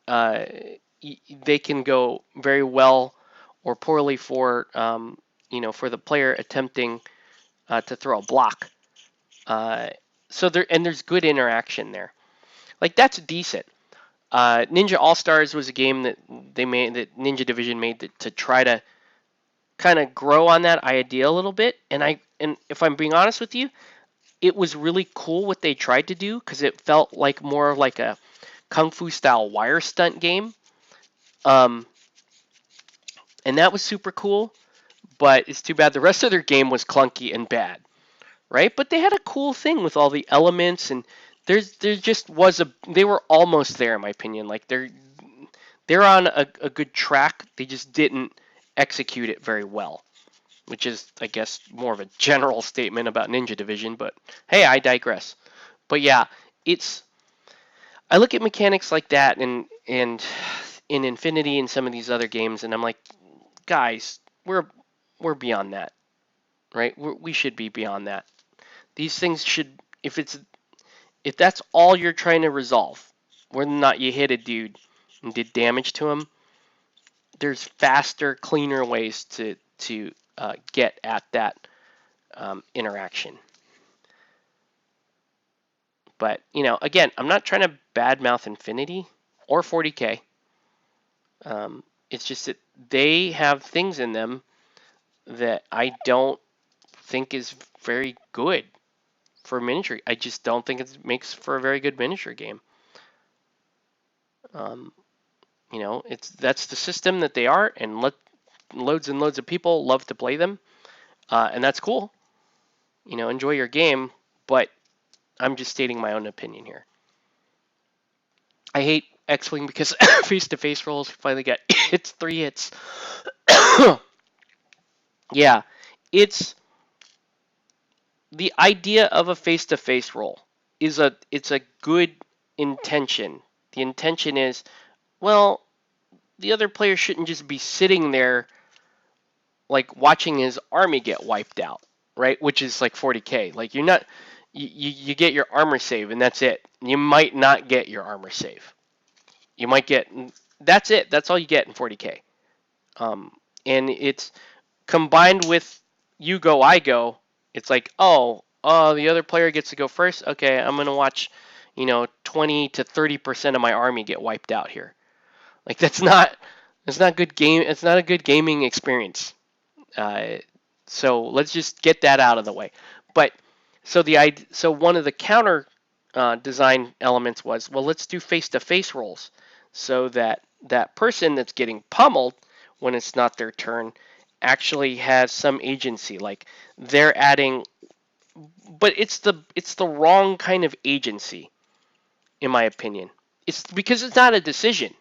uh, they can go very well or poorly for for the player attempting to throw a block. Uh, there's good interaction there. Like, that's decent. Ninja All Stars was a game that Ninja Division made to try to kind of grow on that idea a little bit. And if I'm being honest with you, it was really cool what they tried to do because it felt like more of like a kung fu style wire stunt game. Um, and that was super cool. But it's too bad the rest of their game was clunky and bad, right? But they had a cool thing with all the elements, and there just was they were almost there in my opinion. Like, they're on a good track. They just didn't execute it very well, which is, I guess, more of a general statement about Ninja Division. But hey, I digress. But yeah, it's I look at mechanics like that and in Infinity and some of these other games, and I'm like, guys, we're beyond that, right? We should be beyond that. These things should, if that's all you're trying to resolve, whether or not you hit a dude and did damage to him, there's faster, cleaner ways to get at that interaction. But again, I'm not trying to badmouth Infinity or 40K. It's just that they have things in them that I don't think is very good for miniature. I just don't think it makes for a very good miniature game. Um, That's the system that they are, and loads and loads of people love to play them, and that's cool. Enjoy your game, but I'm just stating my own opinion here. I hate X-Wing because face-to-face rolls finally got hits 3 hits. Yeah, it's the idea of a face-to-face roll it's a good intention. The intention is, well, the other player shouldn't just be sitting there like watching his army get wiped out, right? Which is like 40k. Like you're not, you get your armor save and that's it. You might not get your armor save. You might get that's it. That's all you get in 40k. Um, and it's combined with you go, I go. It's like, oh, the other player gets to go first. Okay, I'm gonna watch, 20 to 30% of my army get wiped out here. Like that's not good game. It's not a good gaming experience. Uh, so let's just get that out of the way. But so one of the counter design elements was, well, let's do face-to-face rolls so that that person that's getting pummeled when it's not their turn actually has some agency. Like they're adding, but it's the wrong kind of agency, in my opinion. It's because it's not a decision.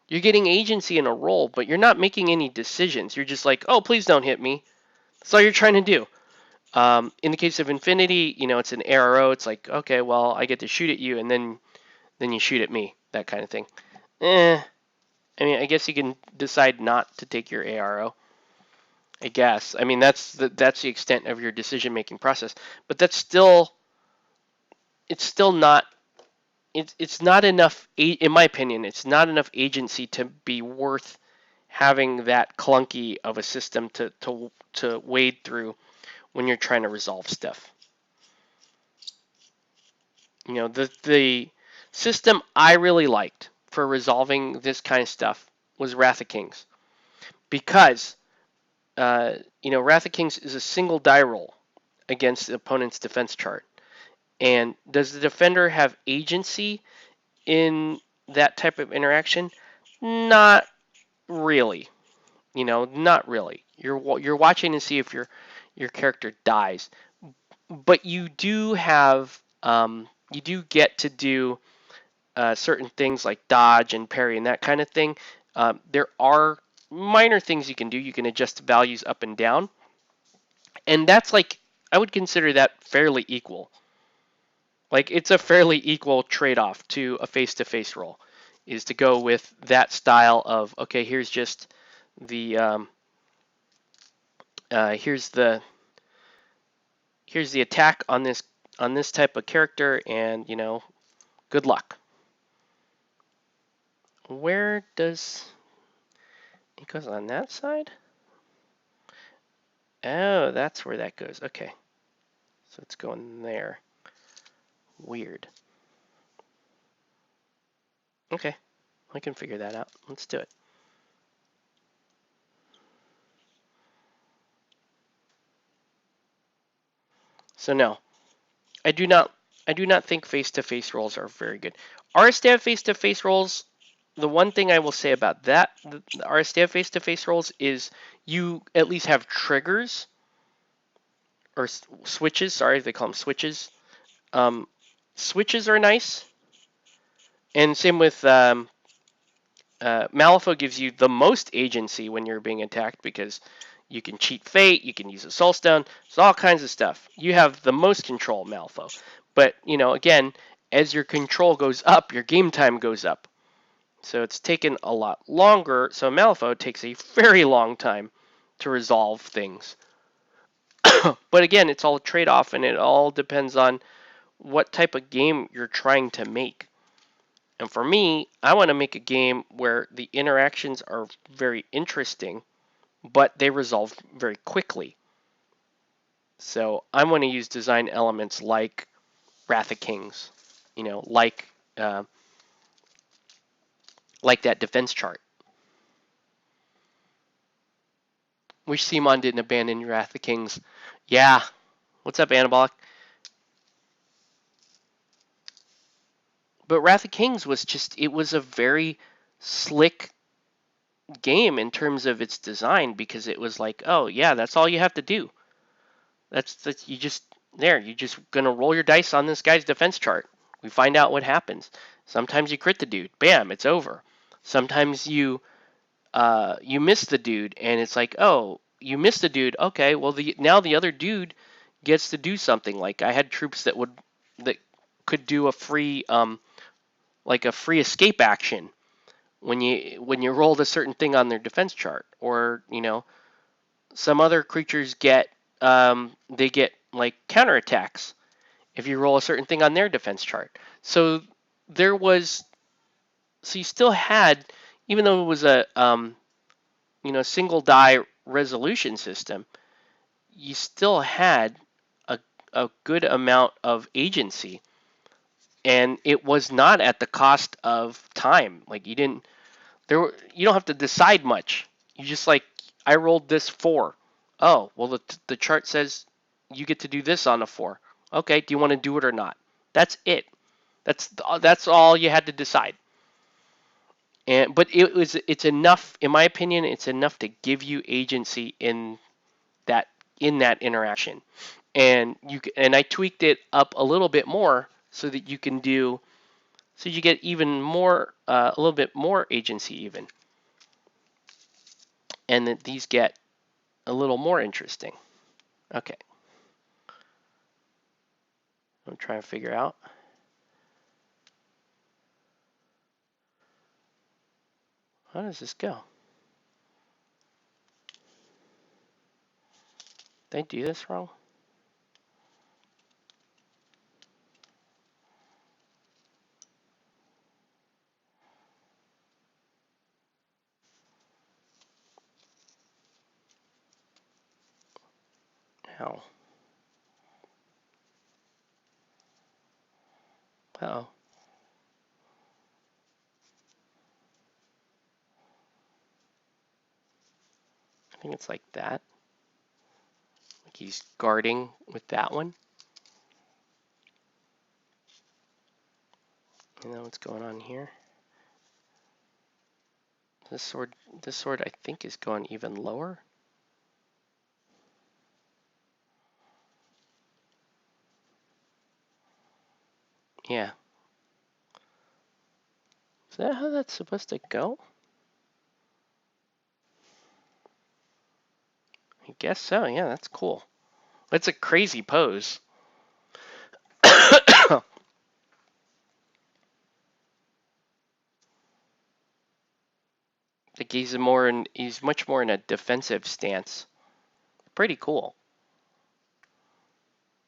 You're getting agency in a role, but you're not making any decisions. You're just like, oh, please don't hit me. That's all you're trying to do. In the case of Infinity, it's an ARO. It's like, okay, well, I get to shoot at you, and then you shoot at me, that kind of thing. I mean, I guess you can decide not to take your ARO. I guess. I mean, that's the extent of your decision making process. But it's still not. It's not enough. In my opinion, it's not enough agency to be worth having that clunky of a system to wade through when you're trying to resolve stuff. The system I really liked for resolving this kind of stuff was Wrath of Kings because Wrath of Kings is a single die roll against the opponent's defense chart. And does the defender have agency in that type of interaction? Not really. Not really. You're watching to see if your character dies, but you do get to do certain things like dodge and parry and that kind of thing. There are minor things you can do. You can adjust values up and down, and that's like I would consider that fairly equal. Like it's a fairly equal trade-off to a face-to-face roll, is to go with that style of okay, here's just the here's the attack on this type of character, and good luck. Where does it goes on that side? Oh, that's where that goes. Okay, so it's going there. Weird. Okay, I can figure that out. Let's do it. So no, I do not. I do not think face-to-face rolls are very good. Aristeia face-to-face rolls. The one thing I will say about that, the Aristeia face-to-face rolls, is you at least have triggers or switches. Sorry, they call them switches. Switches are nice, and same with Malifaux gives you the most agency when you're being attacked because you can cheat fate, you can use a soul stone, so all kinds of stuff. You have the most control, Malifaux. But again, as your control goes up, your game time goes up. So it's taken a lot longer. So Malifaux takes a very long time to resolve things. But again, it's all a trade-off, and it all depends on what type of game you're trying to make. And for me, I want to make a game where the interactions are very interesting, but they resolve very quickly. So I want to use design elements like Wrath of Kings, uh, like that defense chart. Wish Simon didn't abandon Wrath of Kings. Yeah. What's up, Anabolic? But Wrath of Kings was it was a very slick game in terms of its design, because it was like, oh yeah, that's all you have to do. That's you just there. You just gonna roll your dice on this guy's defense chart. We find out what happens. Sometimes you crit the dude, bam, it's over. Sometimes you miss the dude, and it's like, oh, you missed the dude. Okay, well now the other dude gets to do something. Like I had troops that could do a free like a free escape action when you rolled a certain thing on their defense chart, or some other creatures they get like counterattacks if you roll a certain thing on their defense chart. So there was so you still had, even though it was a single die resolution system, you still had a, a good amount of agency, and it was not at the cost of time. Like you don't have to decide much. You just like, I rolled this 4. Oh, well the chart says you get to do this on a 4. Okay, do you want to do it or not? That's it. That's all you had to decide. But it's enough, in my opinion, it's enough to give you agency that in that interaction. And I tweaked it up a little bit more so that you get even more, a little bit more agency even, and that these get a little more interesting. Okay, I'm trying to figure out how does this go. Did I do this wrong? How? Oh, I think it's like that. Like he's guarding with that one. You know what's going on here? This sword I think is going even lower. Yeah. Is that how that's supposed to go? I guess so. Yeah, that's cool. That's a crazy pose. Like he's much more in a defensive stance. Pretty cool.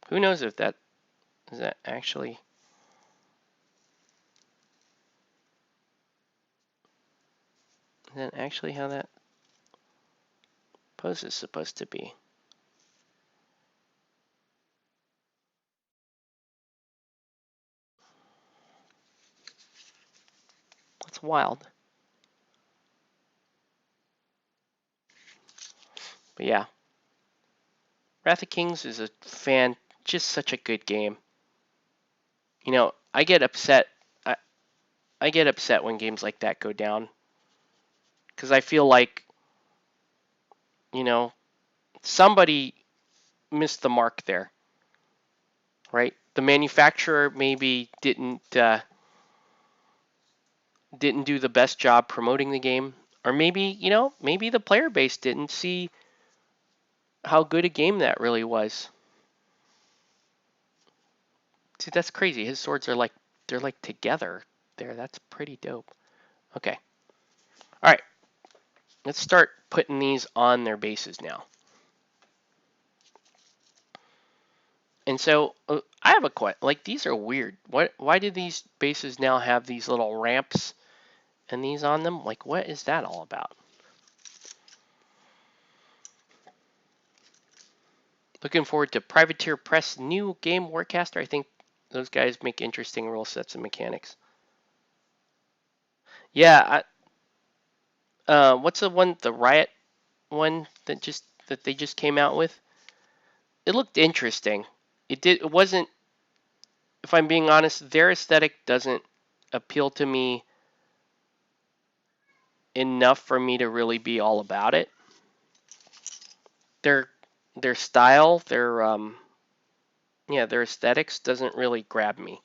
Who knows if that is that actually how that pose is supposed to be. That's wild. But yeah, Wrath of Kings is just such a good game. I get upset. I get upset when games like that go down, because I feel like, somebody missed the mark there, right? The manufacturer maybe didn't do the best job promoting the game, or maybe the player base didn't see how good a game that really was. See, that's crazy. His swords are like, they're like together there. That's pretty dope. Okay. All right. Let's start putting these on their bases now. And so I have a question. Like, these are weird. Why do these bases now have these little ramps and these on them? Like, what is that all about? Looking forward to Privateer Press new game Warcaster. I think those guys make interesting rule sets and mechanics. Yeah, what's the one, the Riot one that they just came out with? It looked interesting. It wasn't, if I'm being honest, their aesthetic doesn't appeal to me enough for me to really be all about it. Their style, their aesthetics doesn't really grab me.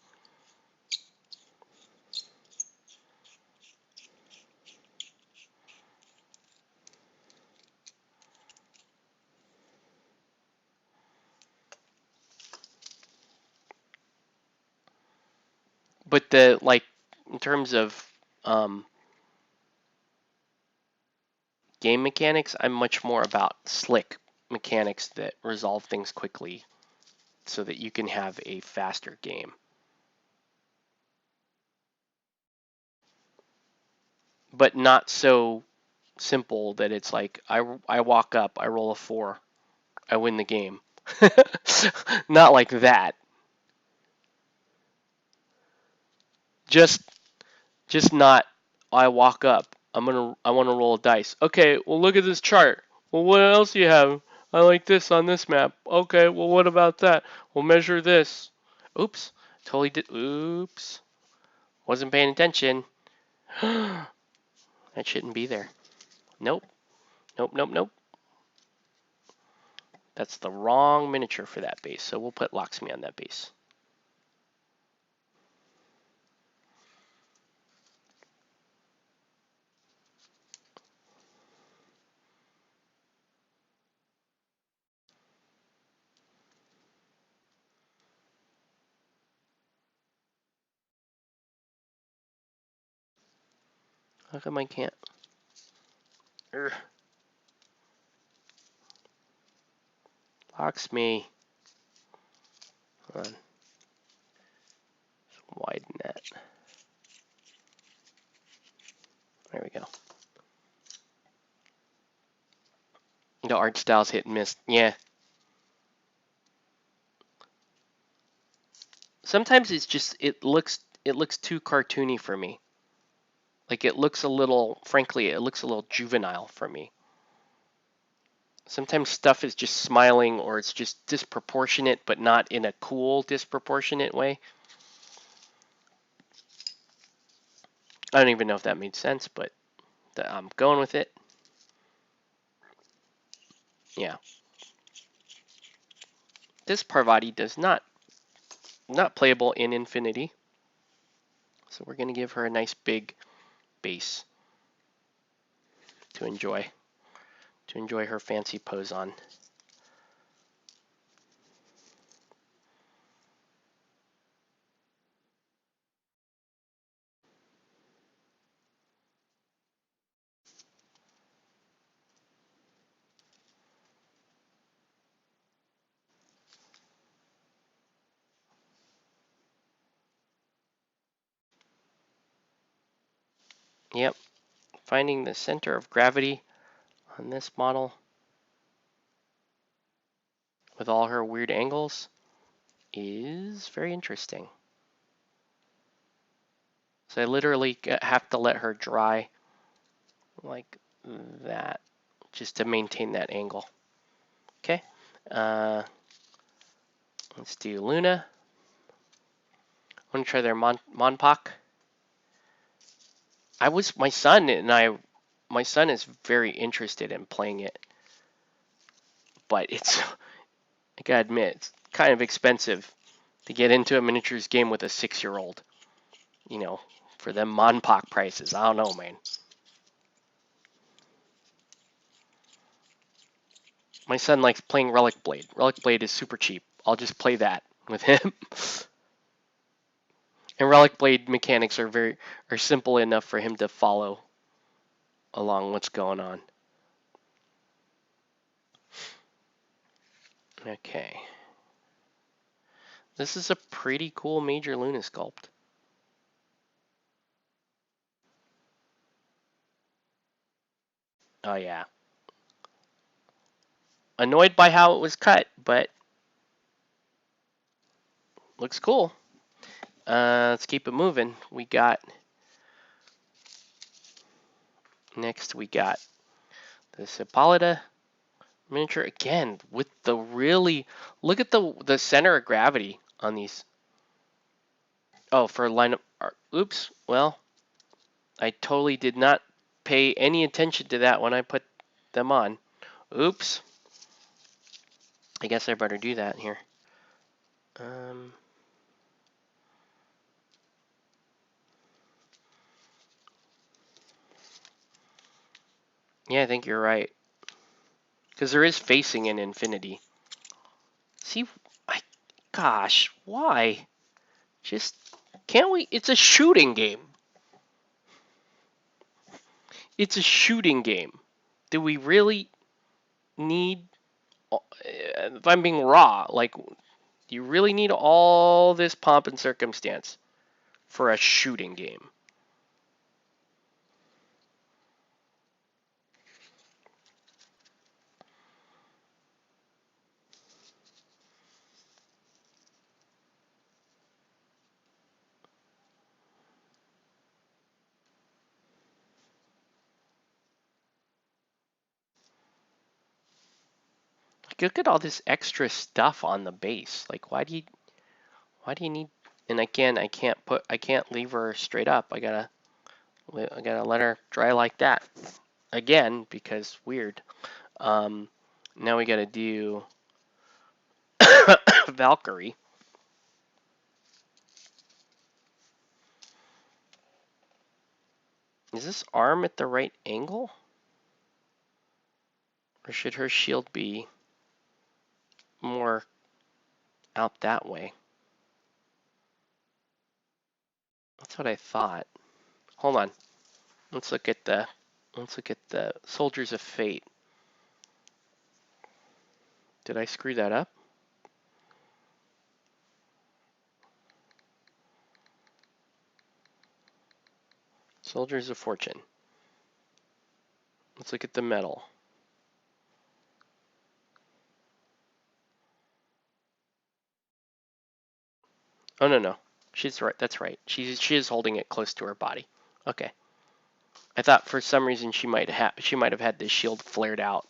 But in terms of game mechanics, I'm much more about slick mechanics that resolve things quickly so that you can have a faster game. But not so simple that it's like I walk up, I roll a 4, I win the game. Not like that. Just not I walk up, I want to roll a dice. Okay, well look at this chart. Well, what else do you have? I like this on this map. Okay, well what about that? We'll measure this. Oops. Totally did. Oops. Wasn't paying attention. That shouldn't be there. Nope. Nope, nope, nope. That's the wrong miniature for that base, so we'll put Locksmith on that base. How come I can't? Urgh. Locksmith. Hold on. Widen that. There we go. The art style's hit and miss. Yeah. Sometimes it's just it looks too cartoony for me. Like it looks a little, frankly, it looks a little juvenile for me. Sometimes stuff is just smiling or it's just disproportionate, but not in a cool, disproportionate way. I don't even know if that made sense, but I'm going with it. Yeah. This Parvati does not playable in Infinity. So we're going to give her a nice big base to enjoy her fancy pose on. Yep. Finding the center of gravity on this model with all her weird angles is very interesting. So I literally have to let her dry like that just to maintain that angle. Okay. Let's do Luna. I want to try their Monpok. My son is very interested in playing it, but it's, I gotta admit, it's kind of expensive to get into a miniatures game with a 6-year-old. You know, for them Monpok prices. I don't know, man. My son likes playing Relic Blade. Relic Blade is super cheap. I'll just play that with him. And Relic Blade mechanics are simple enough for him to follow along what's going on. Okay. This is a pretty cool Major Luna sculpt. Oh yeah. Annoyed by how it was cut, but looks cool. Let's keep it moving. Next we got this Hippolyta miniature again with the really, look at the center of gravity on these. Oh, for lineup. Oops. Well, I totally did not pay any attention to that when I put them on. Oops. I guess I better do that here. Yeah, I think you're right. Because there is facing in infinity. See, gosh, why? Just, can't we? It's a shooting game. It's a shooting game. Do we really need, if I'm being raw, like, do you really need all this pomp and circumstance for a shooting game? Look at all this extra stuff on the base. Like, why do you need? And again, I can't leave her straight up. I gotta let her dry like that again because weird. Now we gotta do Valkyrie. Is this arm at the right angle? Or should her shield be more out that way? That's what I thought. Hold on. Let's look at the Soldiers of Fate. Did I screw that up? Soldiers of Fortune. Let's look at the medal. Oh no. She's right. That's right. She is holding it close to her body. Okay. I thought for some reason she might have had this shield flared out.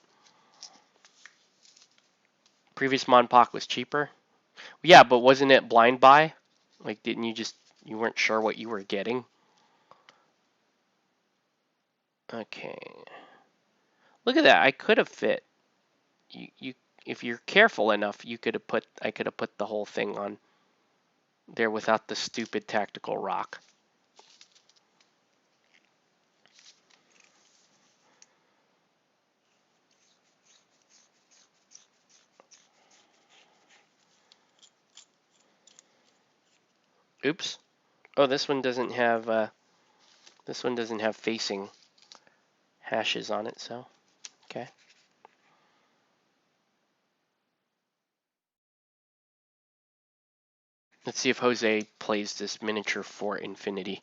Previous Monpok was cheaper. Yeah, but wasn't it blind buy? Like, didn't you weren't sure what you were getting? Okay. Look at that. I could have fit. You if you're careful enough, I could have put the whole thing on there without the stupid tactical rock. Oops. Oh, this one doesn't have facing hashes on it, so okay. Let's see if Jose plays this miniature for infinity.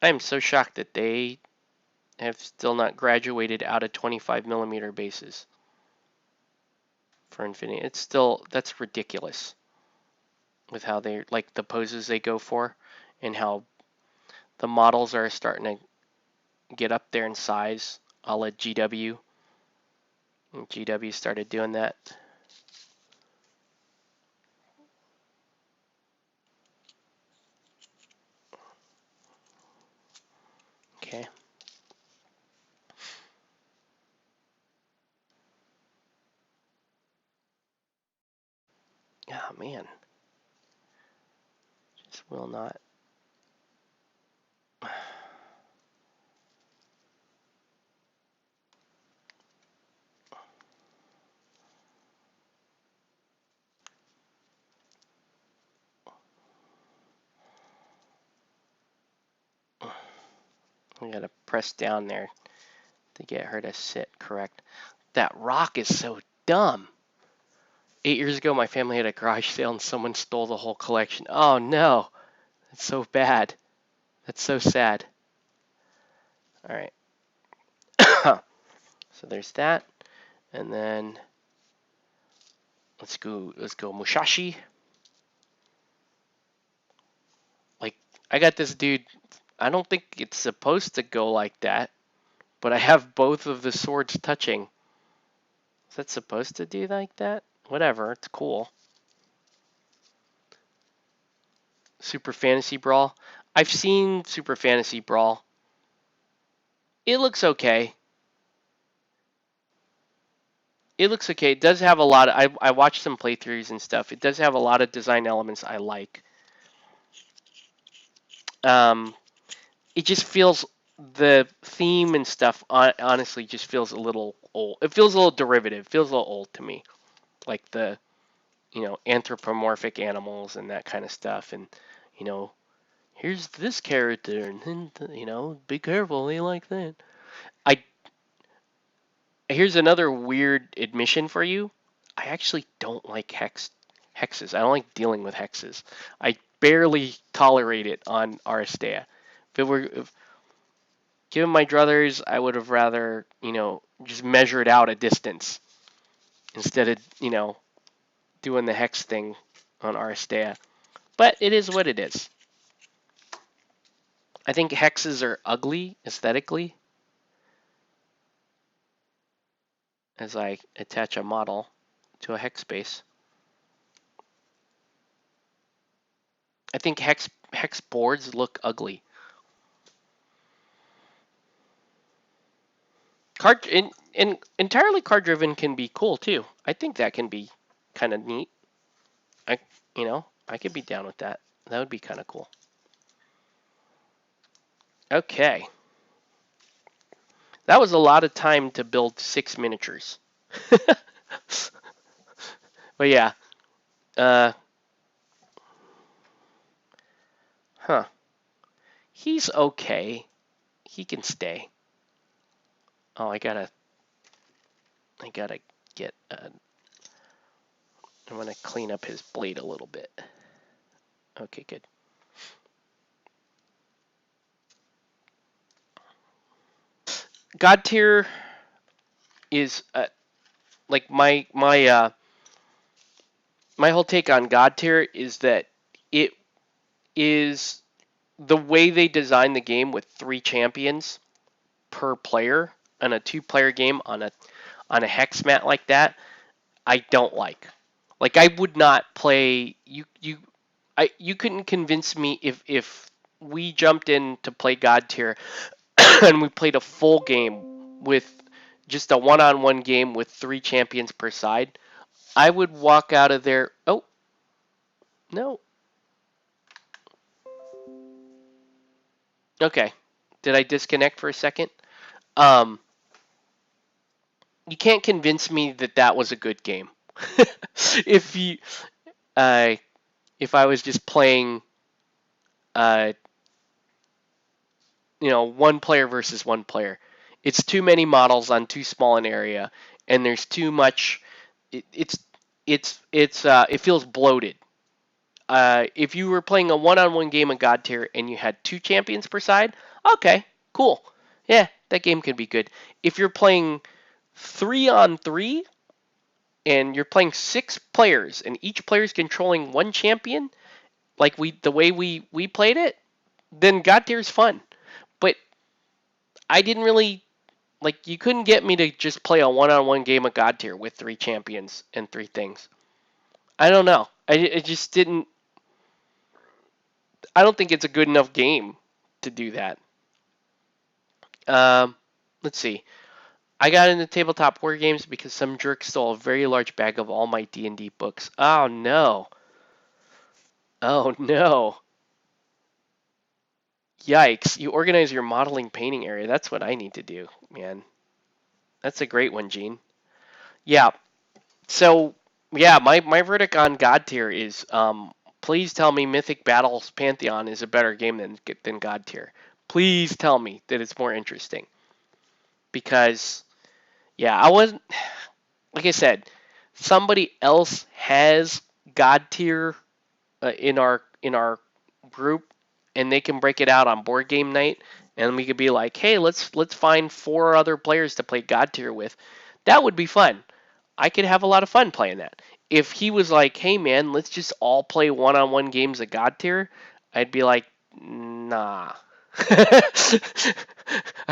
I am so shocked that they have still not graduated out of 25mm bases for infinity. That's ridiculous with how they like the poses they go for and how the models are starting to get up there in size, a la GW. And GW started doing that. Okay. Oh man. Just will not. I gotta press down there to get her to sit correct. That rock is so dumb. 8 years ago, my family had a garage sale and someone stole the whole collection. Oh no, that's so bad. That's so sad. All right. So there's that, and then let's go Mushashi. Like, I got this dude. I don't think it's supposed to go like that, but I have both of the swords touching. Is that supposed to do like that? Whatever, it's cool. Super Fantasy Brawl. I've seen Super Fantasy Brawl. It looks okay. It looks okay. It does have a lot of, I watched some playthroughs and stuff. It does have a lot of design elements I like. Um, it just feels the theme and stuff honestly just feels a little old. It feels a little derivative. It feels a little old to me. Like the, anthropomorphic animals and that kind of stuff and you know, here's this character and then be careful, they like that. I Here's another weird admission for you. I actually don't like hexes. I don't like dealing with hexes. I barely tolerate it on Aristeia. If given my druthers, I would have rather, just measured out a distance instead of, doing the hex thing on Aristeia. But it is what it is. I think hexes are ugly aesthetically as I attach a model to a hex space. I think hex boards look ugly. Entirely card driven can be cool too. I think that can be kind of neat. I I could be down with that. That would be kind of cool. Okay. That was a lot of time to build 6 miniatures. But yeah. Uh huh. He's okay. He can stay. Oh, I gotta get I'm gonna clean up his blade a little bit. Okay, good. God tier is like my whole take on God tier is that it is the way they design the game with 3 champions per player on a 2-player game on a hex mat like that. I don't like. Like I would not play you couldn't convince me if we jumped in to play God tier and we played a full game with just a one-on-one game with 3 champions per side. I would walk out of there. Oh, no. Okay. Did I disconnect for a second? Um, you can't convince me that that was a good game. if you, uh, if I was just playing, uh, one player versus one player, it's too many models on too small an area, and there's too much. It, it feels bloated. If you were playing a one-on-one game of God tier and you had 2 champions per side, okay, cool. Yeah, that game could be good. If you're playing 3-on-3 and you're playing 6 players and each player is controlling one champion, like the way we played it, then God tier is fun. But I didn't really like. You couldn't get me to just play a one-on-one game of God tier with 3 champions and 3 things. I don't know. I just didn't. I don't think it's a good enough game to do that. Um, let's see. I got into tabletop war games because some jerk stole a very large bag of all my D&D books. Oh no. Oh no. Yikes. You organize your modeling painting area. That's what I need to do, man. That's a great one, Gene. Yeah. So, yeah, my verdict on God tier is please tell me Mythic Battles Pantheon is a better game than God tier. Please tell me that it's more interesting. Because yeah, I wasn't like I said, somebody else has God tier in our group, and they can break it out on board game night, and we could be like, hey, let's find 4 other players to play God tier with. That would be fun. I could have a lot of fun playing that. If he was like, hey man, let's just all play one-on-one games of God tier, I'd be like, nah. I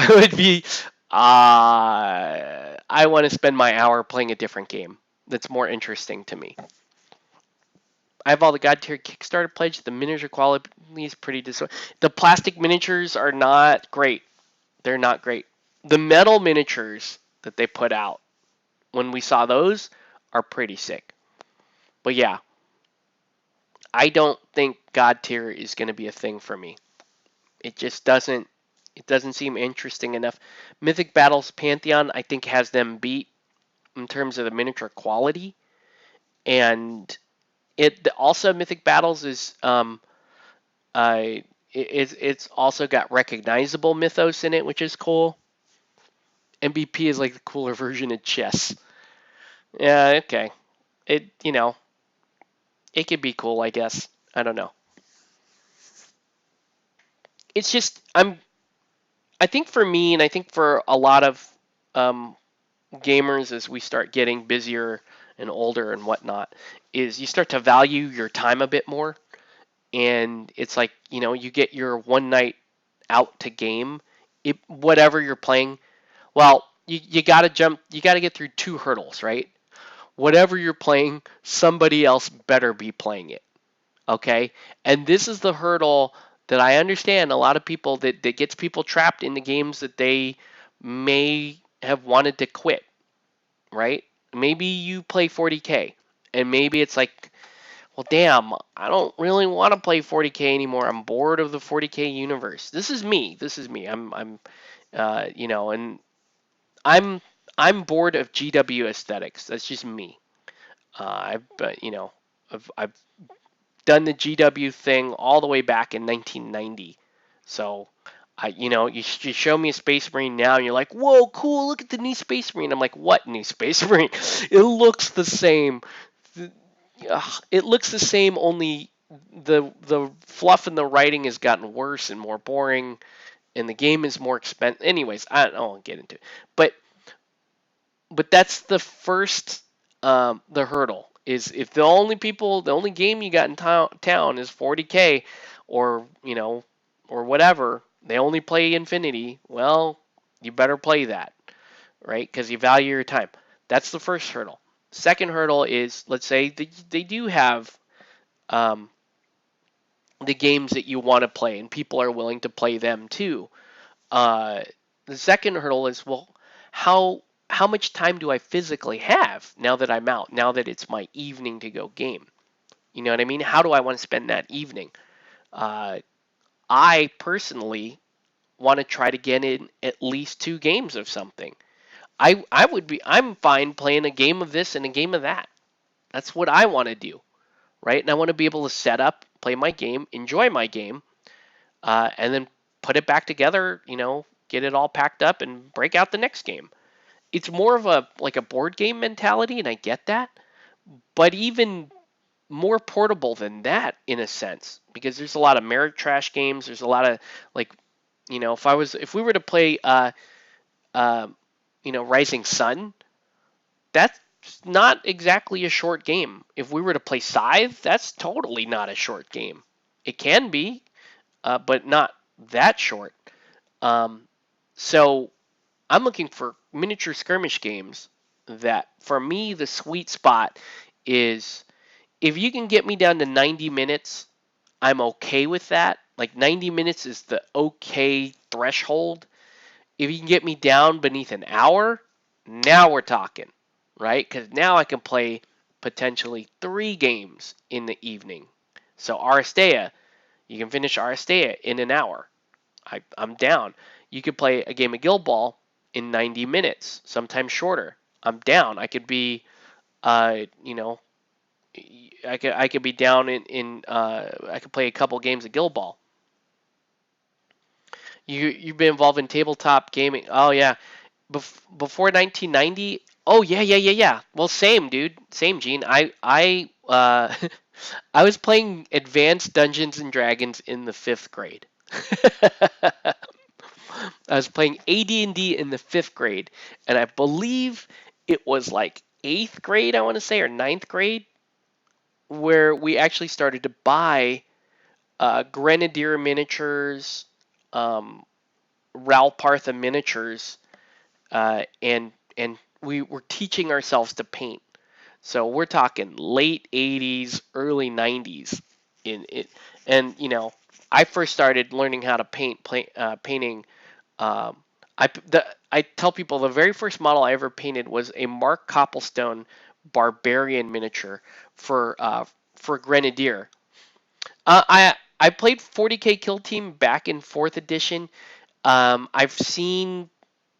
would be, I want to spend my hour playing a different game that's more interesting to me. I have all the God tier Kickstarter pledge. The miniature quality is pretty The plastic miniatures are not great. They're not great. The metal miniatures that they put out when we saw those are pretty sick. But yeah, I don't think God tier is going to be a thing for me. It just doesn't. It doesn't seem interesting enough. Mythic Battles Pantheon, I think, has them beat in terms of the miniature quality, and it also Mythic Battles is it's also got recognizable mythos in it, which is cool. MVP is like the cooler version of chess. Yeah, okay. It could be cool, I guess. I don't know. It's just I think for me, and I think for a lot of um, gamers as we start getting busier and older and whatnot, is you start to value your time a bit more. And it's like, you get your one night out to game, whatever you're playing. Well, you got to you got to get through two hurdles, right? Whatever you're playing, somebody else better be playing it. Okay? And this is the hurdle that I understand a lot of people that gets people trapped in the games that they may have wanted to quit, right? Maybe you play 40K and maybe it's like, well, damn, I don't really want to play 40K anymore. I'm bored of the 40K universe. This is me. This is me. And I'm I'm bored of GW aesthetics. That's just me. I've done the GW thing all the way back in 1990. So, you show me a Space Marine now, and you're like, whoa, cool, look at the new Space Marine. I'm like, what new Space Marine? It looks the same. It looks the same, only the fluff in the writing has gotten worse and more boring, and the game is more expensive. Anyways, I don't want to get into it. But that's the first the hurdle is if the only game you got in town is 40K or or whatever, they only play Infinity. Well, you better play that, right? Because you value your time. That's the first hurdle. Second hurdle is, let's say they do have um, the games that you want to play and people are willing to play them too. uh, the second hurdle is, well, how much time do I physically have now that I'm out? Now that it's my evening to go game, you know what I mean? How do I want to spend that evening? Uh, I personally want to try to get in at least two games of something. I'm fine playing a game of this and a game of that. That's what I want to do, right? And I want to be able to set up, play my game, enjoy my game, and then put it back together. Get it all packed up and break out the next game. It's more of a like a board game mentality, and I get that. But even more portable than that, in a sense, because there's a lot of merit trash games. There's a lot of like, if we were to play, uh, Rising Sun, that's not exactly a short game. If we were to play Scythe, that's totally not a short game. It can be, but not that short. Um, so I'm looking for miniature skirmish games that, for me, the sweet spot is if you can get me down to 90 minutes, I'm okay with that. Like 90 minutes is the okay threshold. If you can get me down beneath an hour, now we're talking, right? Because now I can play potentially 3 games in the evening. So Aristeia, you can finish Aristeia in an hour. I'm down. You could play a game of Guild Ball in 90 minutes, sometimes shorter. I'm down. I could be, uh, you know, I could be down I could play a couple games of Guild Ball. You've been involved in tabletop gaming. Oh yeah, before 1990. Oh yeah, yeah, yeah, yeah. Well, same dude, same Gene. I was playing Advanced Dungeons and Dragons in the 5th grade. I was playing AD&D in the 5th grade, and I believe it was like 8th grade, I want to say, or 9th grade, where we actually started to buy Grenadier miniatures, um, Ralpartha miniatures, and we were teaching ourselves to paint. So we're talking late 80s, early 90s in it. And I first started learning how to painting. Um, I tell people the very first model I ever painted was a Mark Copplestone Barbarian miniature for Grenadier. I played 40K Kill Team back in fourth edition. I've seen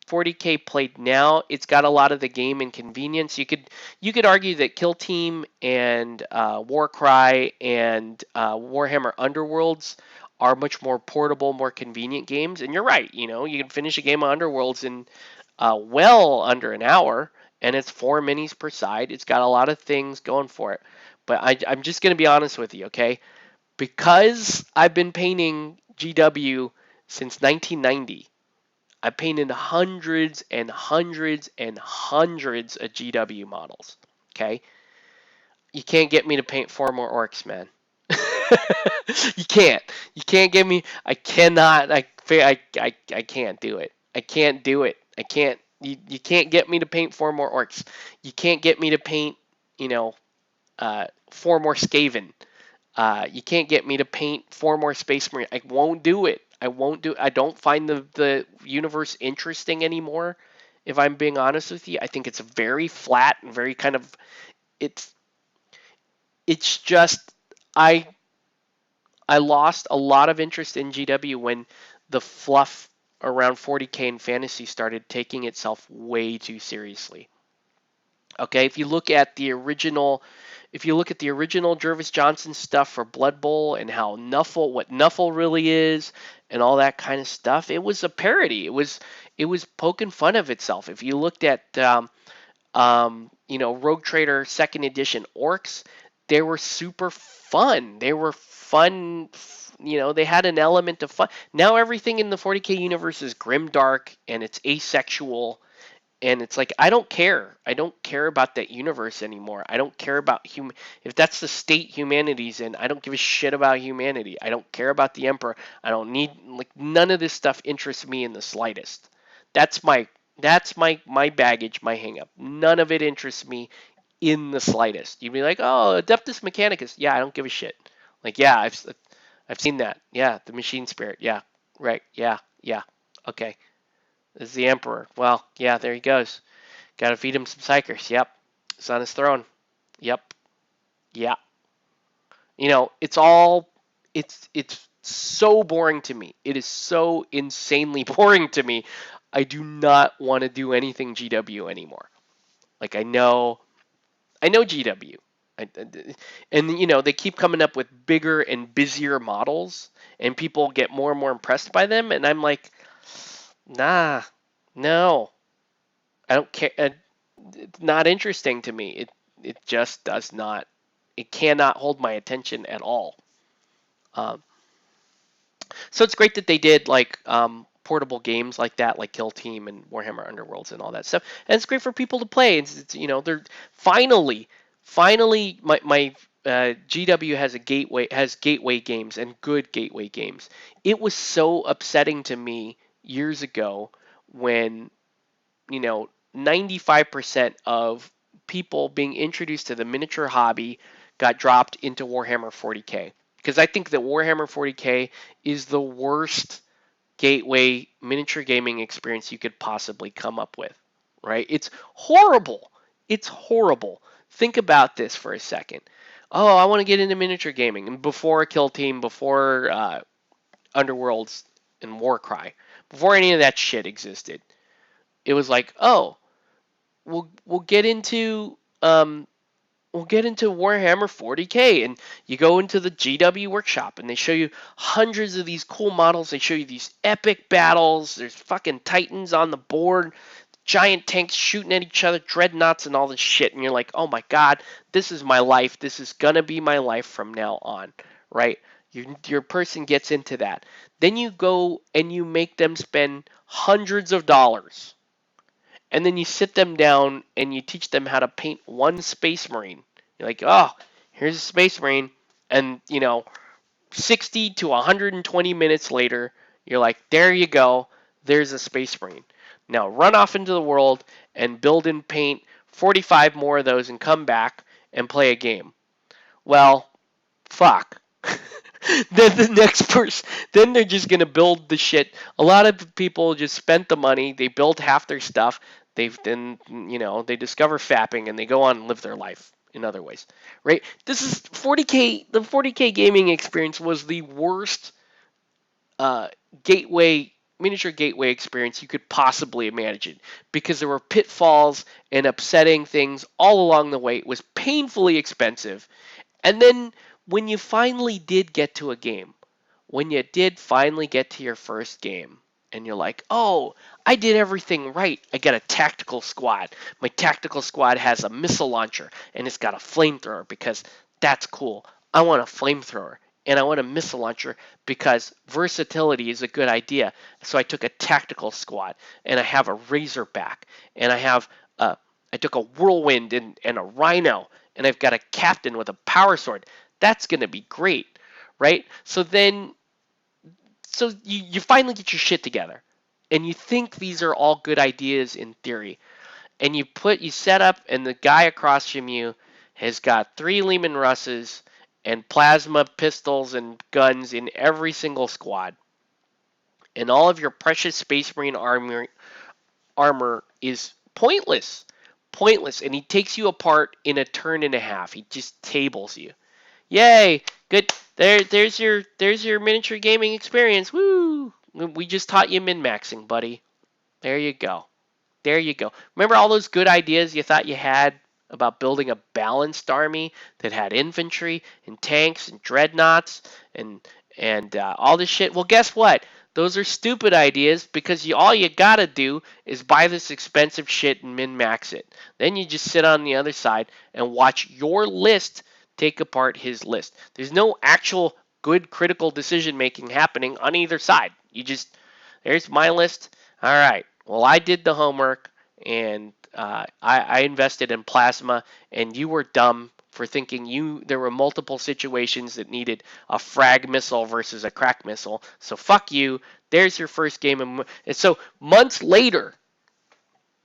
40K played now. It's got a lot of the game and convenience. You could argue that Kill Team and Warcry and Warhammer Underworlds are much more portable, more convenient games. And you're right. You can finish a game of Underworlds in well under an hour, and it's 4 minis per side. It's got a lot of things going for it. But I'm just going to be honest with you, okay? Because I've been painting GW since 1990. I painted hundreds and hundreds and hundreds of GW models. Okay, you can't get me to paint four more orcs, man. You can't. You can't get me. I cannot. I can't do it. I can't do it. I can't. You can't get me to paint four more orcs. You can't get me to paint. Four more Skaven. You can't get me to paint four more Space Marine. I won't do it. I won't do. I don't find the universe interesting anymore. If I'm being honest with you, I think it's very flat and very kind of. It's it's just I I lost a lot of interest in GW when the fluff around 40K and fantasy started taking itself way too seriously. Okay, if you look at the original Jervis Johnson stuff for Blood Bowl and how what Nuffle really is and all that kind of stuff, it was a parody. It was poking fun of itself. If you looked at Rogue Trader Second Edition Orcs, they were super fun. They were fun. They had an element of fun. Now everything in the 40K universe is grimdark and it's asexual, and it's like I don't care about that universe anymore. I don't care about if that's the state humanity's in. I don't give a shit about humanity. I don't care about the emperor. I don't need, like, none of this stuff interests me in the slightest. That's my baggage, my hangup. None of it interests me in the slightest. You'd be like, oh, Adeptus Mechanicus. Yeah, I don't give a shit. Like, yeah, I've seen that. Yeah, the machine spirit. Yeah, right. Yeah, yeah. Okay, this is the emperor. Well, yeah, there he goes. Gotta feed him some psychers. Yep. It's on his throne. Yep. Yeah. It's all it's so boring to me. It is so insanely boring to me. I do not want to do anything GW anymore. Like, I know GW. And they keep coming up with bigger and busier models, and people get more and more impressed by them, and I'm like, nah, no, I don't care. It's not interesting to me. It just does not. It cannot hold my attention at all. Um, so it's great that they did, like, portable games like that, like Kill Team and Warhammer Underworlds and all that stuff. And it's great for people to play. They're finally my GW has gateway games and good gateway games. It was so upsetting to me years ago when 95% of people being introduced to the miniature hobby got dropped into Warhammer 40K. Because I think that Warhammer 40K is the worst gateway miniature gaming experience you could possibly come up with, right? It's horrible. It's horrible. Think about this for a second. Oh, I want to get into miniature gaming. And before Kill Team, before Underworlds and Warcry, before any of that shit existed, it was like, oh, we'll get into Warhammer 40K, and you go into the GW workshop and they show you hundreds of these cool models. They show you these epic battles. There's fucking titans on the board, giant tanks shooting at each other, dreadnoughts and all this shit, and you're like, oh my god, this is my life. This is gonna be my life from now on, right? Your person gets into that. Then you go and you make them spend hundreds of dollars, and then you sit them down and you teach them how to paint one Space Marine. You're like, oh, here's a Space Marine, and 60 to 120 minutes later, you're like, there you go, there's a Space Marine. Now run off into the world and build and paint 45 more of those and come back and play a game. Well, fuck. Then the next person, then they're just gonna build the shit. A lot of people just spent the money. They build half their stuff. They've then, they discover fapping and they go on and live their life in other ways, right? This is 40K. The 40K gaming experience was the worst uh, gateway miniature gateway experience you could possibly imagine because there were pitfalls and upsetting things all along the way. It was painfully expensive. And then when you finally did get to a game, when you did finally get to your first game, and you're like, oh, I did everything right. I got a tactical squad. My tactical squad has a missile launcher and it's got a flamethrower because that's cool. I want a flamethrower and I want a missile launcher because versatility is a good idea. So I took a tactical squad and I have a Razorback and I took a Whirlwind and a Rhino and I've got a captain with a power sword. That's going to be great, right? So you finally get your shit together and you think these are all good ideas in theory and you set up and the guy across from you has got 3 Lehman Russes and plasma pistols and guns in every single squad and all of your precious Space Marine armor is pointless, and he takes you apart in a turn and a half. He just tables you. Yay! Good. There's your miniature gaming experience. Woo! We just taught you min-maxing, buddy. There you go. There you go. Remember all those good ideas you thought you had about building a balanced army that had infantry and tanks and dreadnoughts and all this shit? Well, guess what? Those are stupid ideas because all you gotta do is buy this expensive shit and min-max it. Then you just sit on the other side and watch your list take apart his list. There's no actual good critical decision making happening on either side. There's my list. All right. Well, I did the homework and I invested in plasma, and you were dumb for thinking there were multiple situations that needed a frag missile versus a crack missile. So fuck you. There's your first game. And so months later,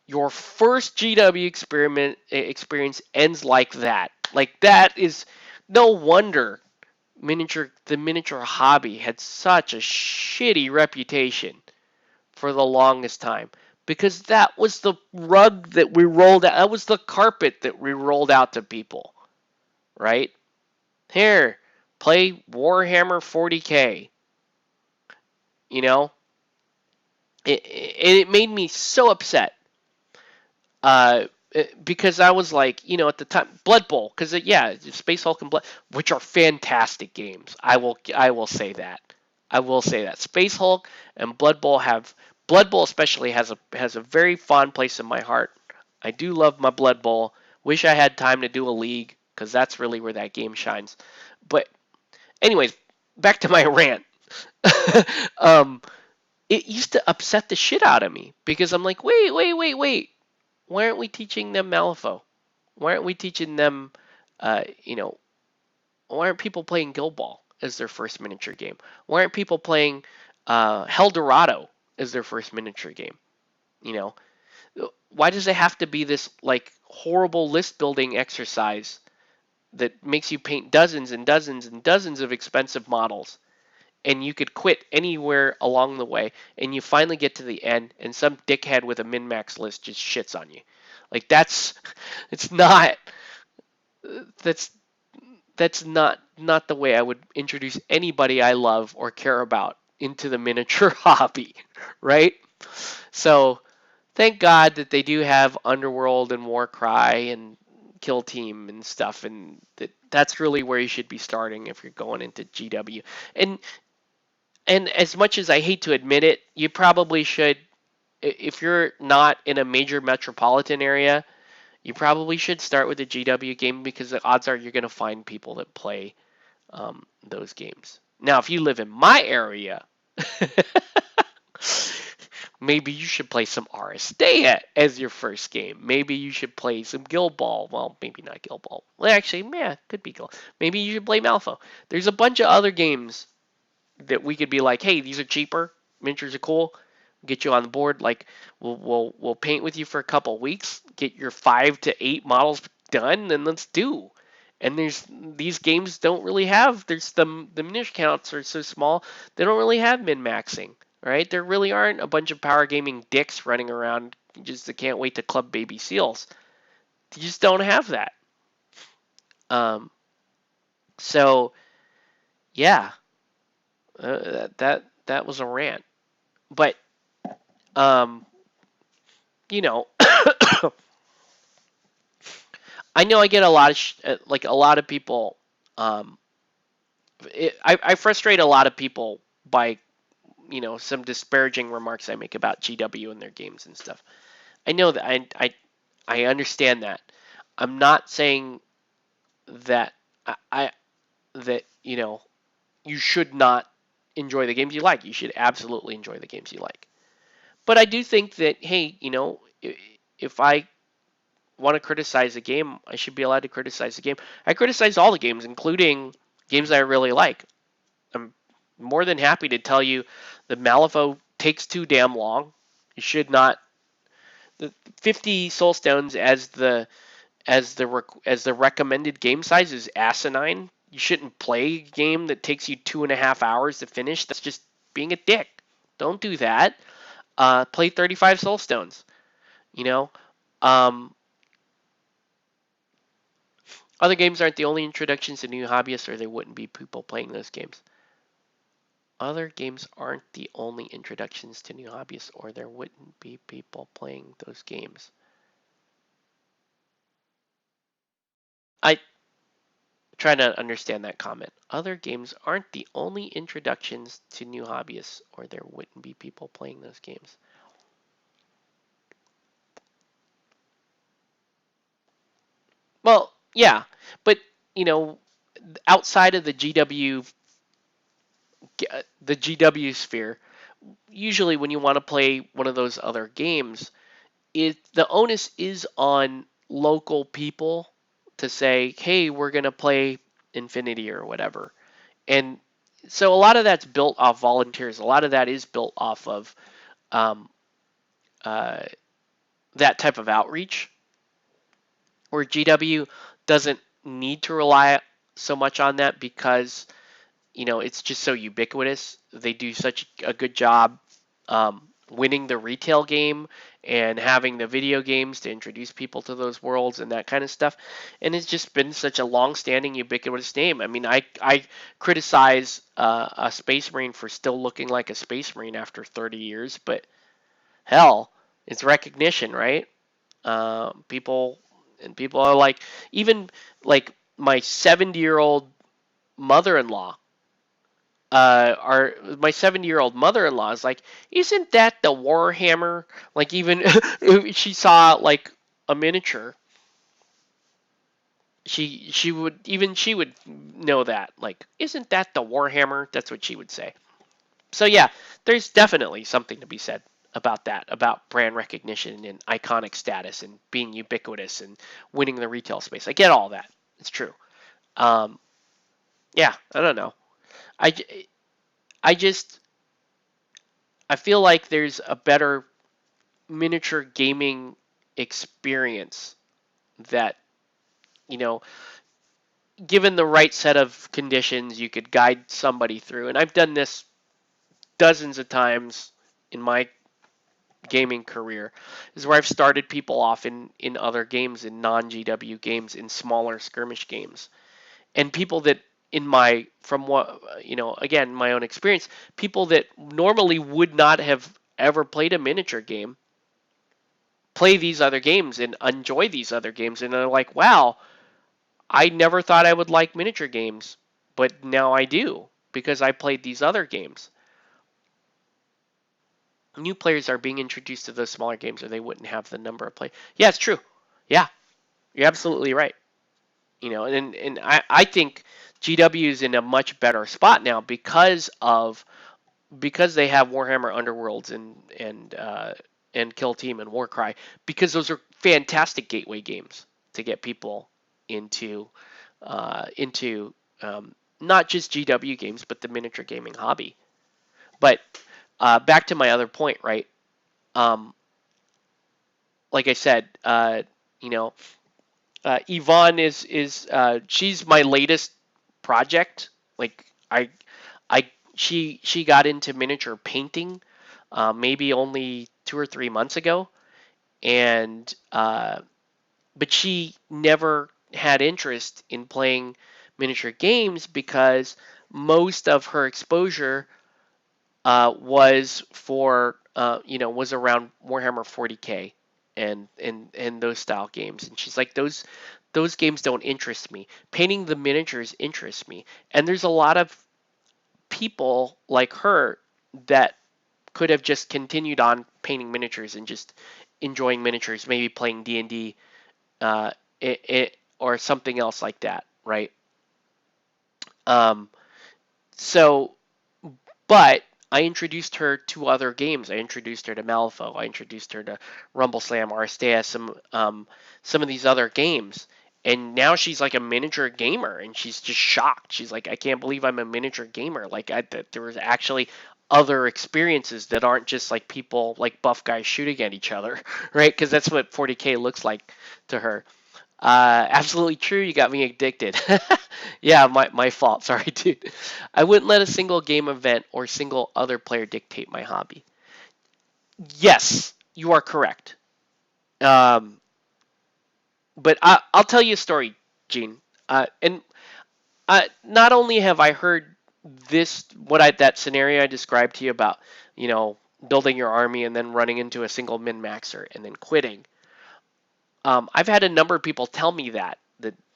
your first GW experience ends like that. Like that is no wonder the miniature hobby had such a shitty reputation for the longest time because that was the rug that we rolled out. That was the carpet that we rolled out to people, right? Here, play Warhammer 40K. You know, it made me so upset uh, because I was like, at the time, Blood Bowl, because yeah, Space Hulk and Blood, which are fantastic games. I will say that. I will say that Space Hulk and Blood Bowl especially has a very fond place in my heart. I do love my Blood Bowl. Wish I had time to do a league because that's really where that game shines. But anyways, back to my rant. um, it used to upset the shit out of me because I'm like, wait. Why aren't we teaching them Malifaux? Why aren't we teaching them, uh, you know, why aren't people playing Guild Ball as their first miniature game? Why aren't people playing Hell Dorado as their first miniature game? You know, why does it have to be this like horrible list building exercise that makes you paint dozens and dozens and dozens of expensive models? And you could quit anywhere along the way, and you finally get to the end, and some dickhead with a min-max list just shits on you. Like it's not, that's that's not the way I would introduce anybody I love or care about into the miniature hobby, right? So thank God that they do have Underworld and Warcry and Kill Team and stuff, and that's really where you should be starting if you're going into GW. And and as much as I hate to admit it, you probably should, if you're not in a major metropolitan area, you probably should start with a GW game because the odds are you're going to find people that play those games. Now, if you live in my area, maybe you should play some Aristeia as your first game. Maybe you should play some Guild Ball. Well, maybe not Guild Ball. Well, actually, yeah, could be Guild. Maybe you should play Malifaux. There's a bunch of other games that we could be like, hey, these are cheaper, miniatures are cool. get you on the board. Like we'll paint with you for a couple weeks, get your 5 to 8 models done, and let's do. And there's these games don't really have there's the miniature counts are so small they don't really have min maxing, right? There really aren't a bunch of power gaming dicks running around just that can't wait to club baby seals. You just don't have that. Um, so yeah, that was a rant. But um, you know, I know I get a lot of like a lot of people. Um, I frustrate a lot of people by some disparaging remarks I make about GW and their games and stuff. I know that I understand that. I'm not saying that I that you should not enjoy the games you like. You should absolutely enjoy the games you like. But I do think that hey, if I want to criticize a game, I should be allowed to criticize the game. I criticize all the games, including games that I really like. I'm more than happy to tell you the Malifaux takes too damn long. You should not. The 50 soul stones as the recommended game size is asinine. You shouldn't play a game that takes you 2.5 hours to finish. That's just being a dick. Don't do that. Play 35 soul stones. You know, um, other games aren't the only introductions to new hobbyists, or there wouldn't be people playing those games. Other games aren't the only introductions to new hobbyists, or there wouldn't be people playing those games. I try to understand that comment. Other games aren't the only introductions to new hobbyists, or there wouldn't be people playing those games. Well, yeah, but outside of the GW sphere, usually when you want to play one of those other games, the onus is on local people to say, "Hey, we're gonna play Infinity or whatever," and so a lot of that's built off volunteers. A lot of that is built off of um, uh, that type of outreach, where GW doesn't need to rely so much on that because it's just so ubiquitous. They do such a good job winning the retail game and having the video games to introduce people to those worlds and that kind of stuff. And it's just been such a long-standing, ubiquitous name. I mean, I criticize a Space Marine for still looking like a Space Marine after 30 years, but hell, it's recognition, right? People are like, even like my 70-year-old mother-in-law my 70-year-old mother-in-law is like, isn't that the Warhammer? Like, even if she saw like a miniature, she would know that. Like, isn't that the Warhammer? That's what she would say. So yeah, there's definitely something to be said about that, about brand recognition and iconic status and being ubiquitous and winning the retail space. I get all that. It's true. Um, yeah, I don't know. I, I just I feel like there's a better miniature gaming experience that, you know, given the right set of conditions, you could guide somebody through. And I've done this dozens of times in my gaming career, is where I've started people off in other games, in non-GW games, in smaller skirmish games. And people that in my from what again, my own experience, people that normally would not have ever played a miniature game play these other games and enjoy these other games, and they're like, wow, I never thought I would like miniature games, but now I do because I played these other games. New players are being introduced to those smaller games, or they wouldn't have the number of play. Yeah, it's true. Yeah, you're absolutely right. And I think GW is in a much better spot now because they have Warhammer Underworlds and Kill Team and Warcry, because those are fantastic gateway games to get people into not just GW games but the miniature gaming hobby. But back to my other point, right? um, like I said, you know, Yvonne is she's my latest project. Like I she got into miniature painting maybe only 2 or 3 months ago, and but she never had interest in playing miniature games because most of her exposure was for was around Warhammer 40K and those style games, and she's like those games don't interest me. Painting the miniatures interests me, and there's a lot of people like her that could have just continued on painting miniatures and just enjoying miniatures, maybe playing D&D or something else like that, right? Um, so But I introduced her to other games. I introduced her to Malifaux. I introduced her to Rumble Slam, Aristeia, some of these other games. And now she's like a miniature gamer, and she's just shocked. She's like, I can't believe I'm a miniature gamer. Like that there was actually other experiences that aren't just like people like buff guys shooting at each other, right? Because that's what 40K looks like to her. Absolutely true. You got me addicted. Yeah, my fault. Sorry, dude. I wouldn't let a single game event or single other player dictate my hobby. Yes, you are correct. Um, but I'll tell you a story, Gene. And not only have I heard that scenario I described to you about, you know, building your army and then running into a single min maxer and then quitting. I've had a number of people tell me that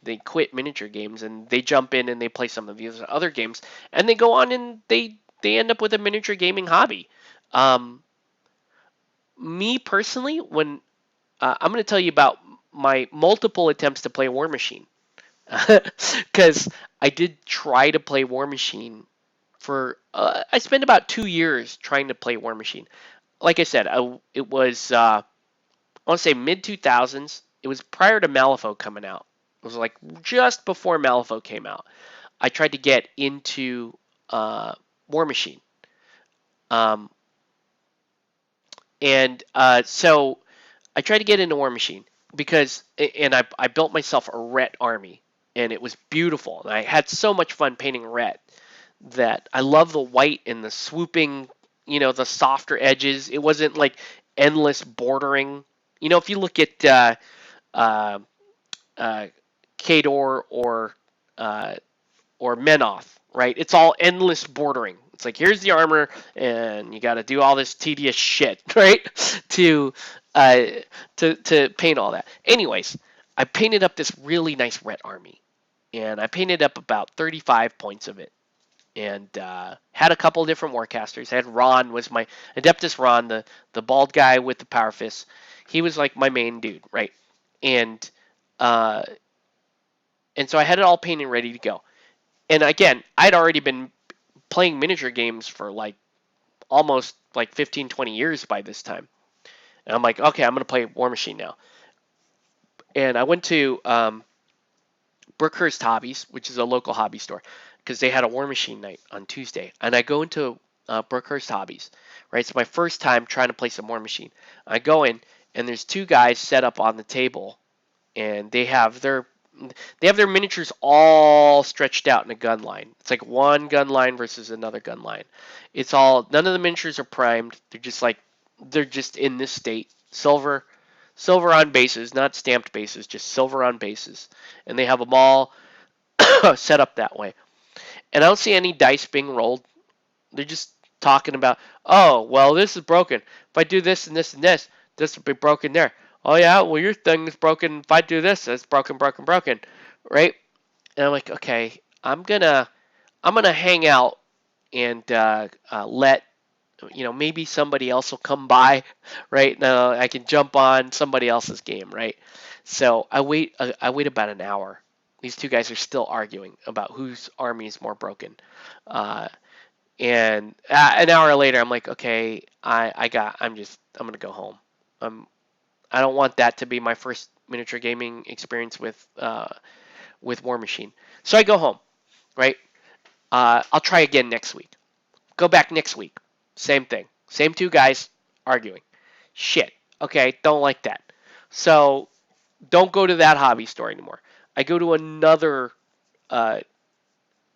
they quit miniature games and they jump in and they play some of these other games and they go on and they end up with a miniature gaming hobby. Um, Me personally, when I'm going to tell you about my multiple attempts to play War Machine, because I did try to play War Machine for I spent about 2 years trying to play War Machine. Like I said, it was I want to say mid 2000s. It was prior to Malifaux coming out. It was like just before Malifaux came out. I tried to get into uh, War Machine, um, and so I tried to get into War Machine because, and I built myself a Ret army, and it was beautiful. And I had so much fun painting Ret that I love the white and the swooping, the softer edges. It wasn't like endless bordering. If you look at uh, uh, Kador uh, or Menoth, right? It's all endless bordering. It's like here's the armor, and you got to do all this tedious shit, right? to uh, to paint all that. Anyways, I painted up this really nice red army, and I painted up about 35 points of it, and had a couple of different warcasters. I had Ron was my Adeptus Ron, the bald guy with the power fist. He was like my main dude, right? And uh, and so I had it all painted ready to go. And again, I'd already been playing miniature games for like almost like 15, 20 years by this time. And I'm like, okay, I'm going to play War Machine now. And I went to Brookhurst Hobbies, which is a local hobby store, because they had a War Machine night on Tuesday. And I go into Brookhurst Hobbies, right? It's my first time trying to play some War Machine. I go in, and there's two guys set up on the table, and they have their miniatures all stretched out in a gun line. It's like one gun line versus another gun line. It's all none of the miniatures are primed. They're just in this state. Silver on bases, not stamped bases, just silver on bases. And they have them all set up that way. And I don't see any dice being rolled. They're just talking about, oh, well, this is broken. If I do this and this and this will be broken there. Oh yeah, well your thing is broken. If I do this, it's broken, broken, broken, right? And I'm like, okay, I'm gonna hang out and let maybe somebody else will come by, right? Now I can jump on somebody else's game, right? So I wait about an hour. These two guys are still arguing about whose army is more broken. Uh, and an hour later, I'm like, okay, I'm gonna go home. I don't want that to be my first miniature gaming experience with War Machine. So I go home, right? I'll try again next week. Go back next week. Same thing. Same two guys arguing. Shit. Okay, don't like that. So don't go to that hobby store anymore. I go to another uh,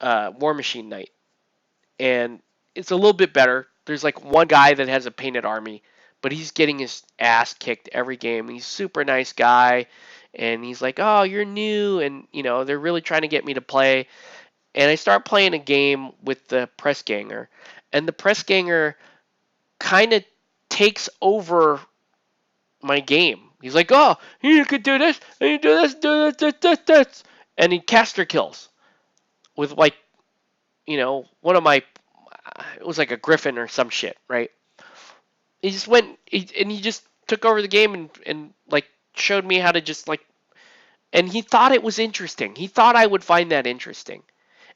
War Machine night, and it's a little bit better. There's like one guy that has a painted army, but he's getting his ass kicked every game. He's a super nice guy, and he's like, "Oh, you're new," and they're really trying to get me to play. And I start playing a game with the press ganger, and the press ganger kind of takes over my game. He's like, "Oh, you could do this, and you do this, do this," and he caster kills with like one of my, it was like a griffin or some shit, right? He just went and he just took over the game and like showed me how to just like, and he thought it was interesting. He thought I would find that interesting.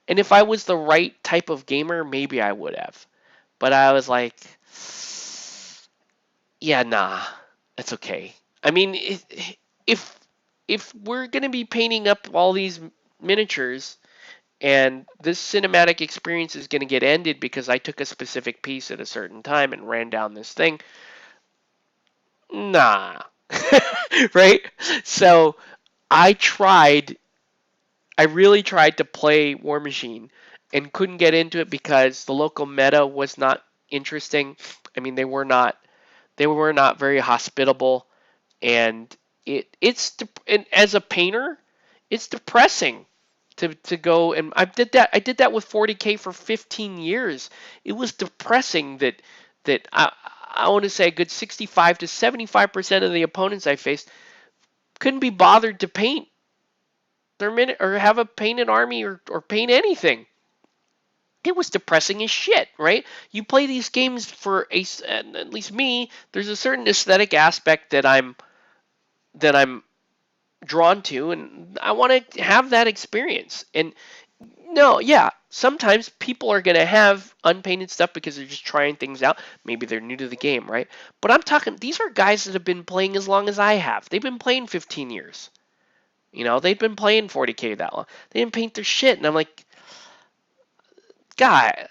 And if I was the right type of gamer, maybe I would have. But I was like, yeah, nah, that's okay. I mean, if if we're gonna be painting up all these miniatures and this cinematic experience is gonna get ended because I took a specific piece at a certain time and ran down this thing, nah, right? So I tried. I really tried to play War Machine and couldn't get into it because the local meta was not interesting. I mean, they were not very hospitable, and and as a painter, it's depressing to go, and I did that with 40K for 15 years. It was depressing that I want to say a good 65 to 75% of the opponents I faced couldn't be bothered to paint their minute or have a painted army or paint anything. It was depressing as shit, right? You play these games for at least me, there's a certain aesthetic aspect that I'm drawn to, and I want to have that experience. And no, yeah, sometimes people are going to have unpainted stuff because they're just trying things out. Maybe they're new to the game, right? But I'm talking, these are guys that have been playing as long as I have. They've been playing 15 years. They've been playing 40K that long. They didn't paint their shit, and I'm like, God,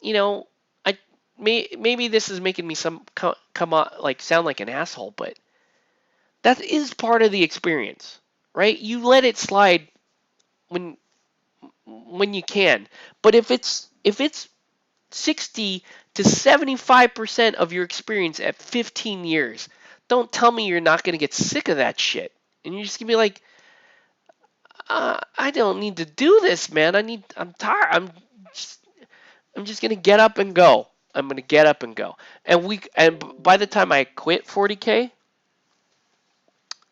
you know, I maybe this is making me come on like sound like an asshole, but that is part of the experience, right? You let it slide when when you can, but if it's 60 to 75% of your experience at 15 years, don't tell me you're not gonna get sick of that shit, and you're just gonna be like, I don't need to do this, man. I'm tired. I'm just gonna get up and go. I'm gonna get up and go. And by the time I quit 40K,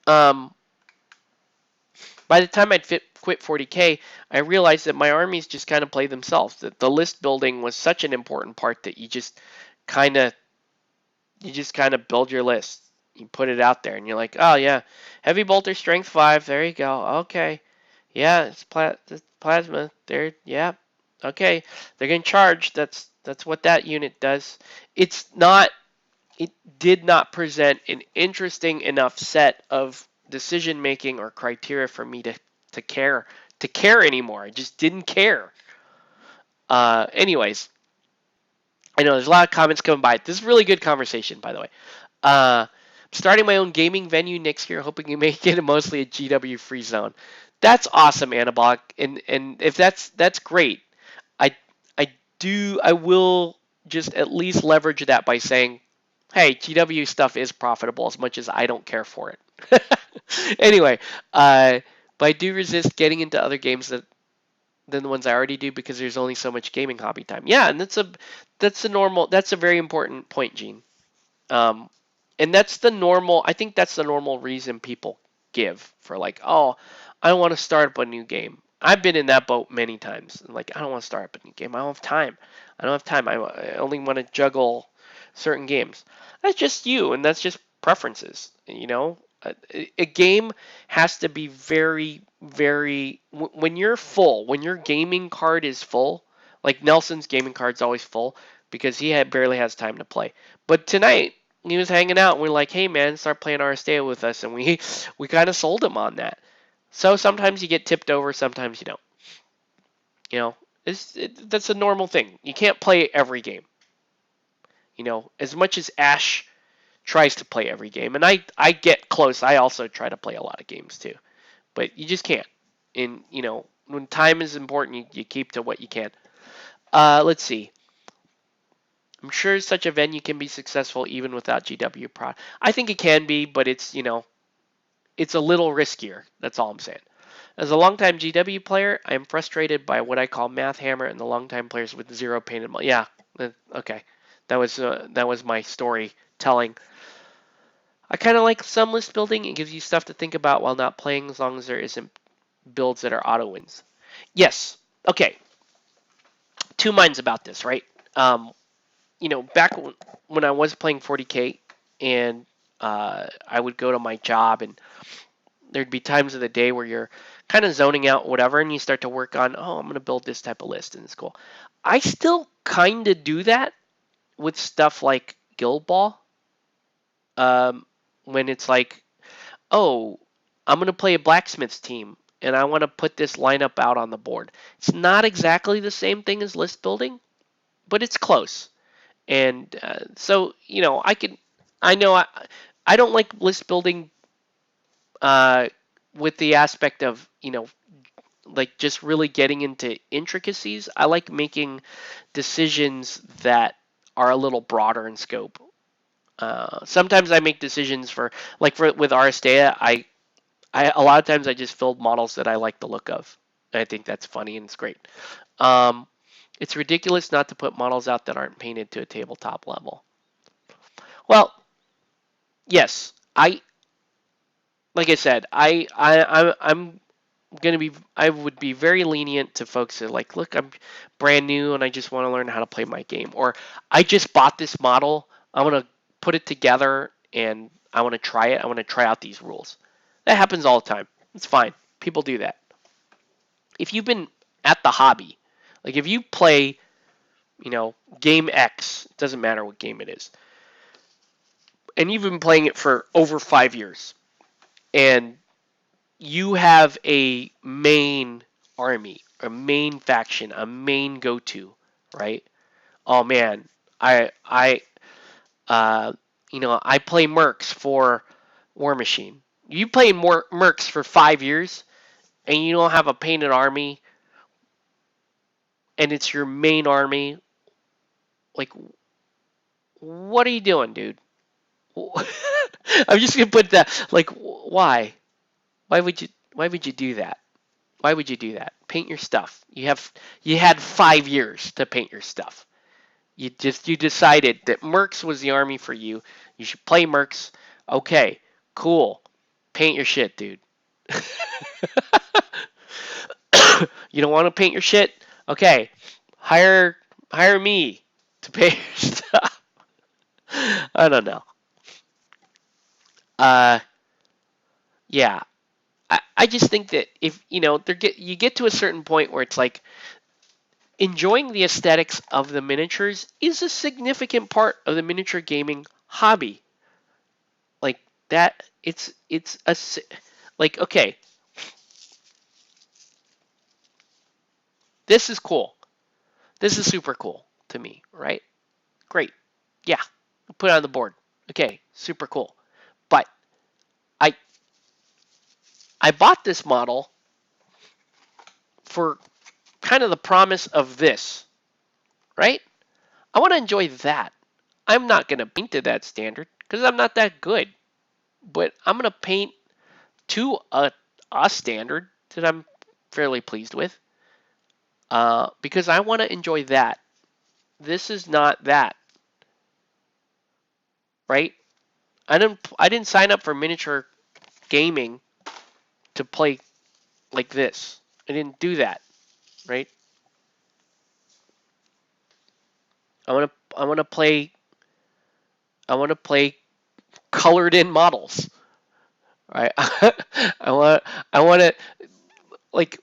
um, by the time quit 40K, I realized that my armies just kind of play themselves. That the list building was such an important part that kind of you just kind of build your list. You put it out there, and you're like, oh yeah, heavy bolter, strength 5. There you go. Okay, yeah, it's plasma. There, yeah. Okay, they're gonna charge. That's what that unit does. It's not. It did not present an interesting enough set of decision making or criteria for me to care anymore. I just didn't care. Anyways, I know there's a lot of comments coming by. This is a really good conversation, by the way. I'm starting my own gaming venue next year, hoping to make it mostly a GW free zone. That's awesome, Anabolic, and if that's great. I I will just at least leverage that by saying, hey, GW stuff is profitable as much as I don't care for it. Anyway, but I do resist getting into other games than the ones I already do because there's only so much gaming hobby time. Yeah, and that's a very important point, Gene. Um, and that's the normal. I think that's the normal reason people give for like, oh, I want to start up a new game. I've been in that boat many times. Like, I don't want to start up a new game. I don't have time. I don't have time. I only want to juggle certain games. That's just you, and that's just preferences. A game has to be very, very. When you're full, when your gaming card is full, like Nelson's gaming card's always full because barely has time to play. But tonight he was hanging out, and we're like, "Hey man, start playing Aristeia with us," and we kind of sold him on that. So sometimes you get tipped over, sometimes you don't. You know, that's a normal thing. You can't play every game. As much as Ash tries to play every game, and I get close. I also try to play a lot of games too, but you just can't. And when time is important, you keep to what you can. Let's see. I'm sure such a venue can be successful even without GW Pro. I think it can be, but it's a little riskier. That's all I'm saying. As a longtime GW player, I am frustrated by what I call math hammer and the longtime players with zero painted. Yeah, okay. That was my story telling. I kind of like some list building. It gives you stuff to think about while not playing, as long as there isn't builds that are auto wins. Yes. Okay. Two minds about this, right? Um, back when I was playing 40K and I would go to my job and there'd be times of the day where you're kind of zoning out whatever and you start to work on, I'm going to build this type of list and it's cool. I still kind of do that with stuff like Guild Ball. When it's like, oh, I'm going to play a blacksmith's team and I want to put this lineup out on the board. It's not exactly the same thing as list building, but it's close. And so, I know I don't like list building uh, with the aspect of, like just really getting into intricacies. I like making decisions that are a little broader in scope. Sometimes I make decisions with Aristeia. I a lot of times I just build models that I like the look of. And I think that's funny and it's great. Um, it's ridiculous not to put models out that aren't painted to a tabletop level. Well, yes, like I said, I'm gonna be I would be very lenient to folks that like, look, I'm brand new and I just want to learn how to play my game, or I just bought this model, I want to put it together and I want to try it. I want to try out these rules. That happens all the time. It's fine. People do that. If you've been at the hobby, like if you play, game X, it doesn't matter what game it is, and you've been playing it for over 5 years, and you have a main army, a main faction, a main go-to, right? Oh man, uh, I play Mercs for War Machine. You play Mercs for 5 years, and you don't have a painted army, and it's your main army. Like, what are you doing, dude? I'm just gonna put that. Like, why? Why would you? Why would you do that? Why would you do that? Paint your stuff. You had 5 years to paint your stuff. You decided that Mercs was the army for you. You should play Mercs. Okay, cool. Paint your shit, dude. You don't want to paint your shit? Okay, hire me to paint your stuff. I don't know. Uh, yeah. I just think that if you get to a certain point where it's like enjoying the aesthetics of the miniatures is a significant part of the miniature gaming hobby. Like that, it's a like okay, this is cool. This is super cool to me, right? Great, yeah, put it on the board. Okay, super cool. But I I bought this model for kind of the promise of this, right? I want to enjoy that. I'm not gonna paint to that standard because I'm not that good. But I'm gonna paint to a standard that I'm fairly pleased with, because I want to enjoy that. This is not that, right? I didn't sign up for miniature gaming to play like this. I didn't do that, right? I want to play I want to play colored in models, right? I want I want to like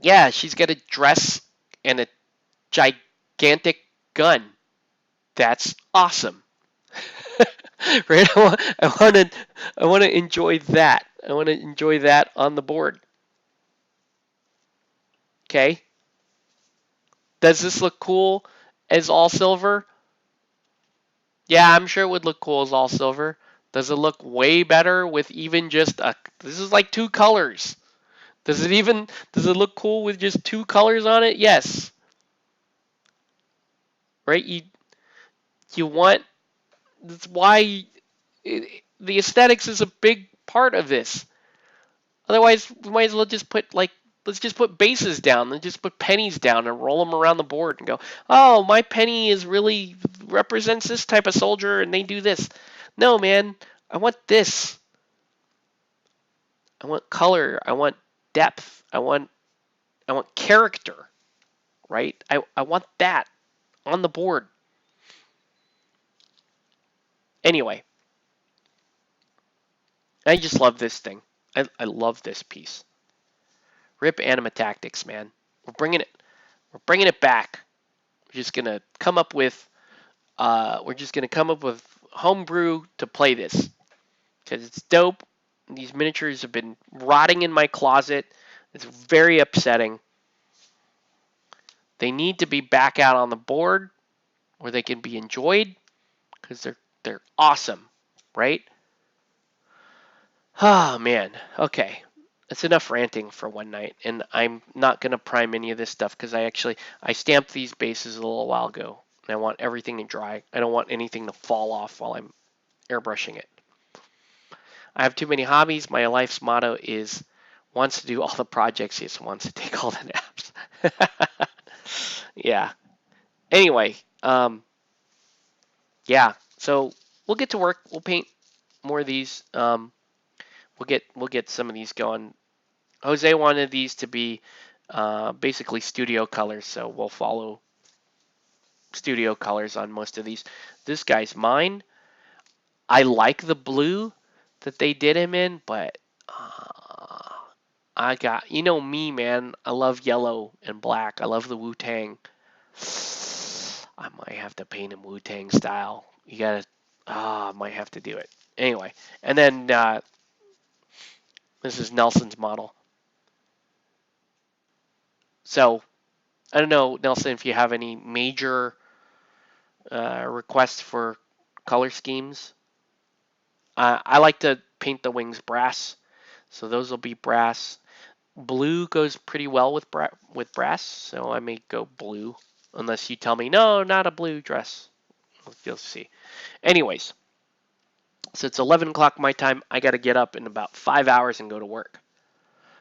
yeah, she's got a dress and a gigantic gun. That's awesome. Right? I want to enjoy that. I want to enjoy that on the board. Okay? Does this look cool as all silver? Yeah, I'm sure it would look cool as all silver. Does it look way better with even just a? This is like two colors. Does it look cool with just two colors on it? Yes. Right? You want that's why the aesthetics is a big part of this. Otherwise, we might as well just put like let's just put bases down and just put pennies down and roll them around the board and go, oh, my penny is really represents this type of soldier and they do this. No, man, I want this. I want color. I want depth. I want character. Right? I want that on the board. Anyway, I just love this thing. I love this piece. Rip Anima Tactics, man. We're bringing it. We're bringing it back. We're just gonna come up with. We're just gonna come up with homebrew to play this because it's dope. These miniatures have been rotting in my closet. It's very upsetting. They need to be back out on the board where they can be enjoyed because they're awesome, right? Oh man. Okay. That's enough ranting for one night, and I'm not gonna prime any of this stuff because I stamped these bases a little while ago, and I want everything to dry. I don't want anything to fall off while I'm airbrushing it. I have too many hobbies. My life's motto is wants to do all the projects, yes, wants to take all the naps. Yeah. Anyway, yeah. So we'll get to work. We'll paint more of these. We'll get some of these going. Jose wanted these to be basically studio colors, so we'll follow studio colors on most of these. This guy's mine. I like the blue that they did him in, but I got you know me, man. I love yellow and black. I love the Wu Tang. I might have to paint him Wu Tang style. You gotta. I might have to do it anyway. And then this is Nelson's model. So I don't know, Nelson, if you have any major requests for color schemes. I like to paint the wings brass, so those will be brass. Blue goes pretty well with brass, so I may go blue, unless you tell me no, not a blue dress. You'll see. Anyways, so it's 11 o'clock my time. I got to get up in about 5 hours and go to work.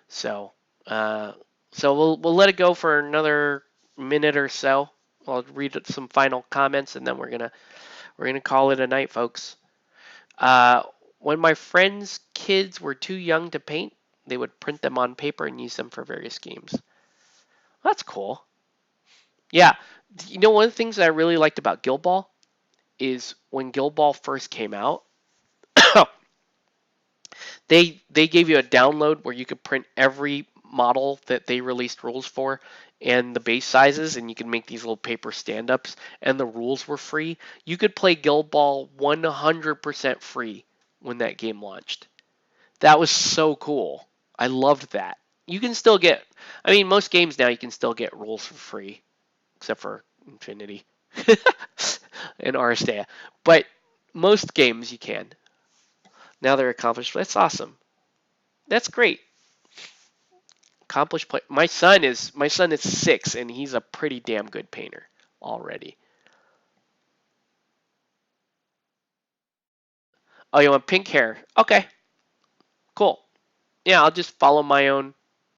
So, uh, so we'll let it go for another minute or so. I'll read some final comments and then we're gonna call it a night, folks. Uh, when my friends' kids were too young to paint, they would print them on paper and use them for various games. That's cool. Yeah, you know, one of the things that I really liked about Guild Ball is when Guild Ball first came out, they gave you a download where you could print every model that they released rules for and the base sizes, and you could make these little paper stand-ups, and the rules were free. You could play Guild Ball 100% free when that game launched. That was so cool. I loved that. You can still get, I mean, most games now you can still get rules for free, except for Infinity and Aristeia. But most games you can. Now they're accomplished. That's awesome. That's great. Accomplished play. My son is 6 and he's a pretty damn good painter already. Oh, you want pink hair? Okay, cool. Yeah, I'll just follow my own